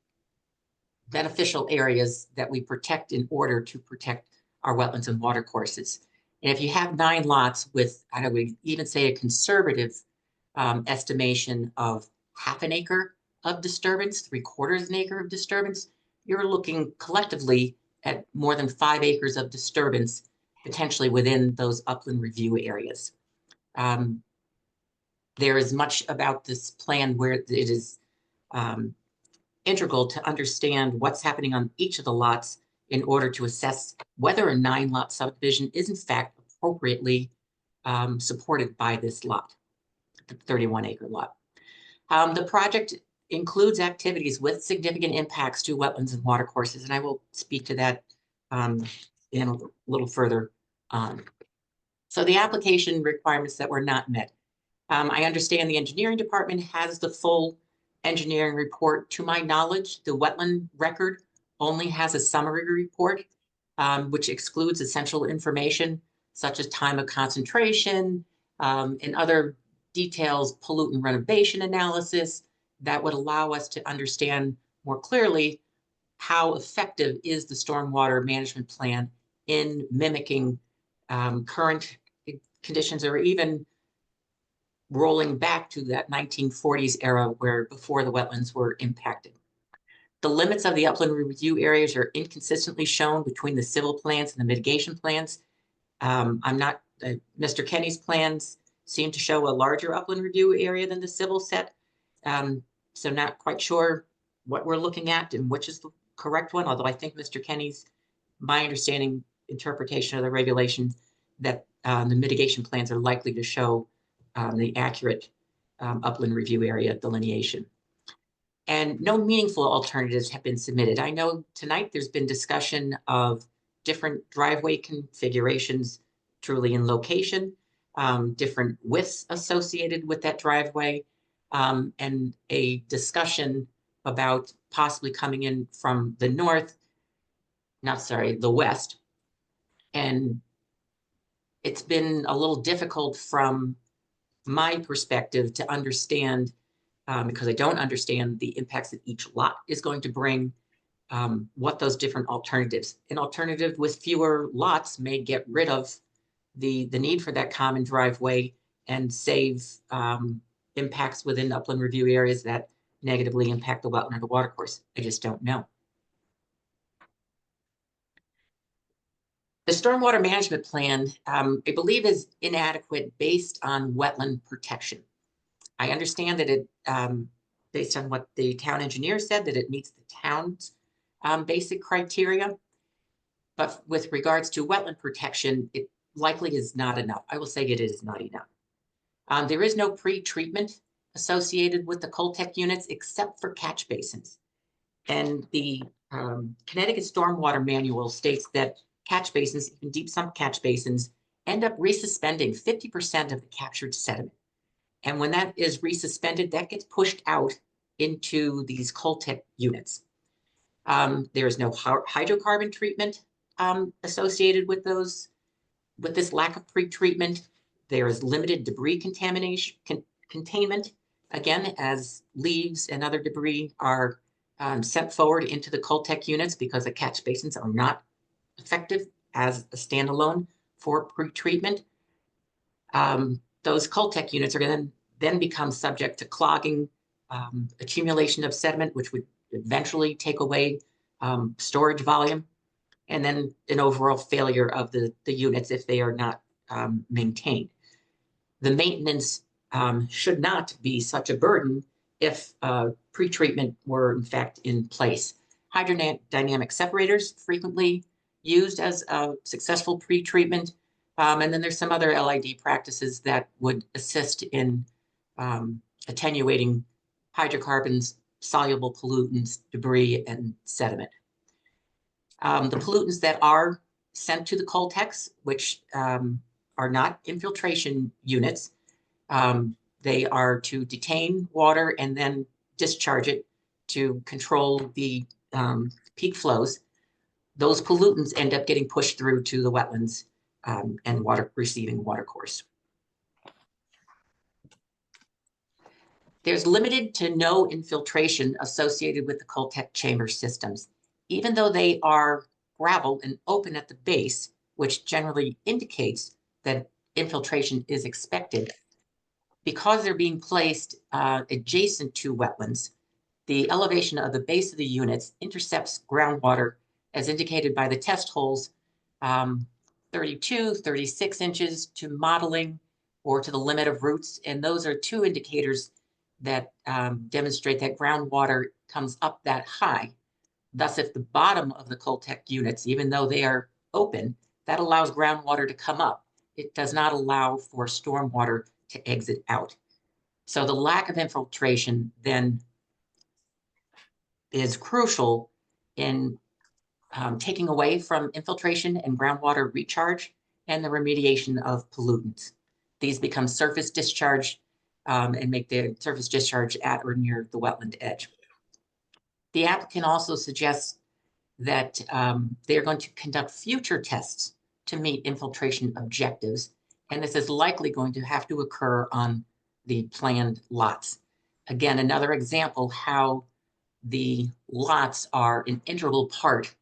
S: beneficial areas that we protect in order to protect our wetlands and watercourses. And if you have 9 lots with, I would even say a conservative estimation of half an acre of disturbance, 3/4 acre of disturbance, you're looking collectively at more than 5 acres of disturbance potentially within those upland review areas. There is much about this plan where it is integral to understand what's happening on each of the lots in order to assess whether a 9-lot subdivision is in fact appropriately supported by this lot, the 31-acre lot. The project includes activities with significant impacts to wetlands and watercourses, and I will speak to that in a little further on. So the application requirements that were not met. I understand the engineering department has the full engineering report. To my knowledge, the wetland record only has a summary report, which excludes essential information such as time of concentration and other details, pollutant renovation analysis that would allow us to understand more clearly how effective is the stormwater management plan in mimicking current conditions, or even rolling back to that 1940s era where before the wetlands were impacted. The limits of the upland review areas are inconsistently shown between the civil plans and the mitigation plans. Mr. Kenny's plans seem to show a larger upland review area than the civil set. So not quite sure what we're looking at and which is the correct one, although I think Mr. Kenny's, my understanding, interpretation of the regulation that the mitigation plans are likely to show the accurate upland review area delineation. And no meaningful alternatives have been submitted. I know tonight there's been discussion of different driveway configurations, truly in location, different widths associated with that driveway, and a discussion about possibly coming in from the the west. And it's been a little difficult from my perspective to understand, because I don't understand the impacts that each lot is going to bring, what those different alternatives. An alternative with fewer lots may get rid of the need for that common driveway and save impacts within upland review areas that negatively impact the wetland or the watercourse. I just don't know. The stormwater management plan, I believe, is inadequate based on wetland protection. I understand that it, based on what the town engineer said, that it meets the town's basic criteria. But with regards to wetland protection, it likely is not enough. I will say it is not enough. There is no pre-treatment associated with the Coltech units except for catch basins. And the Connecticut Stormwater Manual states that catch basins, even deep sump catch basins, end up resuspending 50% of the captured sediment. And when that is resuspended, that gets pushed out into these Coltech units. There is no hydrocarbon treatment associated with this lack of pre-treatment. There is limited debris contamination, containment, again, as leaves and other debris are sent forward into the Coltech units because the catch basins are not effective as a standalone for pretreatment. Those Coltech units are going to then become subject to clogging, accumulation of sediment, which would eventually take away storage volume, and then an overall failure of the units if they are not maintained. The maintenance should not be such a burden if pretreatment were in fact in place. Hydrodynamic separators frequently used as a successful pretreatment. And then there's some other LID practices that would assist in attenuating hydrocarbons, soluble pollutants, debris, and sediment. The pollutants that are sent to the Coltex, which are not infiltration units, they are to detain water and then discharge it to control the peak flows. Those pollutants end up getting pushed through to the wetlands and receiving watercourse. There's limited to no infiltration associated with the Coltech chamber systems, even though they are gravel and open at the base, which generally indicates that infiltration is expected. Because they're being placed adjacent to wetlands, the elevation of the base of the units intercepts groundwater as indicated by the test holes, 32, 36 inches to modeling or to the limit of roots. And those are two indicators that demonstrate that groundwater comes up that high. Thus, if the bottom of the Coltech units, even though they are open, that allows groundwater to come up. It does not allow for stormwater to exit out. So the lack of infiltration then is crucial in taking away from infiltration and groundwater recharge and the remediation of pollutants. These become surface discharge and make the surface discharge at or near the wetland edge. The applicant also suggests that they're going to conduct future tests to meet infiltration objectives, and this is likely going to have to occur on the planned lots. Again, another example how the lots are an integral part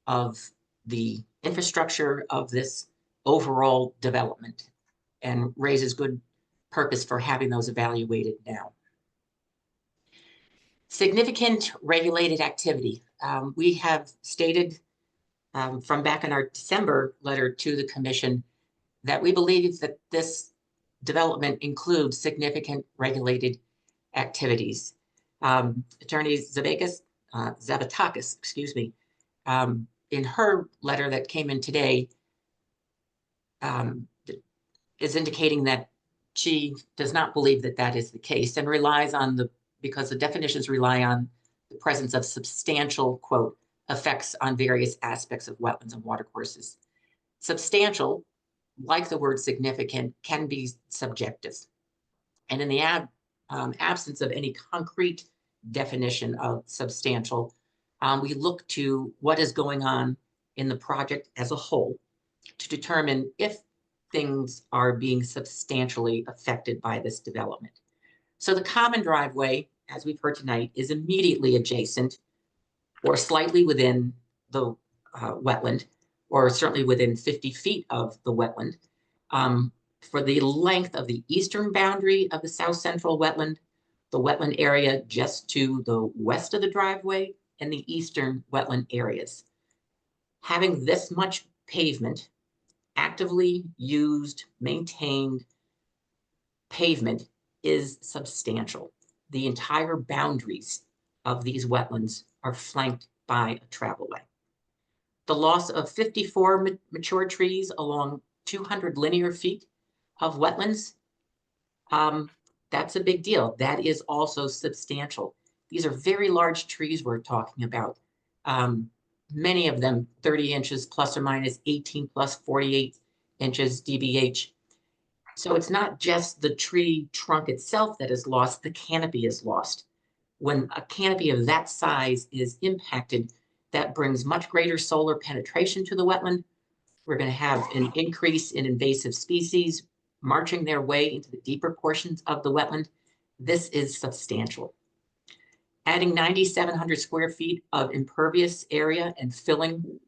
S: of the infrastructure of this overall development and raises good purpose for having those evaluated now. Significant regulated activity. We have stated from back in our December letter to the commission that we believe that this development includes significant regulated activities. Attorney Zavatakis, excuse me, in her letter that came in today, is indicating that she does not believe that that is the case and relies on because the definitions rely on the presence of substantial, quote, effects on various aspects of wetlands and watercourses. Substantial, like the word significant, can be subjective. And in the absence of any concrete definition of substantial, we look to what is going on in the project as a whole to determine if things are being substantially affected by this development. So the common driveway, as we've heard tonight, is immediately adjacent or slightly within the wetland, or certainly within 50 feet of the wetland. For the length of the eastern boundary of the south central wetland, the wetland area just to the west of the driveway, and the eastern wetland areas. Having this much pavement, actively used, maintained pavement is substantial. The entire boundaries of these wetlands are flanked by a travelway. The loss of 54 mature trees along 200 linear feet of wetlands, that's a big deal. That is also substantial. These are very large trees we're talking about. Many of them 30 inches plus or minus 18 plus 48 inches DBH. So it's not just the tree trunk itself that is lost, the canopy is lost. When a canopy of that size is impacted, that brings much greater solar penetration to the wetland. We're going to have an increase in invasive species marching their way into the deeper portions of the wetland. This is substantial. Adding 9,700 square feet of impervious area and filling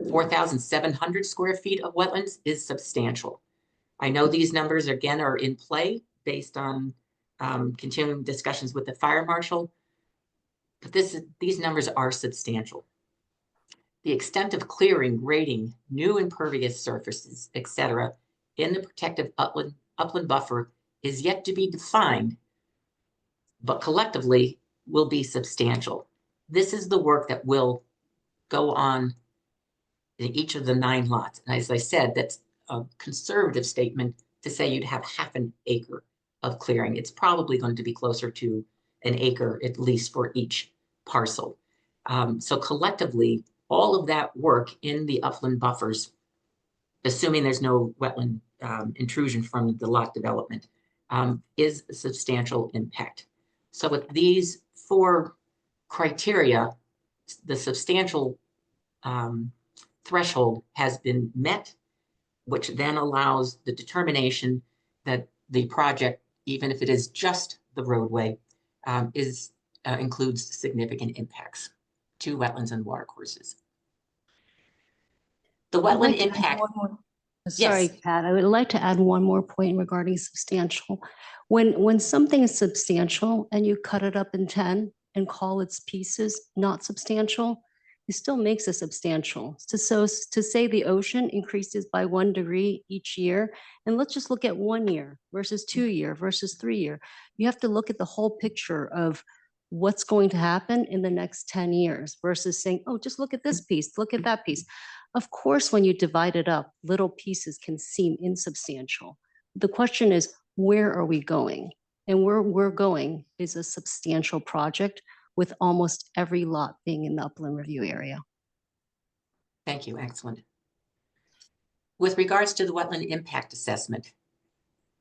S: 4,700 square feet of wetlands is substantial. I know these numbers again are in play based on continuing discussions with the fire marshal, but these numbers are substantial. The extent of clearing, grading, new impervious surfaces, etc., in the protective upland buffer is yet to be defined, but collectively will be substantial. This is the work that will go on in each of the 9 lots. And as I said, that's a conservative statement to say you'd have half an acre of clearing. It's probably going to be closer to an acre, at least for each parcel. So collectively, all of that work in the upland buffers, assuming there's no wetland intrusion from the lot development, is a substantial impact. So with these 4 criteria, the substantial threshold has been met, which then allows the determination that the project, even if it is just the roadway, includes significant impacts to wetlands and watercourses. The
R: I'd like
S: wetland
R: to add
S: impact.
R: one more- Sorry,
S: Yes.
R: Pat, I would like to add one more point regarding substantial. When something is substantial and you cut it up in 10 and call its pieces not substantial, it still makes it substantial. So to say the ocean increases by 1 degree each year, and let's just look at 1 year versus 2 year versus 3 year. You have to look at the whole picture of what's going to happen in the next 10 years versus saying, oh, just look at this piece, look at that piece. Of course, when you divide it up, little pieces can seem insubstantial. The question is, where are we going? And where we're going is a substantial project with almost every lot being in the upland review area.
S: Thank you, excellent. With regards to the wetland impact assessment,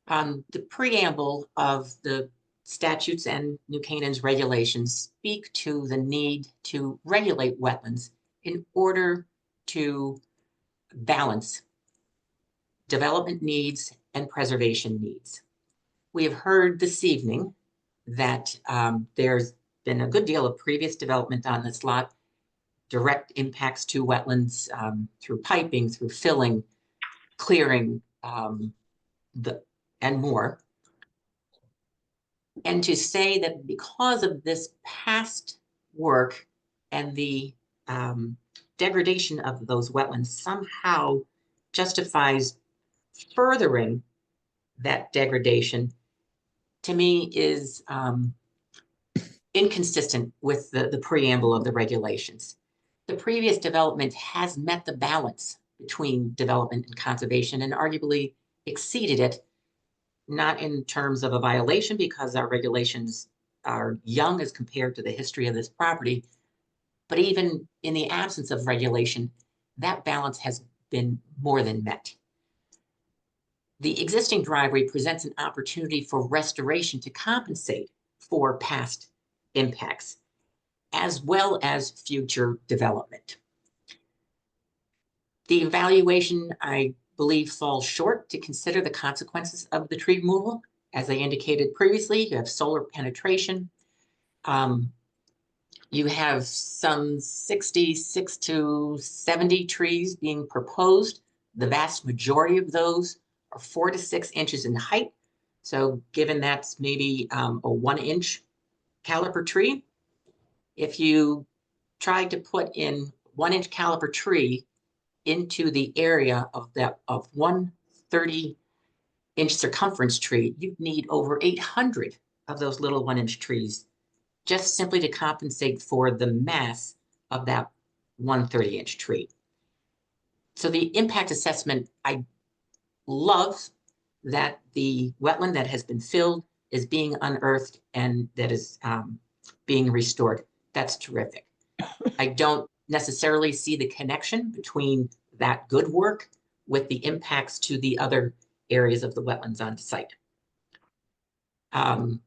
S: the preamble of the statutes and New Canaan's regulations speak to the need to regulate wetlands in order to balance development needs and preservation needs. We have heard this evening that there's been a good deal of previous development on this lot, direct impacts to wetlands through piping, through filling, clearing, and more. And to say that because of this past work and the degradation of those wetlands somehow justifies furthering that degradation, to me is inconsistent with the preamble of the regulations. The previous development has met the balance between development and conservation and arguably exceeded it, not in terms of a violation because our regulations are young as compared to the history of this property, but even in the absence of regulation, that balance has been more than met. The existing driveway presents an opportunity for restoration to compensate for past impacts, as well as future development. The evaluation, I believe, falls short to consider the consequences of the tree removal. As I indicated previously, you have solar penetration. You have some 66 to 70 trees being proposed. The vast majority of those are 4 to 6 inches in height. So given that's maybe a 1-inch caliper tree, if you tried to put in 1-inch caliper tree into the area of that of 1 30-inch circumference tree, you'd need over 800 of those little 1-inch trees just simply to compensate for the mass of that 1 30-inch tree. So the impact assessment, I love that the wetland that has been filled is being unearthed and that is being restored. That's terrific. I don't necessarily see the connection between that good work with the impacts to the other areas of the wetlands on site. The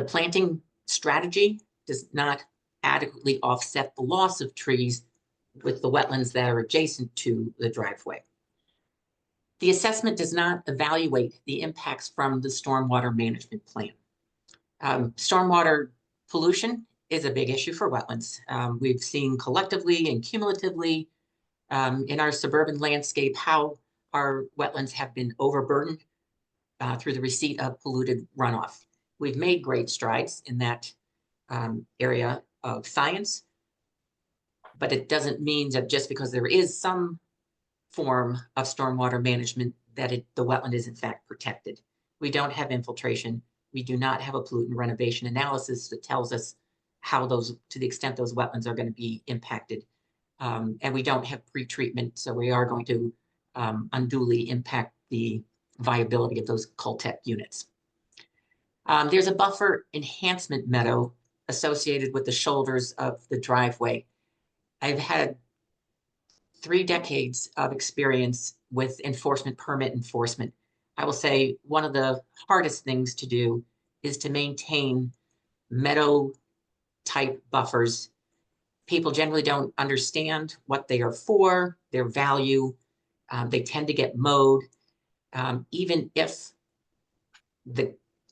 S: planting strategy does not adequately offset the loss of trees with the wetlands that are adjacent to the driveway. The assessment does not evaluate the impacts from the stormwater management plan. Stormwater pollution is a big issue for wetlands. We've seen collectively and cumulatively in our suburban landscape how our wetlands have been overburdened through the receipt of polluted runoff. We've made great strides in that area of science, but it doesn't mean that just because there is some form of stormwater management that the wetland is in fact protected. We don't have infiltration. We do not have a pollutant renovation analysis that tells us how those, to the extent those wetlands are going to be impacted. And we don't have pre-treatment, so we are going to unduly impact the viability of those Coltech units. There's a buffer enhancement meadow associated with the shoulders of the driveway. I've had 3 decades of experience with permit enforcement. I will say one of the hardest things to do is to maintain meadow type buffers. People generally don't understand what they are for, their value. They tend to get mowed. Even if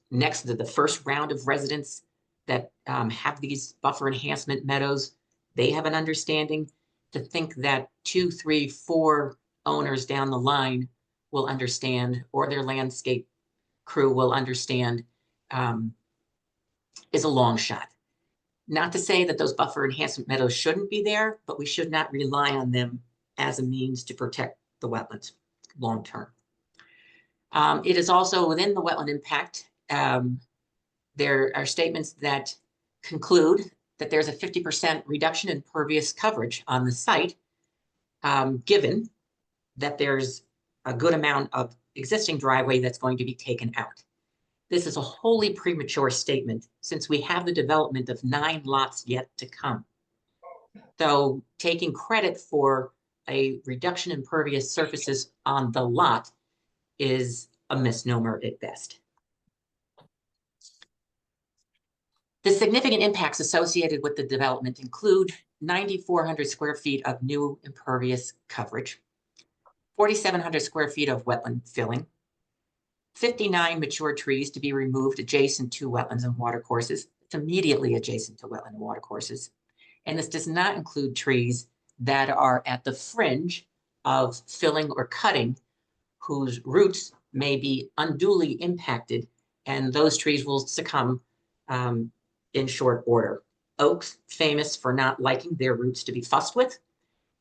S: next to the first round of residents that have these buffer enhancement meadows, they have an understanding. To think that 2, 3, 4 owners down the line will understand, or their landscape crew will understand, is a long shot. Not to say that those buffer enhancement meadows shouldn't be there, but we should not rely on them as a means to protect the wetlands long term. It is also within the wetland impact. There are statements that conclude that there's a 50% reduction in pervious coverage on the site, given that there's a good amount of existing driveway that's going to be taken out. This is a wholly premature statement since we have the development of 9 lots yet to come. So taking credit for a reduction in pervious surfaces on the lot is a misnomer at best. The significant impacts associated with the development include 9,400 square feet of new impervious coverage, 4,700 square feet of wetland filling, 59 mature trees to be removed adjacent to wetlands and watercourses. It's immediately adjacent to wetland and watercourses. And this does not include trees that are at the fringe of filling or cutting, whose roots may be unduly impacted, and those trees will succumb in short order. Oaks, famous for not liking their roots to be fussed with.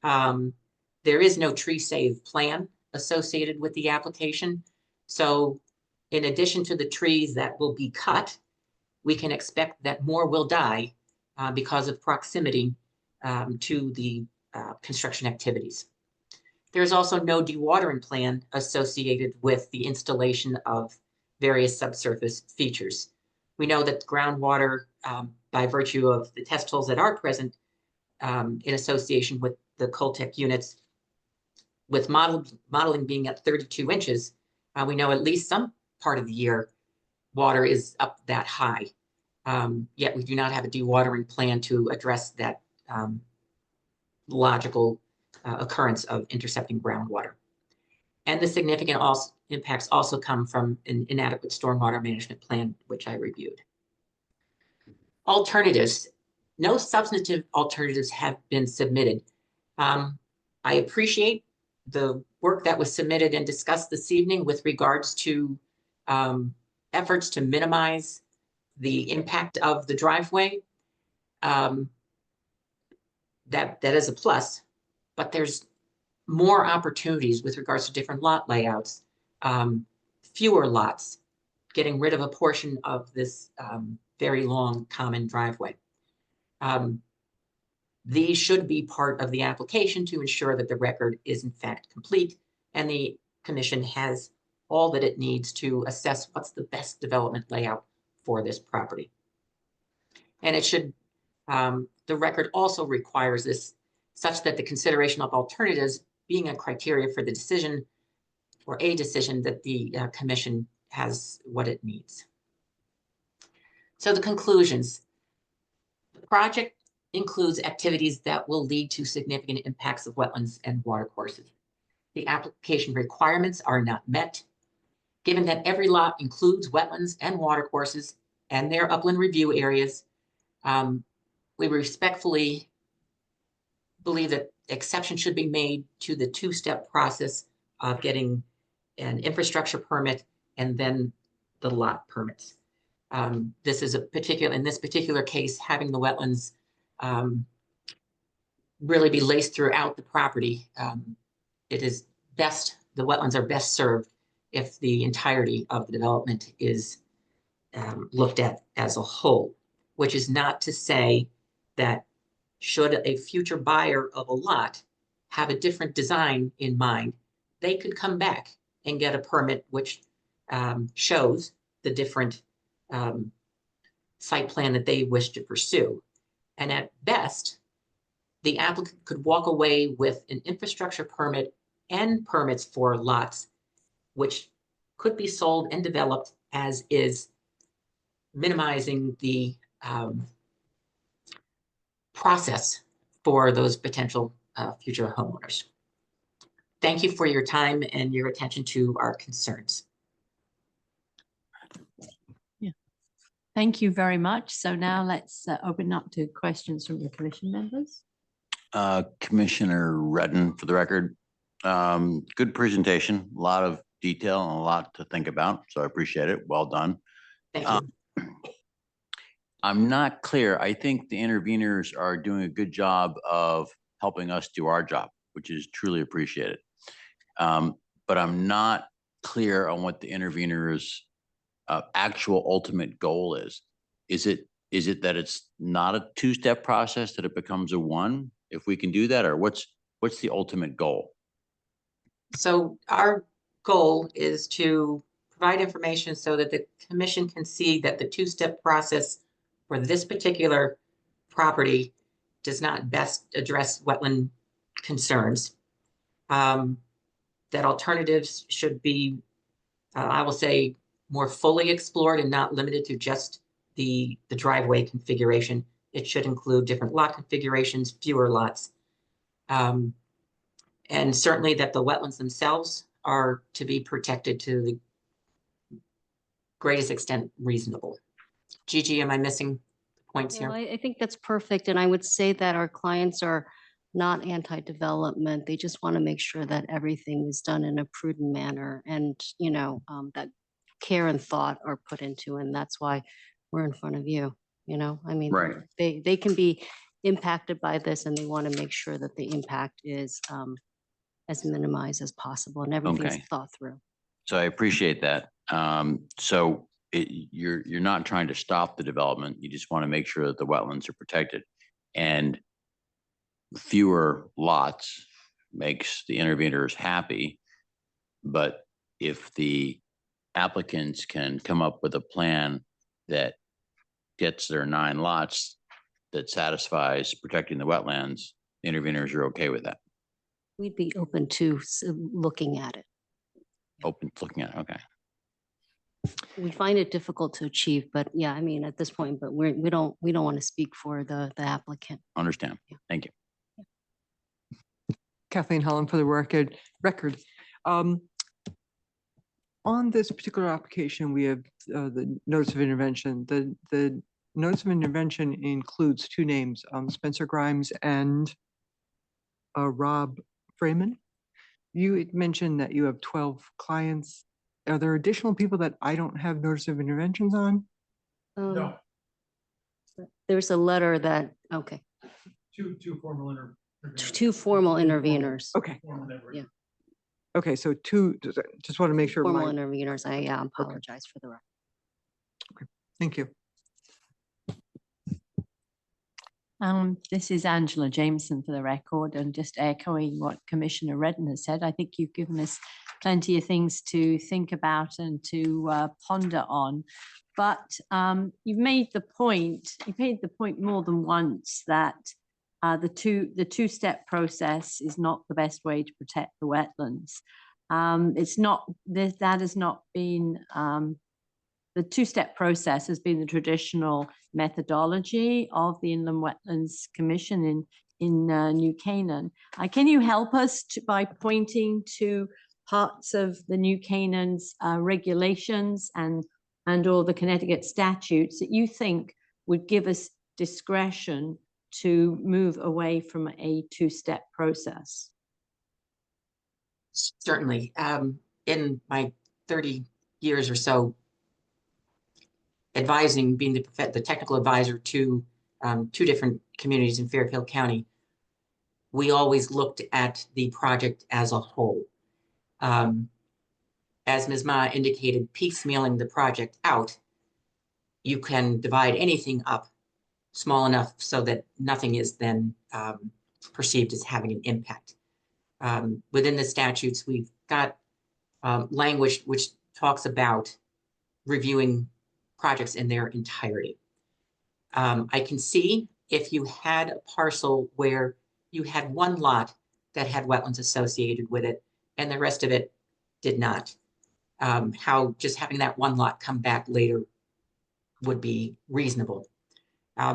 S: There is no tree save plan associated with the application. So in addition to the trees that will be cut, we can expect that more will die because of proximity to the construction activities. There's also no dewatering plan associated with the installation of various subsurface features. We know that groundwater, by virtue of the test holes that are present in association with the Coltech units, with modeling being at 32 inches, we know at least some part of the year water is up that high. Yet we do not have a dewatering plan to address that logical occurrence of intercepting groundwater. And the significant impacts also come from an inadequate stormwater management plan, which I reviewed. Alternatives. No substantive alternatives have been submitted. I appreciate the work that was submitted and discussed this evening with regards to efforts to minimize the impact of the driveway. That is a plus, but there's more opportunities with regards to different lot layouts, fewer lots, getting rid of a portion of this very long common driveway. These should be part of the application to ensure that the record is in fact complete and the commission has all that it needs to assess what's the best development layout for this property. And it should, the record also requires this such that the consideration of alternatives being a criteria for the decision or a decision that the commission has what it needs. So the conclusions. The project includes activities that will lead to significant impacts of wetlands and watercourses. The application requirements are not met. Given that every lot includes wetlands and watercourses and their upland review areas, we respectfully believe that exception should be made to the two-step process of getting an infrastructure permit and then the lot permits. This is in this particular case, having the wetlands really be laced throughout the property. It is best, the wetlands are best served if the entirety of the development is looked at as a whole, which is not to say that should a future buyer of a lot have a different design in mind, they could come back and get a permit which shows the different site plan that they wish to pursue. And at best, the applicant could walk away with an infrastructure permit and permits for lots, which could be sold and developed as is, minimizing the process for those potential future homeowners. Thank you for your time and your attention to our concerns.
A: Thank you very much. So now let's open up to questions from the commission members.
B: Commissioner Redden, for the record, good presentation, a lot of detail and a lot to think about. So I appreciate it. Well done.
S: Thank you.
B: I'm not clear. I think the interveners are doing a good job of helping us do our job, which is truly appreciated. But I'm not clear on what the interveners' actual ultimate goal is. Is it that it's not a two-step process, that it becomes a one? If we can do that, or what's the ultimate goal?
S: So our goal is to provide information so that the commission can see that the two-step process for this particular property does not best address wetland concerns. That alternatives should be, I will say, more fully explored and not limited to just the driveway configuration. It should include different lot configurations, fewer lots. And certainly that the wetlands themselves are to be protected to the greatest extent reasonable. Gigi, am I missing points here?
R: Well, I think that's perfect. And I would say that our clients are not anti-development. They just want to make sure that everything is done in a prudent manner and, you know, that care and thought are put into, and that's why we're in front of you, you know? I mean,
B: Right.
R: They can be impacted by this and they want to make sure that the impact is as minimized as possible and everything's
B: Okay.
R: thought through.
B: So I appreciate that. So you're not trying to stop the development. You just want to make sure that the wetlands are protected, and fewer lots makes the interveners happy. But if the applicants can come up with a plan that gets their 9 lots that satisfies protecting the wetlands, the interveners are okay with that.
R: We'd be open to looking at it.
B: Open to looking at it. Okay.
R: We find it difficult to achieve, but yeah, I mean, at this point, but we don't want to speak for the applicant.
B: Understand. Thank you.
H: Kathleen Holland for the record. On this particular application, we have the notice of intervention. The notice of intervention includes 2 names, Spencer Grimes and Rob Freeman. You had mentioned that you have 12 clients. Are there additional people that I don't have notice of interventions on?
R: No. There's a letter that, okay.
I: Two formal
R: Two formal interveners.
H: Okay.
R: Yeah.
H: Okay, so 2, just want to make sure.
R: Formal interveners. I apologize for the record.
H: Okay, thank you.
A: This is Angela Jameson for the record, and just echoing what Commissioner Redden has said. I think you've given us plenty of things to think about and to ponder on. But you've made the point more than once that the two-step process is not the best way to protect the wetlands. It's not, that has not been, the two-step process has been the traditional methodology of the Inland Wetlands Commission in New Canaan. Can you help us by pointing to parts of the New Canaan's regulations and or the Connecticut statutes that you think would give us discretion to move away from a two-step process?
S: Certainly. In my 30 years or so advising, being the technical advisor to two different communities in Fairfield County, we always looked at the project as a whole. As Ms. Ma indicated, piecemealing the project out, you can divide anything up small enough so that nothing is then perceived as having an impact. Within the statutes, we've got language which talks about reviewing projects in their entirety. I can see if you had a parcel where you had one lot that had wetlands associated with it and the rest of it did not, how just having that one lot come back later would be reasonable.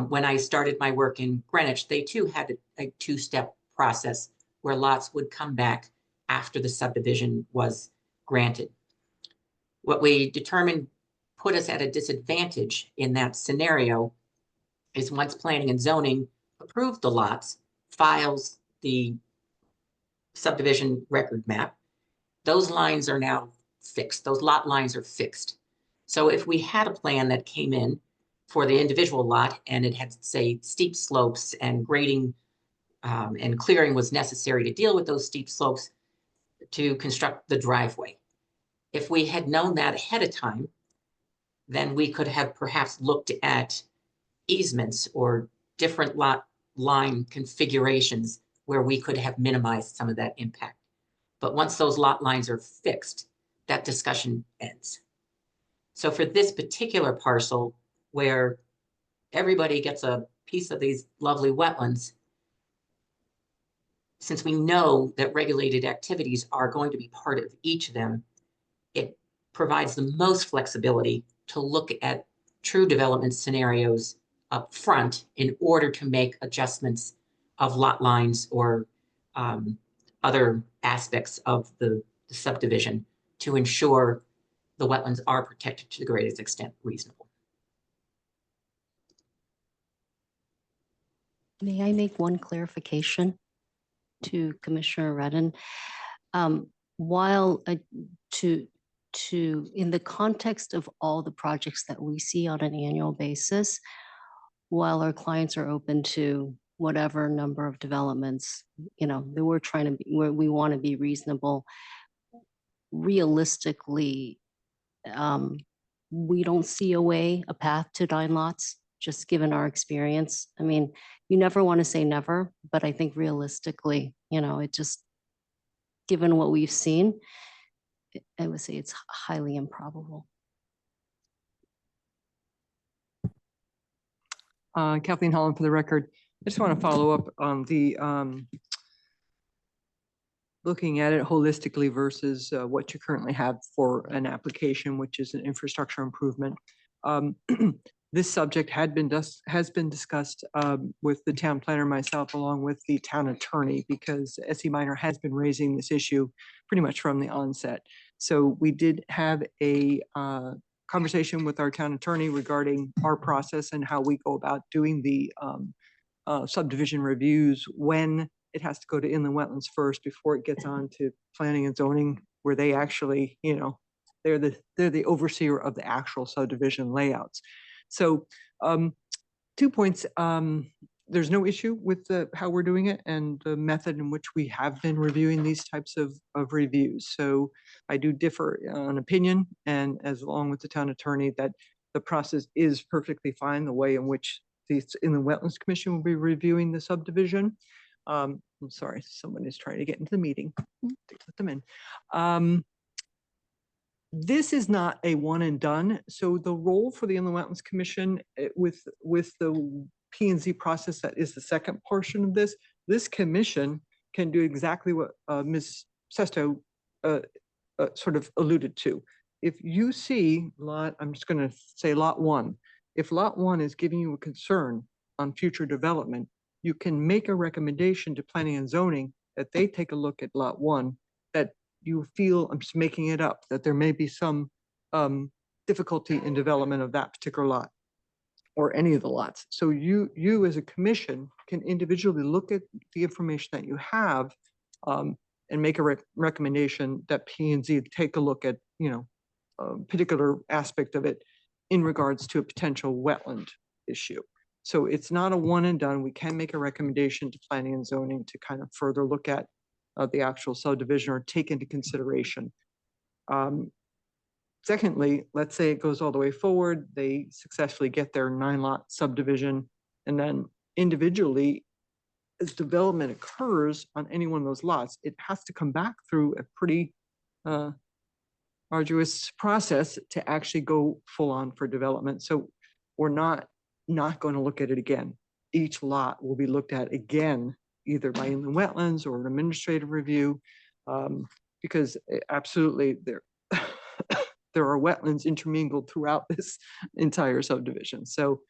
S: When I started my work in Greenwich, they too had a two-step process where lots would come back after the subdivision was granted. What we determined put us at a disadvantage in that scenario is once planning and zoning approved the lots, files the subdivision record map, those lines are now fixed. Those lot lines are fixed. So if we had a plan that came in for the individual lot and it had, say, steep slopes and grading and clearing was necessary to deal with those steep slopes to construct the driveway. If we had known that ahead of time, then we could have perhaps looked at easements or different lot line configurations where we could have minimized some of that impact. But once those lot lines are fixed, that discussion ends. So for this particular parcel where everybody gets a piece of these lovely wetlands, since we know that regulated activities are going to be part of each of them, it provides the most flexibility to look at true development scenarios up front in order to make adjustments of lot lines or other aspects of the subdivision to ensure the wetlands are protected to the greatest extent reasonable.
R: May I make one clarification to Commissioner Redden? While in the context of all the projects that we see on an annual basis, while our clients are open to whatever number of developments, that we're trying to be, we want to be reasonable, realistically, we don't see a path to 9 lots, just given our experience. I mean, you never want to say never, but I think realistically, it just, given what we've seen, I would say it's highly improbable.
H: Kathleen Holland for the record. I just want to follow up on the looking at it holistically versus what you currently have for an application, which is an infrastructure improvement. This subject has been discussed with the town planner, myself, along with the town attorney, because SE Minor has been raising this issue pretty much from the onset. So we did have a conversation with our town attorney regarding our process and how we go about doing the subdivision reviews when it has to go to inland wetlands first before it gets on to planning and zoning, where they actually, they're the overseer of the actual subdivision layouts. So 2 points. There's no issue with how we're doing it and the method in which we have been reviewing these types of reviews. So I do differ on opinion, and as along with the town attorney, that the process is perfectly fine, the way in which the Inland Wetlands Commission will be reviewing the subdivision. I'm sorry, someone is trying to get into the meeting. Let them in. This is not a one and done. So the role for the Inland Wetlands Commission with the P&Z process, that is the second portion of this commission can do exactly what Ms. Sesto sort of alluded to. If you see I'm just going to say lot 1, if lot 1 is giving you a concern on future development, you can make a recommendation to planning and zoning that they take a look at lot 1, that you feel, I'm just making it up, that there may be some difficulty in development of that particular lot. or any of the lots. So you as a commission can individually look at the information that you have and make a recommendation that P and Z take a look at, a particular aspect of it in regards to a potential wetland issue. So it's not a one and done. We can make a recommendation to planning and zoning to kind of further look at the actual subdivision or take into consideration. Secondly, let's say it goes all the way forward, they successfully get their 9-lot subdivision, and then individually, as development occurs on any one of those lots, it has to come back through a pretty arduous process to actually go full on for development. So we're not going to look at it again. Each lot will be looked at again, either by inland wetlands or an administrative review, because absolutely there are wetlands intermingled throughout this entire subdivision. So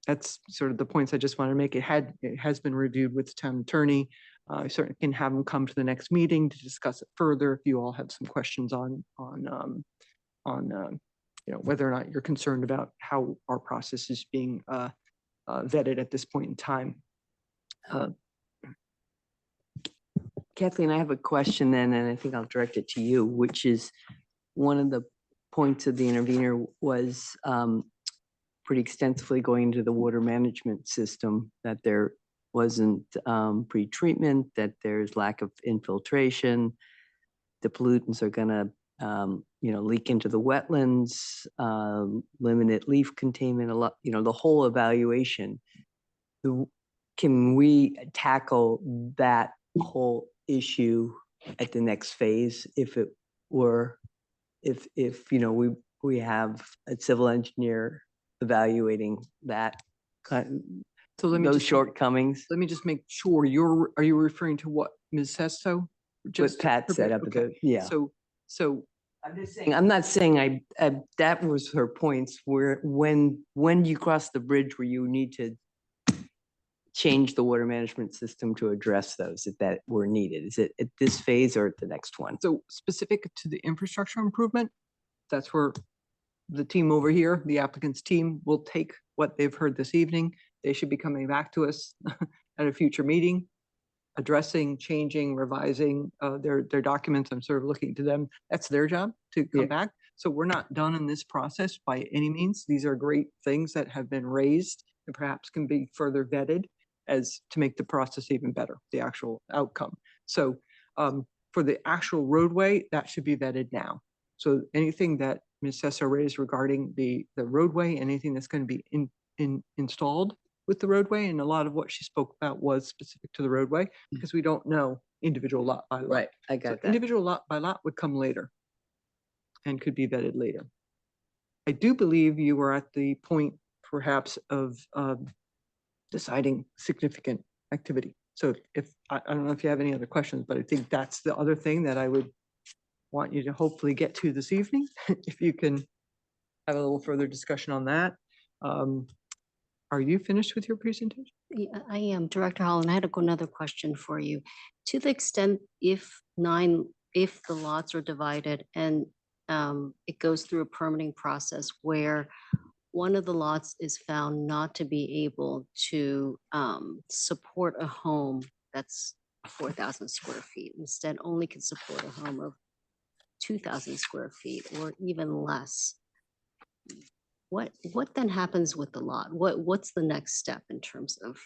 H: that's sort of the points I just want to make. It has been reviewed with the town attorney. I certainly can have them come to the next meeting to discuss it further if you all have some questions on whether or not you're concerned about how our process is being vetted at this point in time.
F: Kathleen, I have a question then, and I think I'll direct it to you, which is one of the points of the intervener was pretty extensively going into the water management system, that there wasn't pre-treatment, that there's lack of infiltration, the pollutants are gonna leak into the wetlands, limited leaf containment, a lot, the whole evaluation. Can we tackle that whole issue at the next phase if we have a civil engineer evaluating that
H: So let me
F: those
H: just,
F: shortcomings?
H: let me just make sure are you referring to what Ms. Sesto?
F: What Pat said up at the, yeah.
H: So
F: I'm just saying, I'm not saying that was her points where when you cross the bridge where you need to change the water management system to address those if that were needed? Is it at this phase or at the next one?
H: So specific to the infrastructure improvement, that's where the team over here, the applicant's team, will take what they've heard this evening. They should be coming back to us at a future meeting, addressing, changing, revising their documents. I'm sort of looking to them. That's their job to come back. So we're not done in this process by any means. These are great things that have been raised and perhaps can be further vetted as to make the process even better, the actual outcome. So for the actual roadway, that should be vetted now. So anything that Ms. Sessa raised regarding the roadway, anything that's going to be installed with the roadway, and a lot of what she spoke about was specific to the roadway because we don't know individual lot by lot.
F: Right, I got
H: So
F: that.
H: individual lot by lot would come later and could be vetted later. I do believe you were at the point perhaps of deciding significant activity. So if I don't know if you have any other questions, but I think that's the other thing that I would want you to hopefully get to this evening. If you can have a little further discussion on that. Are you finished with your presentation?
R: Yeah, I am. Director Holland, I had another question for you. To the extent if the lots are divided and it goes through a permitting process where one of the lots is found not to be able to support a home that's 4,000 square feet, instead only can support a home of 2,000 square feet or even less. What then happens with the lot? What's the next step in terms of,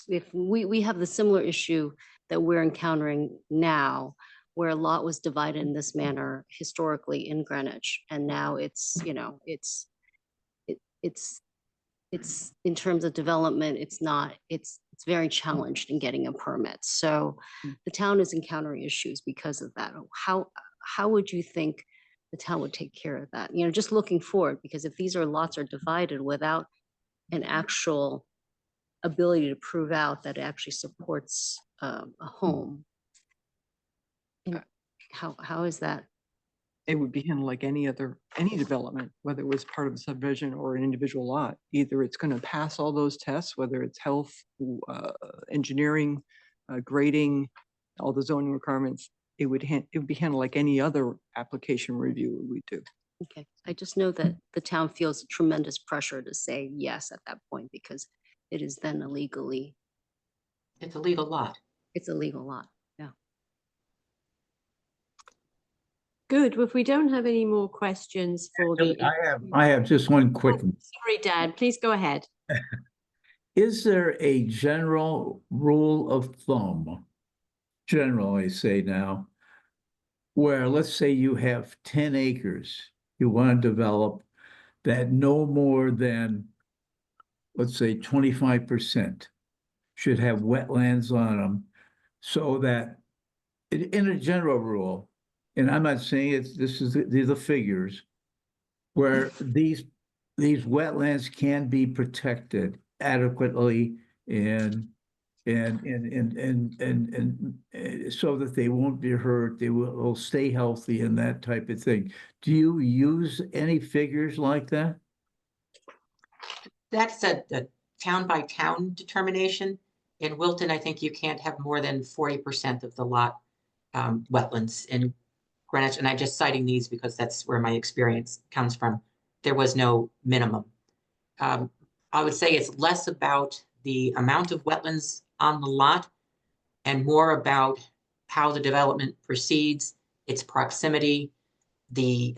R: if we have the similar issue that we're encountering now, where a lot was divided in this manner historically in Greenwich, and now it's in terms of development, it's very challenged in getting a permit. So the town is encountering issues because of that. How would you think the town would take care of that? Just looking forward, because if these lots are divided without an actual ability to prove out that it actually supports a home, how is that?
H: It would be handled like any development, whether it was part of a subdivision or an individual lot. Either it's going to pass all those tests, whether it's health, engineering, grading, all the zoning requirements. It would be handled like any other application review we do.
R: Okay, I just know that the town feels tremendous pressure to say yes at that point because it is then illegally,
S: It's a legal lot.
R: it's a legal lot. Yeah.
A: Good. Well, if we don't have any more questions for the.
C: I have just one quick.
A: Sorry, Dan, please go ahead.
C: Is there a general rule of thumb, general, I say now, where let's say you have 10 acres you want to develop that no more than, let's say 25% should have wetlands on them so that in a general rule, and I'm not saying it's, these are the figures, where these wetlands can be protected adequately and so that they won't be hurt, they will stay healthy and that type of thing. Do you use any figures like that?
S: That's a town by town determination. In Wilton, I think you can't have more than 40% of the lot wetlands. In Greenwich, and I'm just citing these because that's where my experience comes from. There was no minimum. I would say it's less about the amount of wetlands on the lot and more about how the development proceeds, its proximity, the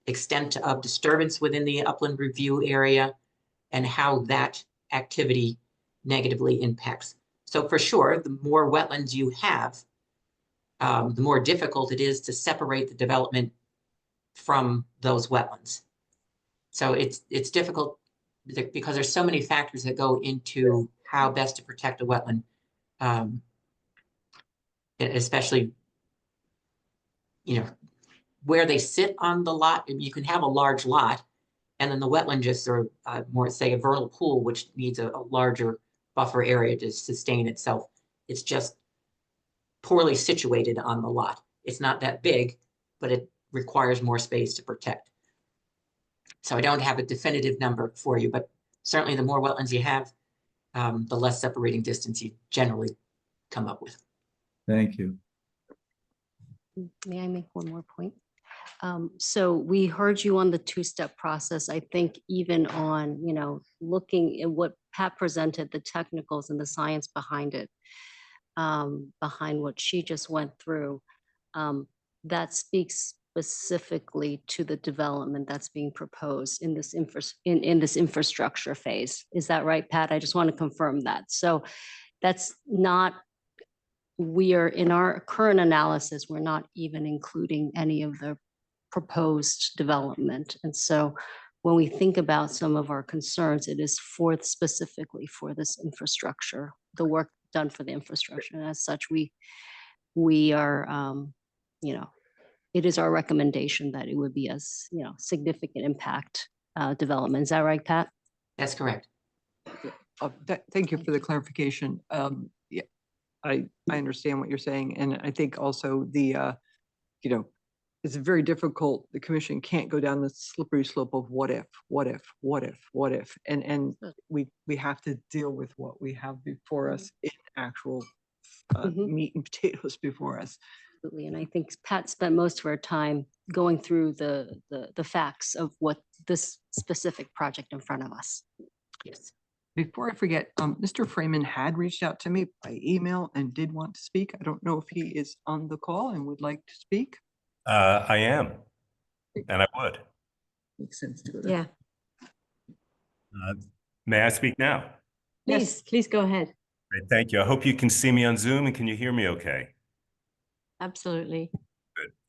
S: extent of disturbance within the upland review area, and how that activity negatively impacts. So for sure, the more wetlands you have, the more difficult it is to separate the development from those wetlands. So it's difficult because there's so many factors that go into how best to protect a wetland, especially, where they sit on the lot. You can have a large lot, and then the wetland just are more, say, a vernal pool, which needs a larger buffer area to sustain itself. It's just poorly situated on the lot. It's not that big, but it requires more space to protect. So I don't have a definitive number for you, but certainly the more wetlands you have, the less separating distance you generally come up with.
C: Thank you.
R: May I make one more point? So we heard you on the two-step process. I think even on, looking at what Pat presented, the technicals and the science behind it, behind what she just went through, that speaks specifically to the development that's being proposed in this infrastructure phase. Is that right, Pat? I just want to confirm that. So that's not, we are in our current analysis, we're not even including any of the proposed development. And so when we think about some of our concerns, it is specifically for this infrastructure, the work done for the infrastructure. And as such, we are, it is our recommendation that it would be as, significant impact development. Is that right, Pat?
S: That's correct.
H: Thank you for the clarification. Yeah, I understand what you're saying. And I think also it's very difficult. The commission can't go down the slippery slope of what if, and we have to deal with what we have before us in actual meat and potatoes before us.
R: Absolutely. And I think Pat spent most of our time going through the facts of what this specific project in front of us.
S: Yes.
H: Before I forget, Mr. Freeman had reached out to me by email and did want to speak. I don't know if he is on the call and would like to speak.
T: I am, and I would.
H: Makes sense to go
A: Yeah.
T: May I speak now?
A: Please go ahead.
T: Great, thank you. I hope you can see me on Zoom and can you hear me okay?
A: Absolutely.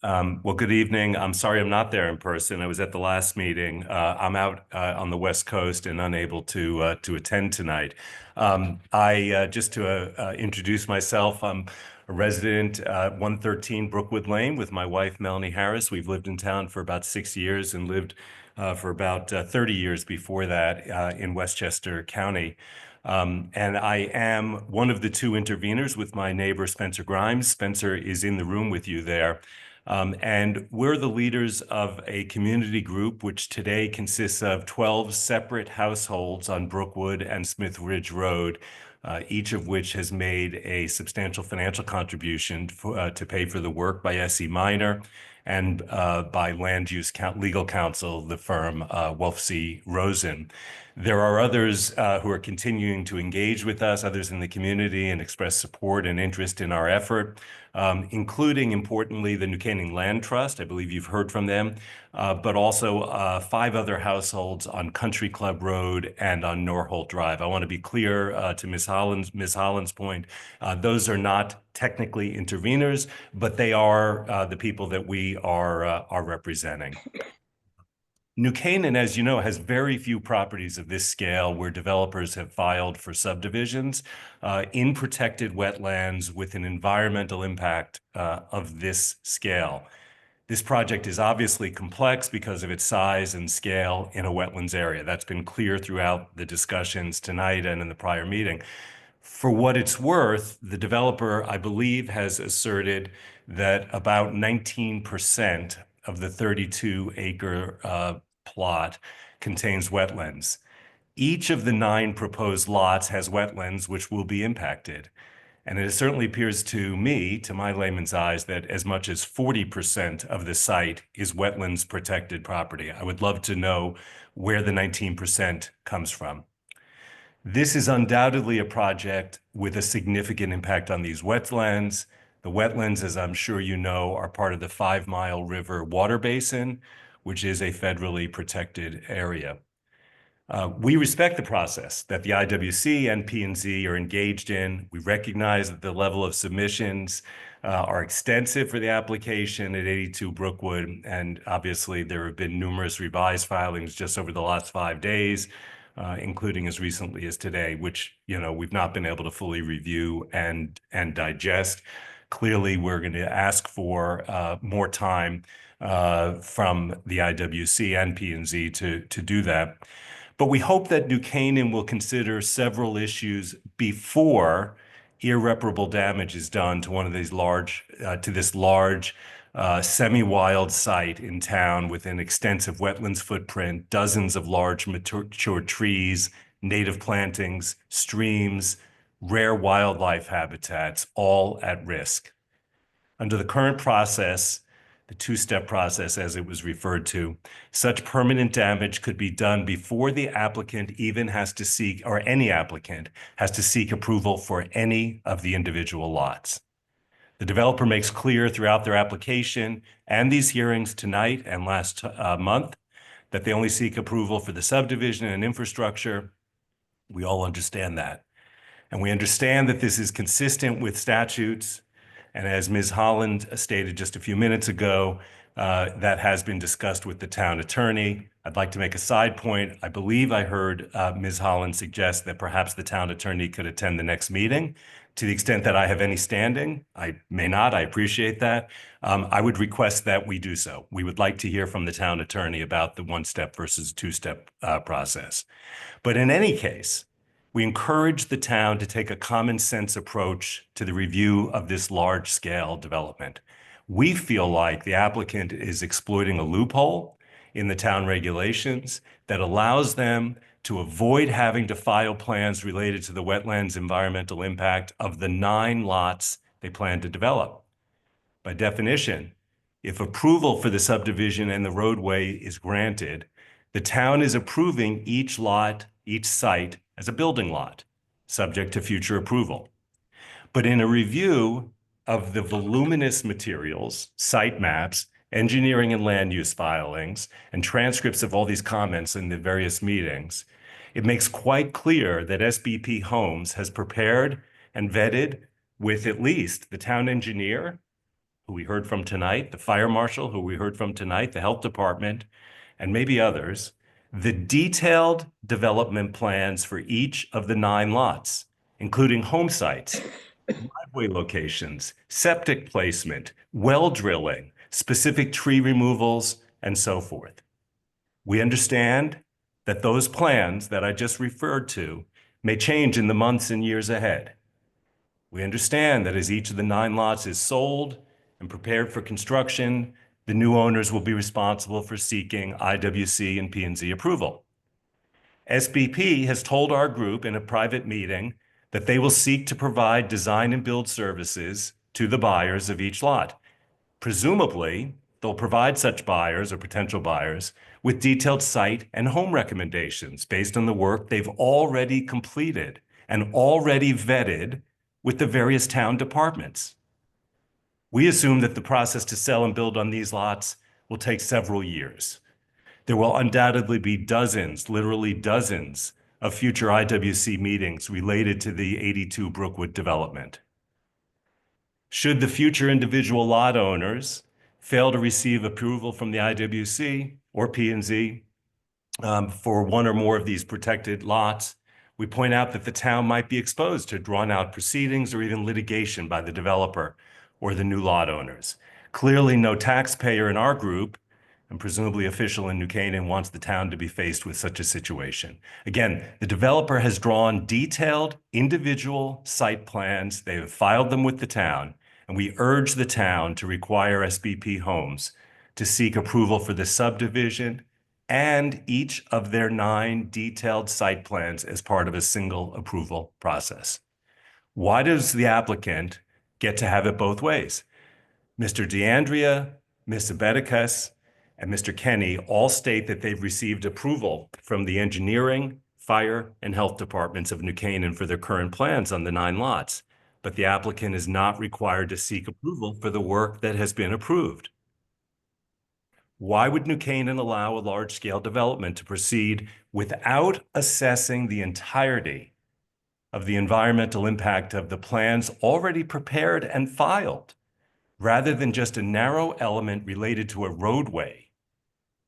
T: Well, good evening. I'm sorry I'm not there in person. I was at the last meeting. I'm out on the West Coast and unable to attend tonight. Just to introduce myself, I'm a resident at 113 Brookwood Lane with my wife, Melanie Harris. We've lived in town for about 6 years and lived for about 30 years before that in Westchester County. And I am one of the two interveners with my neighbor, Spencer Grimes. Spencer is in the room with you there. And we're the leaders of a community group, which today consists of 12 separate households on Brookwood and Smith Ridge Road, each of which has made a substantial financial contribution to pay for the work by SE Minor and by land use legal counsel, the firm Wolf C. Rosen. There are others who are continuing to engage with us, others in the community, and express support and interest in our effort, including, importantly, the New Canaan Land Trust. I believe you've heard from them, but also 5 other households on Country Club Road and on Norholt Drive. I want to be clear to Ms. Holland's point. Those are not technically interveners, but they are the people that we are representing. New Canaan, as you know, has very few properties of this scale where developers have filed for subdivisions in protected wetlands with an environmental impact of this scale. This project is obviously complex because of its size and scale in a wetlands area. That's been clear throughout the discussions tonight and in the prior meeting. For what it's worth, the developer, I believe, has asserted that about 19% of the 32-acre plot contains wetlands. Each of the 9 proposed lots has wetlands which will be impacted. And it certainly appears to me, to my layman's eyes, that as much as 40% of the site is wetlands protected property. I would love to know where the 19% comes from. This is undoubtedly a project with a significant impact on these wetlands. The wetlands, as I'm sure you know, are part of the 5 Mile River water basin, which is a federally protected area. We respect the process that the IWC and P&Z are engaged in. We recognize that the level of submissions are extensive for the application at 82 Brookwood, and obviously there have been numerous revised filings just over the last 5 days, including as recently as today, which, you know, we've not been able to fully review and digest. Clearly, we're going to ask for more time from the IWC and P&Z to do that. But we hope that New Canaan will consider several issues before irreparable damage is done to one of these large, semi-wild site in town with an extensive wetlands footprint, dozens of large mature trees, native plantings, streams, rare wildlife habitats, all at risk. Under the current process, the 2-step process, as it was referred to, such permanent damage could be done before the applicant even has to seek, or any applicant has to seek approval for any of the individual lots. The developer makes clear throughout their application and these hearings tonight and last month that they only seek approval for the subdivision and infrastructure. We all understand that. And we understand that this is consistent with statutes. And as Ms. Holland stated just a few minutes ago, that has been discussed with the town attorney. I'd like to make a side point. I believe I heard Ms. Holland suggest that perhaps the town attorney could attend the next meeting. To the extent that I have any standing, I may not, I appreciate that. I would request that we do so. We would like to hear from the town attorney about the 1-step versus 2-step process. But in any case, we encourage the town to take a common sense approach to the review of this large scale development. We feel like the applicant is exploiting a loophole in the town regulations that allows them to avoid having to file plans related to the wetlands environmental impact of the 9 lots they plan to develop. By definition, if approval for the subdivision and the roadway is granted, the town is approving each lot, each site as a building lot, subject to future approval. But in a review of the voluminous materials, site maps, engineering and land use filings, and transcripts of all these comments in the various meetings, it makes quite clear that SBP Homes has prepared and vetted with at least the town engineer, who we heard from tonight, the fire marshal, who we heard from tonight, the health department, and maybe others, the detailed development plans for each of the 9 lots, including home sites, driveway locations, septic placement, well drilling, specific tree removals, and so forth. We understand that those plans that I just referred to may change in the months and years ahead. We understand that as each of the 9 lots is sold and prepared for construction, the new owners will be responsible for seeking IWC and P&Z approval. SBP has told our group in a private meeting that they will seek to provide design and build services to the buyers of each lot. Presumably, they'll provide such buyers or potential buyers with detailed site and home recommendations based on the work they've already completed and already vetted with the various town departments. We assume that the process to sell and build on these lots will take several years. There will undoubtedly be dozens, literally dozens, of future IWC meetings related to the 82 Brookwood development. Should the future individual lot owners fail to receive approval from the IWC or P&Z for one or more of these protected lots, we point out that the town might be exposed to drawn-out proceedings or even litigation by the developer or the new lot owners. Clearly, no taxpayer in our group, and presumably official in New Canaan, wants the town to be faced with such a situation. Again, the developer has drawn detailed individual site plans. They have filed them with the town, and we urge the town to require SBP Homes to seek approval for the subdivision and each of their 9 detailed site plans as part of a single approval process. Why does the applicant get to have it both ways? Mr. DeAndrea, Ms. Zabetikas, and Mr. Kenny all state that they've received approval from the engineering, fire, and health departments of New Canaan for their current plans on the 9 lots, but the applicant is not required to seek approval for the work that has been approved. Why would New Canaan allow a large-scale development to proceed without assessing the entirety of the environmental impact of the plans already prepared and filed, rather than just a narrow element related to a roadway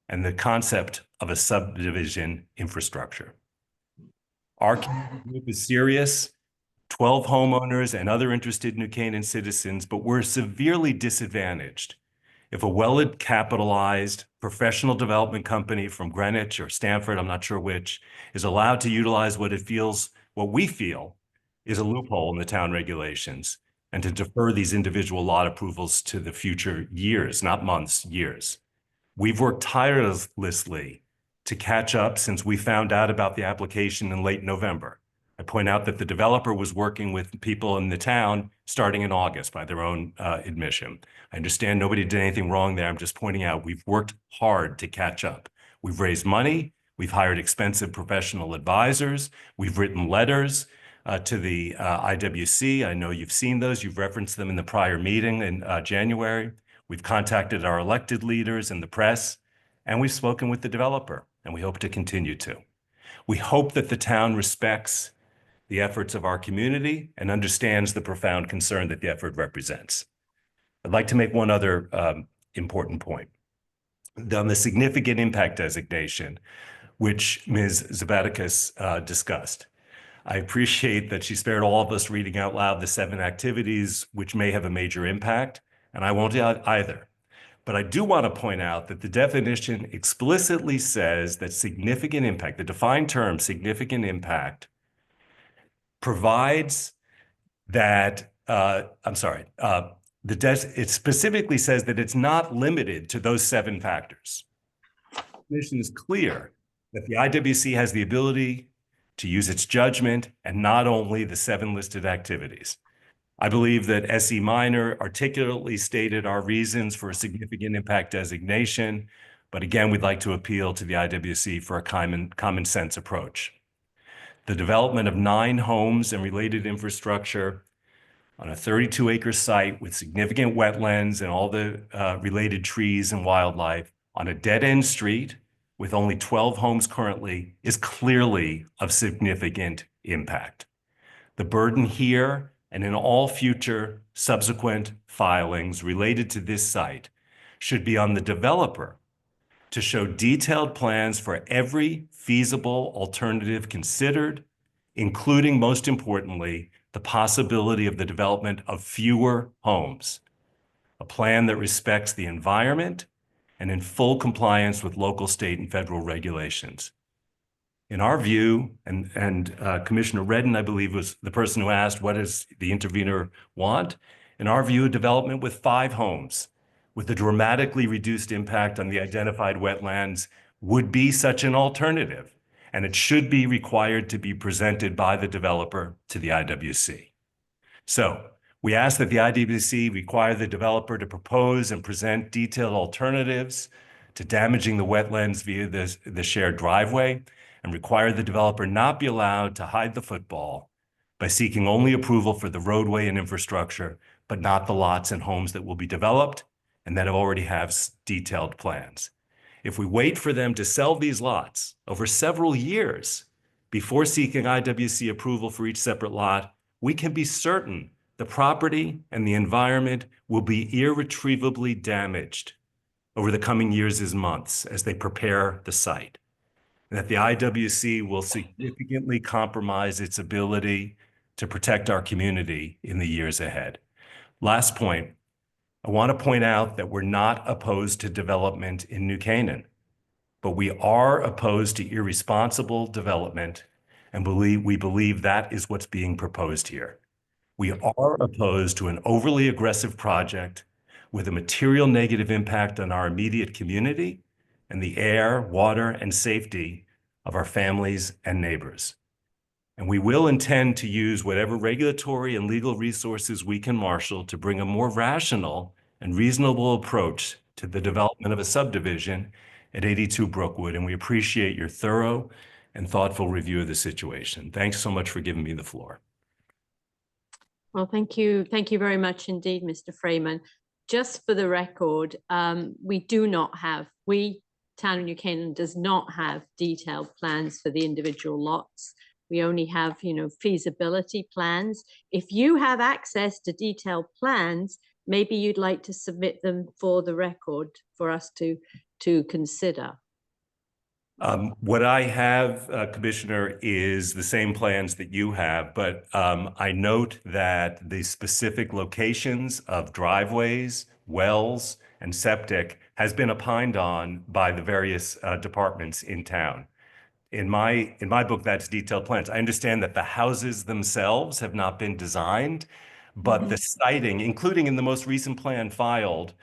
T: and the concept of a subdivision infrastructure? Our group is serious, 12 homeowners and other interested New Canaan citizens, but we're severely disadvantaged if a well-capitalized professional development company from Greenwich or Stanford, I'm not sure which, is allowed to utilize what we feel is a loophole in the town regulations, and to defer these individual lot approvals to the future years, not months, years. We've worked tirelessly to catch up since we found out about the application in late November. I point out that the developer was working with people in the town starting in August by their own admission. I understand nobody did anything wrong there. I'm just pointing out we've worked hard to catch up. We've raised money. We've hired expensive professional advisors. We've written letters to the IWC. I know you've seen those. You've referenced them in the prior meeting in January. We've contacted our elected leaders and the press, and we've spoken with the developer, and we hope to continue to. We hope that the town respects the efforts of our community and understands the profound concern that the effort represents. I'd like to make one other important point. On the significant impact designation, which Ms. Zabetikas discussed, I appreciate that she spared all of us reading out loud the 7 activities which may have a major impact, and I won't either. But I do want to point out that the definition explicitly says that significant impact, the defined term significant impact, provides that, it specifically says that it's not limited to those 7 factors. The definition is clear that the IWC has the ability to use its judgment and not only the 7 listed activities. I believe that SE Minor articulately stated our reasons for a significant impact designation, but again, we'd like to appeal to the IWC for a common sense approach. The development of 9 homes and related infrastructure on a 32-acre site with significant wetlands and all the related trees and wildlife on a dead-end street with only 12 homes currently is clearly of significant impact. The burden here and in all future subsequent filings related to this site should be on the developer to show detailed plans for every feasible alternative considered, including, most importantly, the possibility of the development of fewer homes, a plan that respects the environment and in full compliance with local, state, and federal regulations. In our view, and Commissioner Redden, I believe, was the person who asked, what does the intervener want? In our view, a development with 5 homes with a dramatically reduced impact on the identified wetlands would be such an alternative, and it should be required to be presented by the developer to the IWC. So We ask that the IWC require the developer to propose and present detailed alternatives to damaging the wetlands via the shared driveway, and require the developer not be allowed to hide the football by seeking only approval for the roadway and infrastructure, but not the lots and homes that will be developed and that already have detailed plans. If we wait for them to sell these lots over several years before seeking IWC approval for each separate lot, we can be certain the property and the environment will be irretrievably damaged over the coming years and months as they prepare the site. And that the IWC will significantly compromise its ability to protect our community in the years ahead. Last point, I want to point out that we're not opposed to development in New Canaan, but we are opposed to irresponsible development, and we believe that is what's being proposed here. We are opposed to an overly aggressive project with a material negative impact on our immediate community and the air, water, and safety of our families and neighbors. And we will intend to use whatever regulatory and legal resources we can marshal to bring a more rational and reasonable approach to the development of a subdivision at 82 Brookwood. And we appreciate your thorough and thoughtful review of the situation. Thanks so much for giving me the floor.
A: Well, thank you. Thank you very much indeed, Mr. Freeman. Just for the record, Town of New Canaan does not have detailed plans for the individual lots. We only have, feasibility plans. If you have access to detailed plans, maybe you'd like to submit them for the record for us to consider.
T: What I have, Commissioner, is the same plans that you have, but I note that the specific locations of driveways, wells, and septic has been opined on by the various departments in town. In my book, that's detailed plans. I understand that the houses themselves have not been designed, but the siting, including in the most recent plan filed,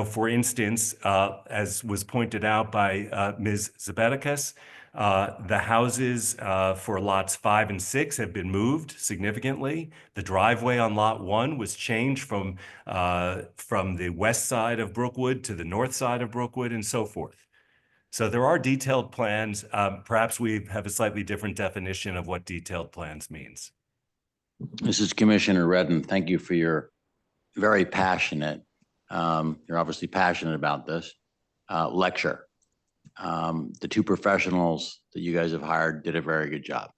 T: for instance, as was pointed out by Ms. Zabeticus, the houses for lots 5 and 6 have been moved significantly. The driveway on lot 1 was changed from the west side of Brookwood to the north side of Brookwood, and so forth. So there are detailed plans. Perhaps we have a slightly different definition of what detailed plans means.
B: This is Commissioner Redden. Thank you for your very passionate, you're obviously passionate about this, lecture. The two professionals that you guys have hired did a very good job.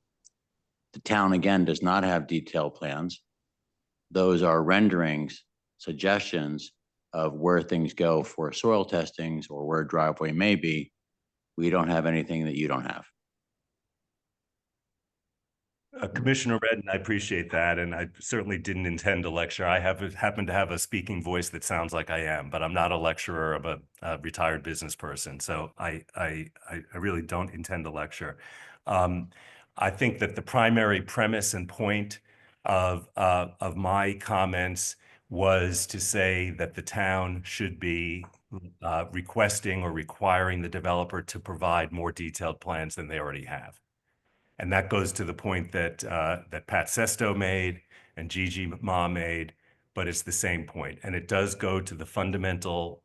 B: The town, again, does not have detailed plans. Those are renderings, suggestions of where things go for soil testings or where a driveway may be. We don't have anything that you don't have.
T: Commissioner Redden, I appreciate that, and I certainly didn't intend to lecture. I happen to have a speaking voice that sounds like I am, but I'm not a lecturer. I'm a retired business person, so I really don't intend to lecture. I think that the primary premise and point of my comments was to say that the town should be requesting or requiring the developer to provide more detailed plans than they already have. And that goes to the point that Pat Sesto made and Gigi Ma made, but it's the same point. And it does go to the fundamental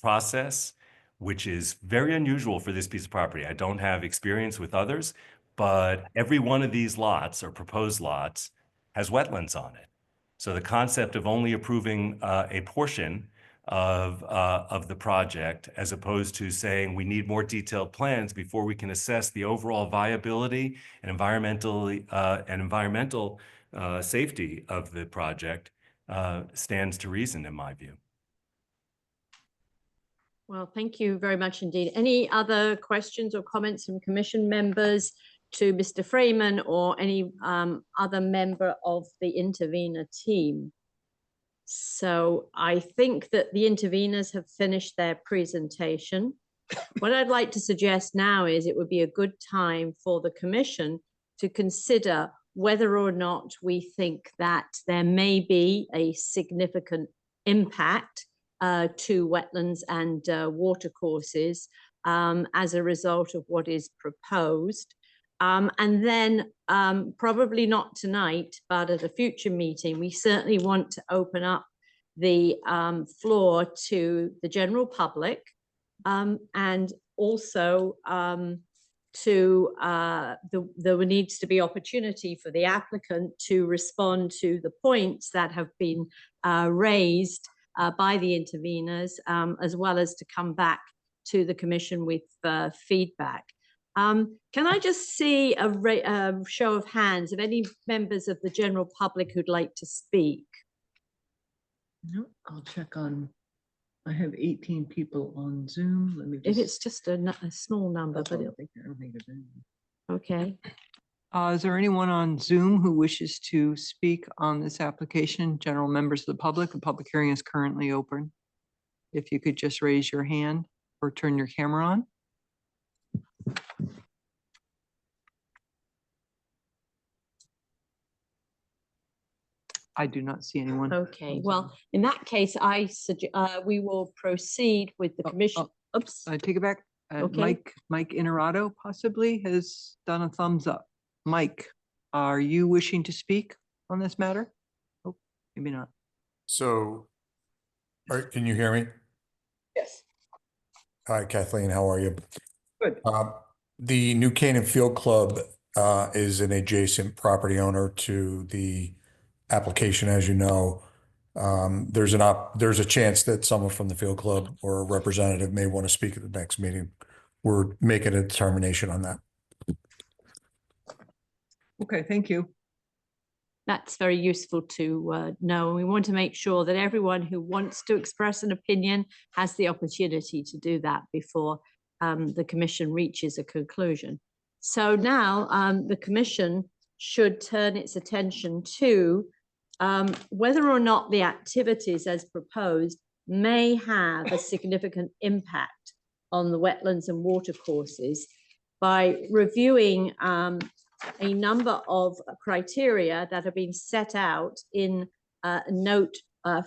T: process, which is very unusual for this piece of property. I don't have experience with others, but every one of these lots or proposed lots has wetlands on it. So the concept of only approving a portion of the project, as opposed to saying we need more detailed plans before we can assess the overall viability and environmental safety of the project, stands to reason in my view.
A: Well, thank you very much indeed. Any other questions or comments from commission members to Mr. Freeman or any other member of the intervener team? So I think that the interveners have finished their presentation. What I'd like to suggest now is it would be a good time for the commission to consider whether or not we think that there may be a significant impact to wetlands and watercourses as a result of what is proposed. And then probably not tonight, but at a future meeting, we certainly want to open up the floor to the general public, and also there needs to be opportunity for the applicant to respond to the points that have been raised by the interveners, as well as to come back to the commission with feedback. Can I just see a show of hands of any members of the general public who'd like to speak?
H: No, I'll check on, I have 18 people on Zoom. Let me
A: If
H: just.
A: it's just a small number, but
H: I
A: it'll,
H: don't think it's any.
A: okay.
H: Is there anyone on Zoom who wishes to speak on this application? General members of the public hearing is currently open. If you could just raise your hand or turn your camera on. I do not see anyone.
A: Okay, well, in that case, I suggest we will proceed with the commission. Oops.
H: I take it back.
A: Okay.
H: Mike Inarato possibly has done a thumbs up. Mike, are you wishing to speak on this matter? Oh, maybe not.
U: So, can you hear me?
H: Yes.
U: Hi, Kathleen, how are you?
H: Good.
U: The New Canaan Field Club is an adjacent property owner to the application, as you know. There's a chance that someone from the field club or a representative may want to speak at the next meeting. We're making a determination on that.
H: Okay, thank you.
A: That's very useful to know. And we want to make sure that everyone who wants to express an opinion has the opportunity to do that before the commission reaches a conclusion. So now the commission should turn its attention to whether or not the activities as proposed may have a significant impact on the wetlands and watercourses by reviewing a number of criteria that have been set out in a note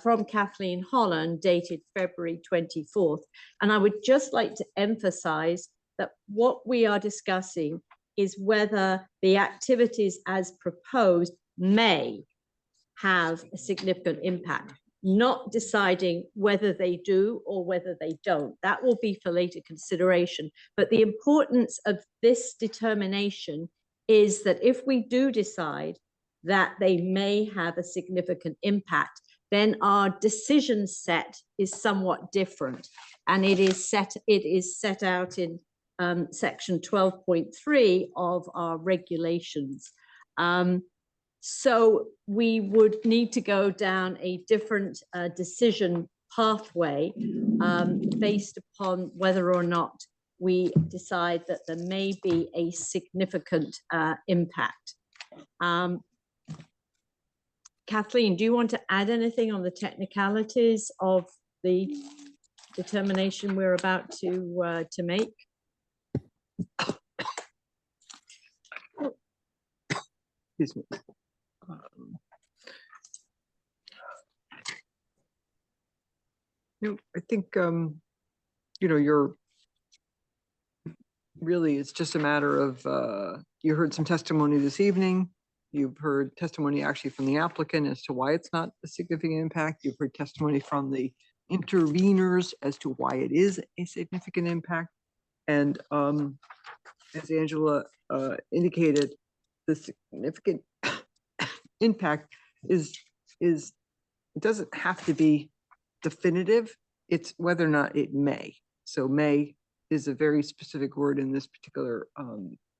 A: from Kathleen Holland dated February 24th. And I would just like to emphasize that what we are discussing is whether the activities as proposed may have a significant impact, not deciding whether they do or whether they don't. That will be for later consideration. But the importance of this determination is that if we do decide that they may have a significant impact, then our decision set is somewhat different. And it is set out in section 12.3 of our regulations. So we would need to go down a different decision pathway based upon whether or not we decide that there may be a significant impact. Kathleen, do you want to add anything on the technicalities of the determination we're about to make?
H: Excuse me. I think, you're really, it's just a matter of, you heard some testimony this evening. You've heard testimony actually from the applicant as to why it's not a significant impact. You've heard testimony from the interveners as to why it is a significant impact. And as Angela indicated, the significant impact is it doesn't have to be definitive. It's whether or not it may. So may is a very specific word in this particular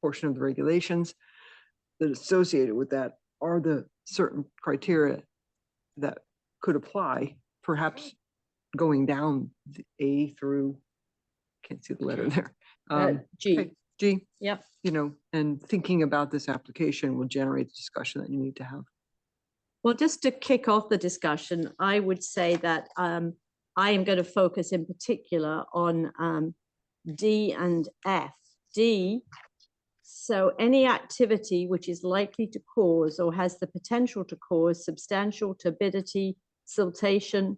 H: portion of the regulations. That associated with that are the certain criteria that could apply, perhaps going down the A through, can't see the letter there.
A: G.
H: Okay, G.
A: Yep.
H: And thinking about this application will generate the discussion that you need to have.
A: Well, just to kick off the discussion, I would say that I am going to focus in particular on D and F. D, so any activity which is likely to cause or has the potential to cause substantial turbidity, siltation,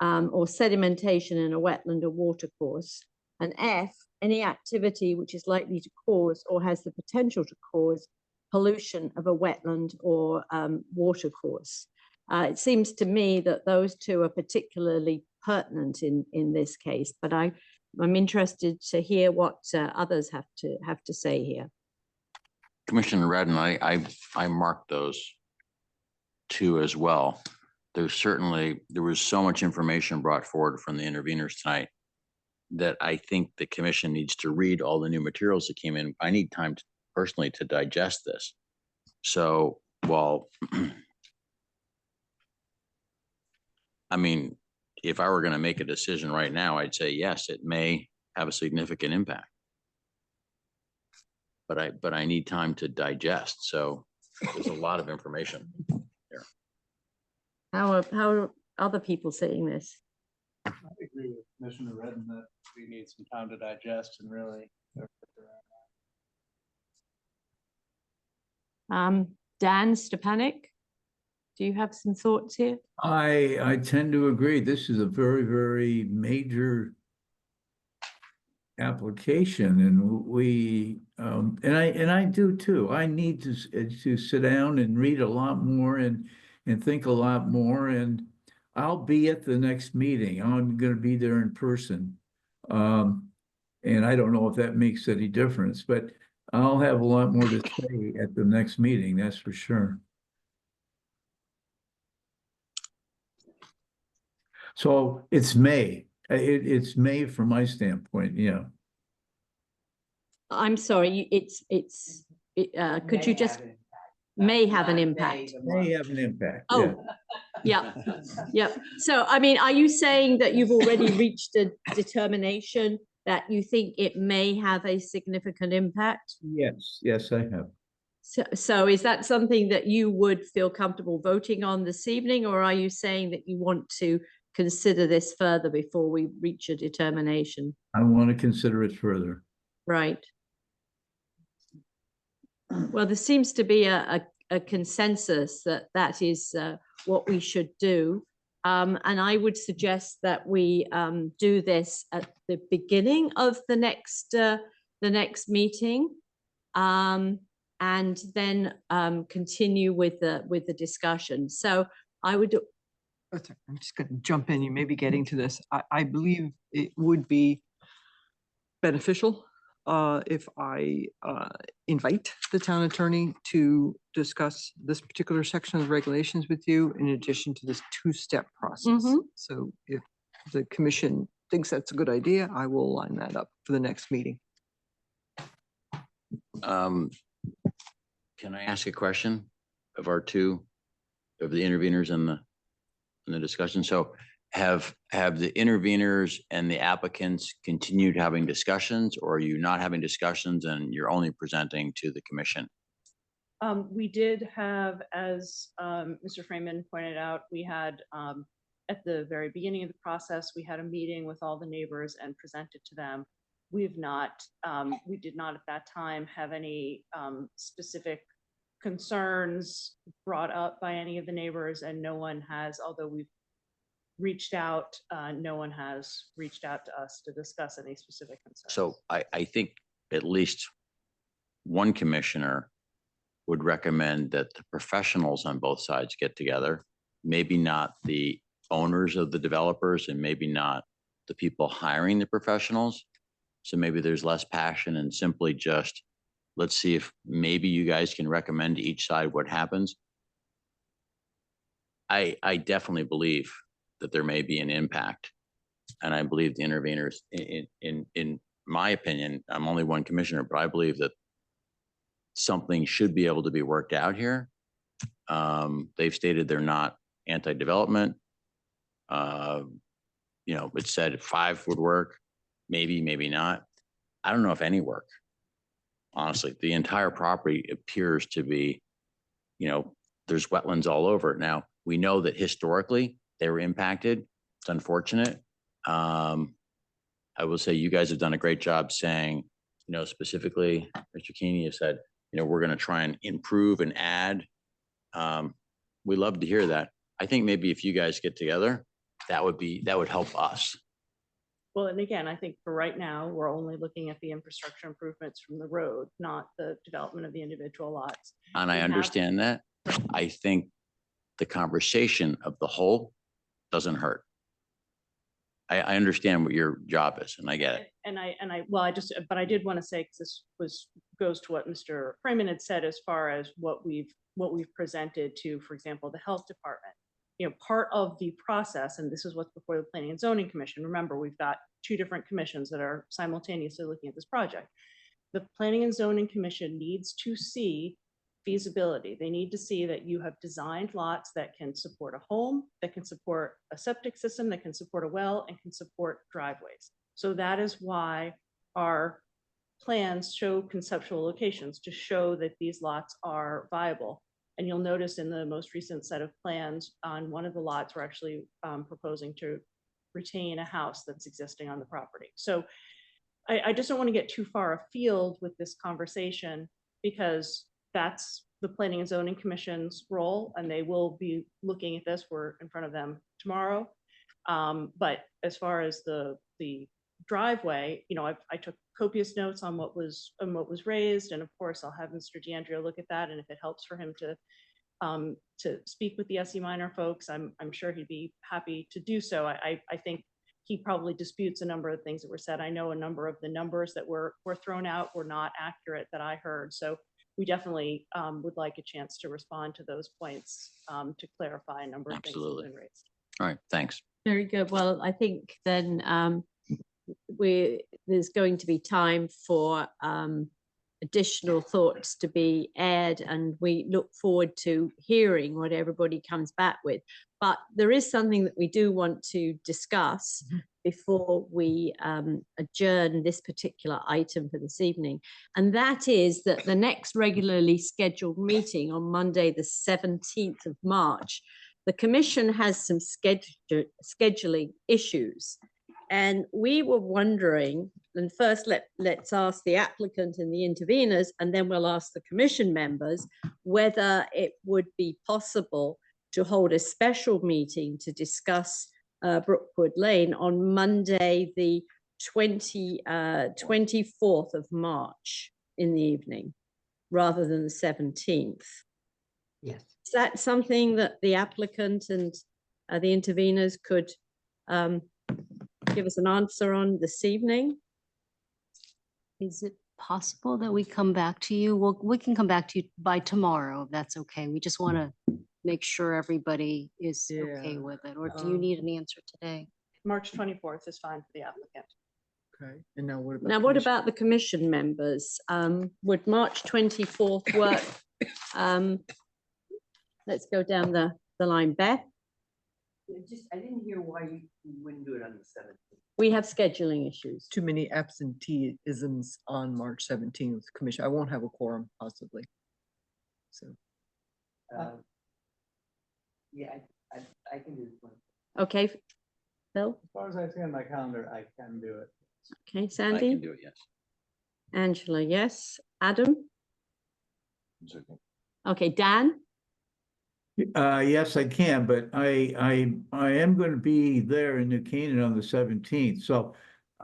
A: or sedimentation in a wetland or watercourse. And F, any activity which is likely to cause or has the potential to cause pollution of a wetland or water course. It seems to me that those two are particularly pertinent in this case, but I'm interested to hear what others have to say here.
B: Commissioner Redden, I marked those two as well. There was so much information brought forward from the interveners tonight that I think the commission needs to read all the new materials that came in. I need time personally to digest this. So while, I mean, if I were going to make a decision right now, I'd say, yes, it may have a significant impact. But I need time to digest. So there's a lot of information here.
A: How are other people seeing this?
I: I agree with Commissioner Redden that we need some time to digest and really.
A: Dan Stepanek, do you have some thoughts here?
C: I tend to agree. This is a very, very major application, and we and I do too. I need to sit down and read a lot more and think a lot more, and I'll be at the next meeting. I'm going to be there in person, and I don't know if that makes any difference, but I'll have a lot more to say at the next meeting, that's for sure. So it's May. It's May from my standpoint, yeah.
A: I'm sorry, could you just, may have an impact.
C: May have an impact, yeah.
A: Oh, yeah, yeah. So, I mean, are you saying that you've already reached a determination that you think it may have a significant impact?
C: Yes, yes, I have.
A: So is that something that you would feel comfortable voting on this evening, or are you saying that you want to consider this further before we reach a determination?
C: I want to consider it further.
A: Right. Well, there seems to be a consensus that is what we should do. And I would suggest that we do this at the beginning of the next meeting, and then continue with the discussion. So I would.
H: I'm just going to jump in. You may be getting to this. I believe it would be beneficial if I invite the town attorney to discuss this particular section of the regulations with you in addition to this two-step process. So if the commission thinks that's a good idea, I will line that up for the next meeting.
B: Can I ask a question of the interveners and the discussion? So have the interveners and the applicants continued having discussions, or are you not having discussions and you're only presenting to the commission?
M: We did have, as Mr. Freeman pointed out, we had at the very beginning of the process, we had a meeting with all the neighbors and presented to them. We did not at that time have any specific concerns brought up by any of the neighbors, and no one has, although we've reached out, no one has reached out to us to discuss any specific concerns.
B: So I think at least one commissioner would recommend that the professionals on both sides get together, maybe not the owners of the developers and maybe not the people hiring the professionals. So maybe there's less passion and simply just, let's see if maybe you guys can recommend to each side what happens. I definitely believe that there may be an impact. And I believe the interveners, in my opinion, I'm only one commissioner, but I believe that something should be able to be worked out here. They've stated they're not anti-development. It said 5 would work, maybe not. I don't know if any work. Honestly, the entire property appears to be, there's wetlands all over it. Now, we know that historically they were impacted. It's unfortunate. I will say you guys have done a great job saying, specifically, Mr. Keeney has said, we're going to try and improve and add. We love to hear that. I think maybe if you guys get together, that would help us.
M: Well, and again, I think for right now, we're only looking at the infrastructure improvements from the road, not the development of the individual lots.
B: And
M: We
B: I
M: have-
B: understand that. I think the conversation of the whole doesn't hurt. I understand what your job is and I get it.
M: But I did want to say, because this goes to what Mr. Freeman had said as far as what we've presented to, for example, the health department. You know, part of the process, and this is what's before the Planning and Zoning Commission. Remember, we've got two different commissions that are simultaneously looking at this project. The Planning and Zoning Commission needs to see feasibility. They need to see that you have designed lots that can support a home, that can support a septic system, that can support a well, and can support driveways. So that is why our plans show conceptual locations, to show that these lots are viable. And you'll notice in the most recent set of plans, on one of the lots, we're actually proposing to retain a house that's existing on the property. So I just don't want to get too far afield with this conversation, because that's the Planning and Zoning Commission's role, and they will be looking at this. We're in front of them tomorrow. But as far as the driveway, you know, I took copious notes on what was raised, and of course I'll have Mr. DeAndrea look at that, and if it helps for him to speak with the SE Minor folks, I'm sure he'd be happy to do so. I think he probably disputes a number of things that were said. I know a number of the numbers that were thrown out were not accurate that I heard. So we definitely would like a chance to respond to those points, to clarify a number of things that have been raised.
B: All right, thanks.
A: Very good. Well, I think then there's going to be time for additional thoughts to be aired, and we look forward to hearing what everybody comes back with. But there is something that we do want to discuss before we adjourn this particular item for this evening. And that is that the next regularly scheduled meeting on Monday, the 17th of March, the Commission has some scheduling issues. And we were wondering, and first let's ask the applicant and the interveners, and then we'll ask the Commission members whether it would be possible to hold a special meeting to discuss Brookwood Lane on Monday, the 24th of March in the evening, rather than the 17th.
S: Yes.
A: Is that something that the applicant and the interveners could give us an answer on this evening?
R: Is it possible that we come back to you? Well, we can come back to you by tomorrow, if that's okay. We just want to make sure everybody is okay with it. Or do you need an answer today?
M: March 24th is fine for the applicant.
H: Okay, and now what about?
A: Now, what about the Commission members? Would March 24th work? Let's go down the line. Beth?
F: I didn't hear why you wouldn't do it on the 17th.
A: We have scheduling issues.
H: Too many absenteeisms on March 17th, Commission. I won't have a quorum possibly. So.
F: Yeah, I can do this one.
A: Okay, Bill?
I: As far as I see on my calendar, I can do it.
A: Okay,
B: I
A: Sandy?
B: can do it, yes.
A: Angela, yes. Adam? Okay, Dan?
C: Yes, I can, but I am going to be there in New Canaan on the 17th. So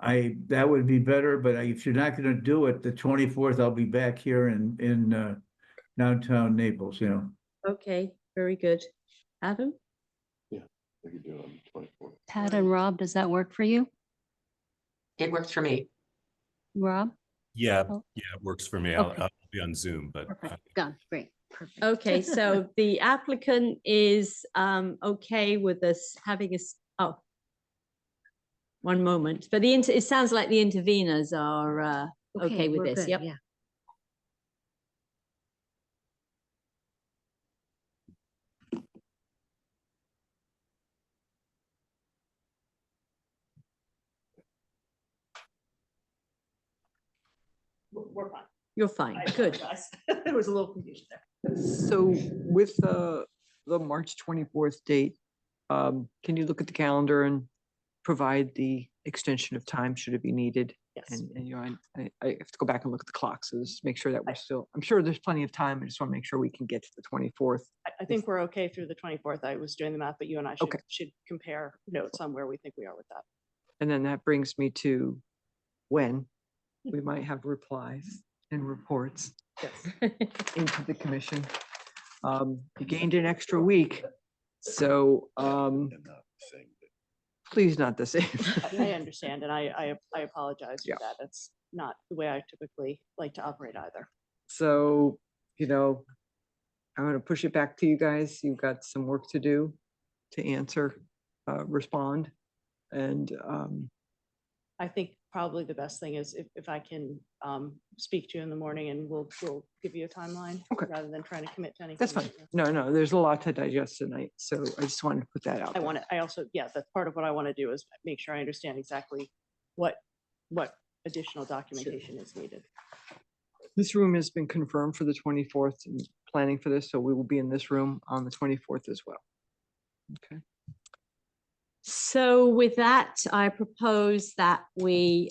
C: that would be better, but if you're not going to do it, the 24th, I'll be back here in downtown Naples, you know.
A: Okay, very good. Adam?
E: Yeah, I could do it on the 24th.
R: Pat and Rob, does that work for you?
S: It works for me.
R: Rob?
T: Yeah,
R: Oh.
T: yeah, it works for me.
R: Okay.
T: I'll be on Zoom, but
R: Perfect. Done. Great. Perfect.
A: Okay, so the applicant is okay with us having oh, one moment. But it sounds like the interveners are okay with
R: we're
A: this.
R: good,
A: Yep.
R: Yeah.
M: We're fine.
A: You're fine.
M: I
A: Good.
M: apologize. There was a little confusion there.
H: So with the March 24th date, can you look at the calendar and provide the extension of time should it be needed?
M: Yes.
H: And you know, I have to go back and look at the clock, so just make sure that we're still, I'm sure there's plenty of time. I just want to make sure we can get to the 24th.
M: I think we're okay through the 24th. I was doing the math, but you and I should compare notes on where we think we are with that.
H: And then that brings me to when we might have replies and reports into the commission. You gained an extra week, so please not the same.
M: I understand, and I apologize
H: Yeah.
M: for that. That's not the way I typically like to operate either.
H: So, you know, I'm gonna push it back to you guys. You've got some work to do to answer, respond. And
M: I think probably the best thing is if I can speak to you in the morning and we'll give you a timeline rather than trying to commit to anything.
H: that's fine. No, there's a lot to digest tonight, so I just wanted to put that out.
M: I also, yeah, that's part of what I want to do is make sure I understand exactly what additional documentation is needed.
H: This room has been confirmed for the 24th and planning for this, so we will be in this room on the 24th as well. Okay.
A: So with that, I propose that we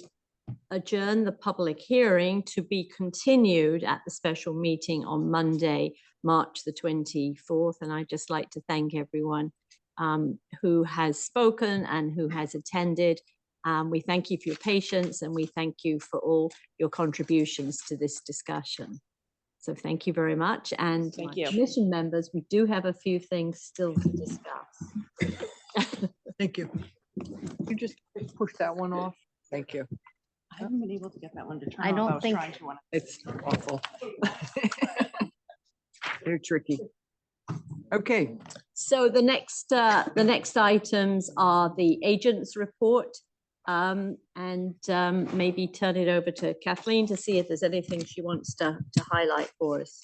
A: adjourn the public hearing to be continued at the special meeting on Monday, March the 24th. And I'd just like to thank everyone who has spoken and who has attended. We thank you for your patience and we thank you for all your contributions to this discussion. So thank you very much. And
M: Thank
A: my
M: you.
A: commission members, we do have a few things still to discuss.
H: Thank you. You just push that one off. Thank you.
M: I haven't been able to get that one to turn
R: I
M: off.
R: don't
M: was
R: think-
M: trying to.
H: It's awful. They're tricky. Okay,
A: So the next items are the agent's report. Maybe turn it over to Kathleen to see if there's anything she wants to highlight for us.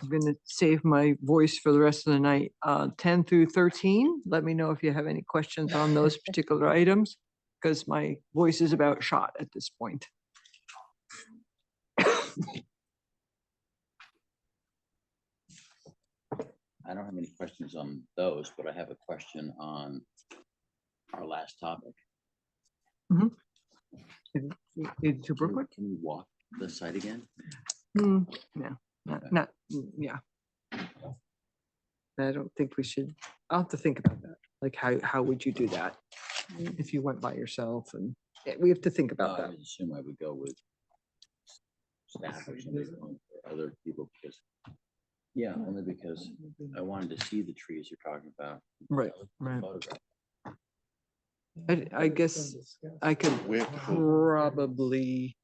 H: I'm gonna save my voice for the rest of the night. 10 through 13, let me know if you have any questions on those particular items, because my voice is about shot at this point.
B: I don't have any questions on those, but I have a question on our last topic.
H: To Brookwood?
B: Can we walk the site again?
H: No, not, yeah. I don't think we should, I'll have to think about that. Like, how would you do that? If you went by yourself and, we have to think about
B: I
H: that.
B: would assume I would go with staff or somebody or other people because, yeah, only because I wanted to see the trees you're talking about.
H: Right, right.
B: Photograph.
H: I guess I could probably,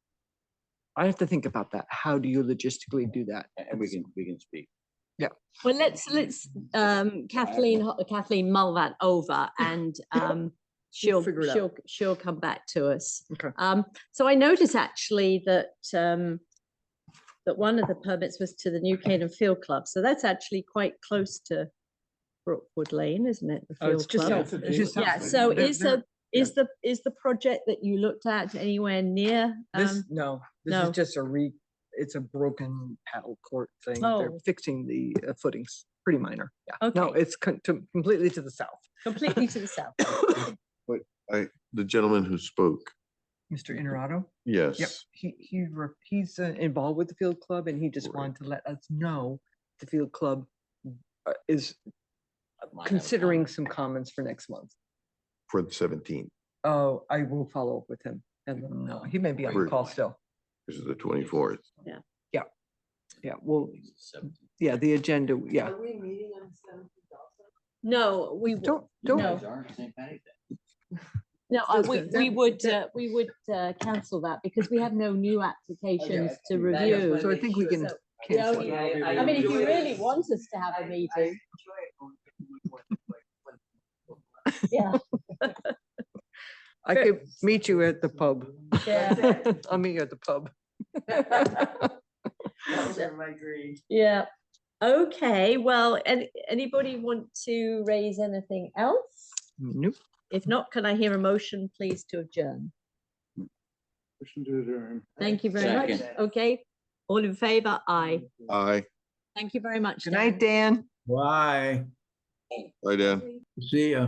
H: I have to think about that. How do you logistically do that?
B: And we can speak.
H: Yeah.
A: Well, let's Kathleen mull that over and she'll
H: figure it out.
A: she'll come back to us.
H: Okay.
A: So I noticed actually that that one of the permits was to the New Canaan Field Club. So that's actually quite close to Brookwood Lane, isn't it? The
H: Oh, it's
A: Field
H: just
A: Club.
H: south, it's just
A: Yeah.
H: south.
A: So
H: They're-
A: is the project that you looked at anywhere near?
H: This, no, this
A: no.
H: is just it's a broken paddle court thing. They're
A: Oh.
H: fixing the footings, pretty minor. Yeah. No,
A: Okay.
H: it's completely to the south.
A: Completely to the south.
E: But the gentleman who spoke,
H: Mr. Inarato?
E: yes.
H: Yep, he's involved with the field club and he just wanted to let us know the field club is considering some comments for next month.
E: For the 17th,
H: Oh, I will follow up with him and let him know. He may be on the call still.
E: this is the 24th.
H: Yeah, well, yeah, the agenda, yeah.
A: we meeting on the 17th also? No, we
H: Don't.
A: No. No, we would cancel that because we have no new applications to review.
H: So I think we can
A: So,
H: cancel
A: yeah,
H: it.
A: I mean, if you really want us to have a meeting. Yeah.
H: I could meet you at the pub.
A: Yeah.
H: I'll meet you at the pub.
A: Yeah. Okay, well, anybody want to raise anything else?
H: Nope.
A: If not, can I hear a motion, please, to adjourn?
L: Motion to adjourn.
A: Thank you very much.
B: Second.
A: Okay, all in favor? Aye.
E: Aye.
A: Thank you very much.
H: Good night, Dan.
C: Bye.
E: Bye, Dan.
C: See ya.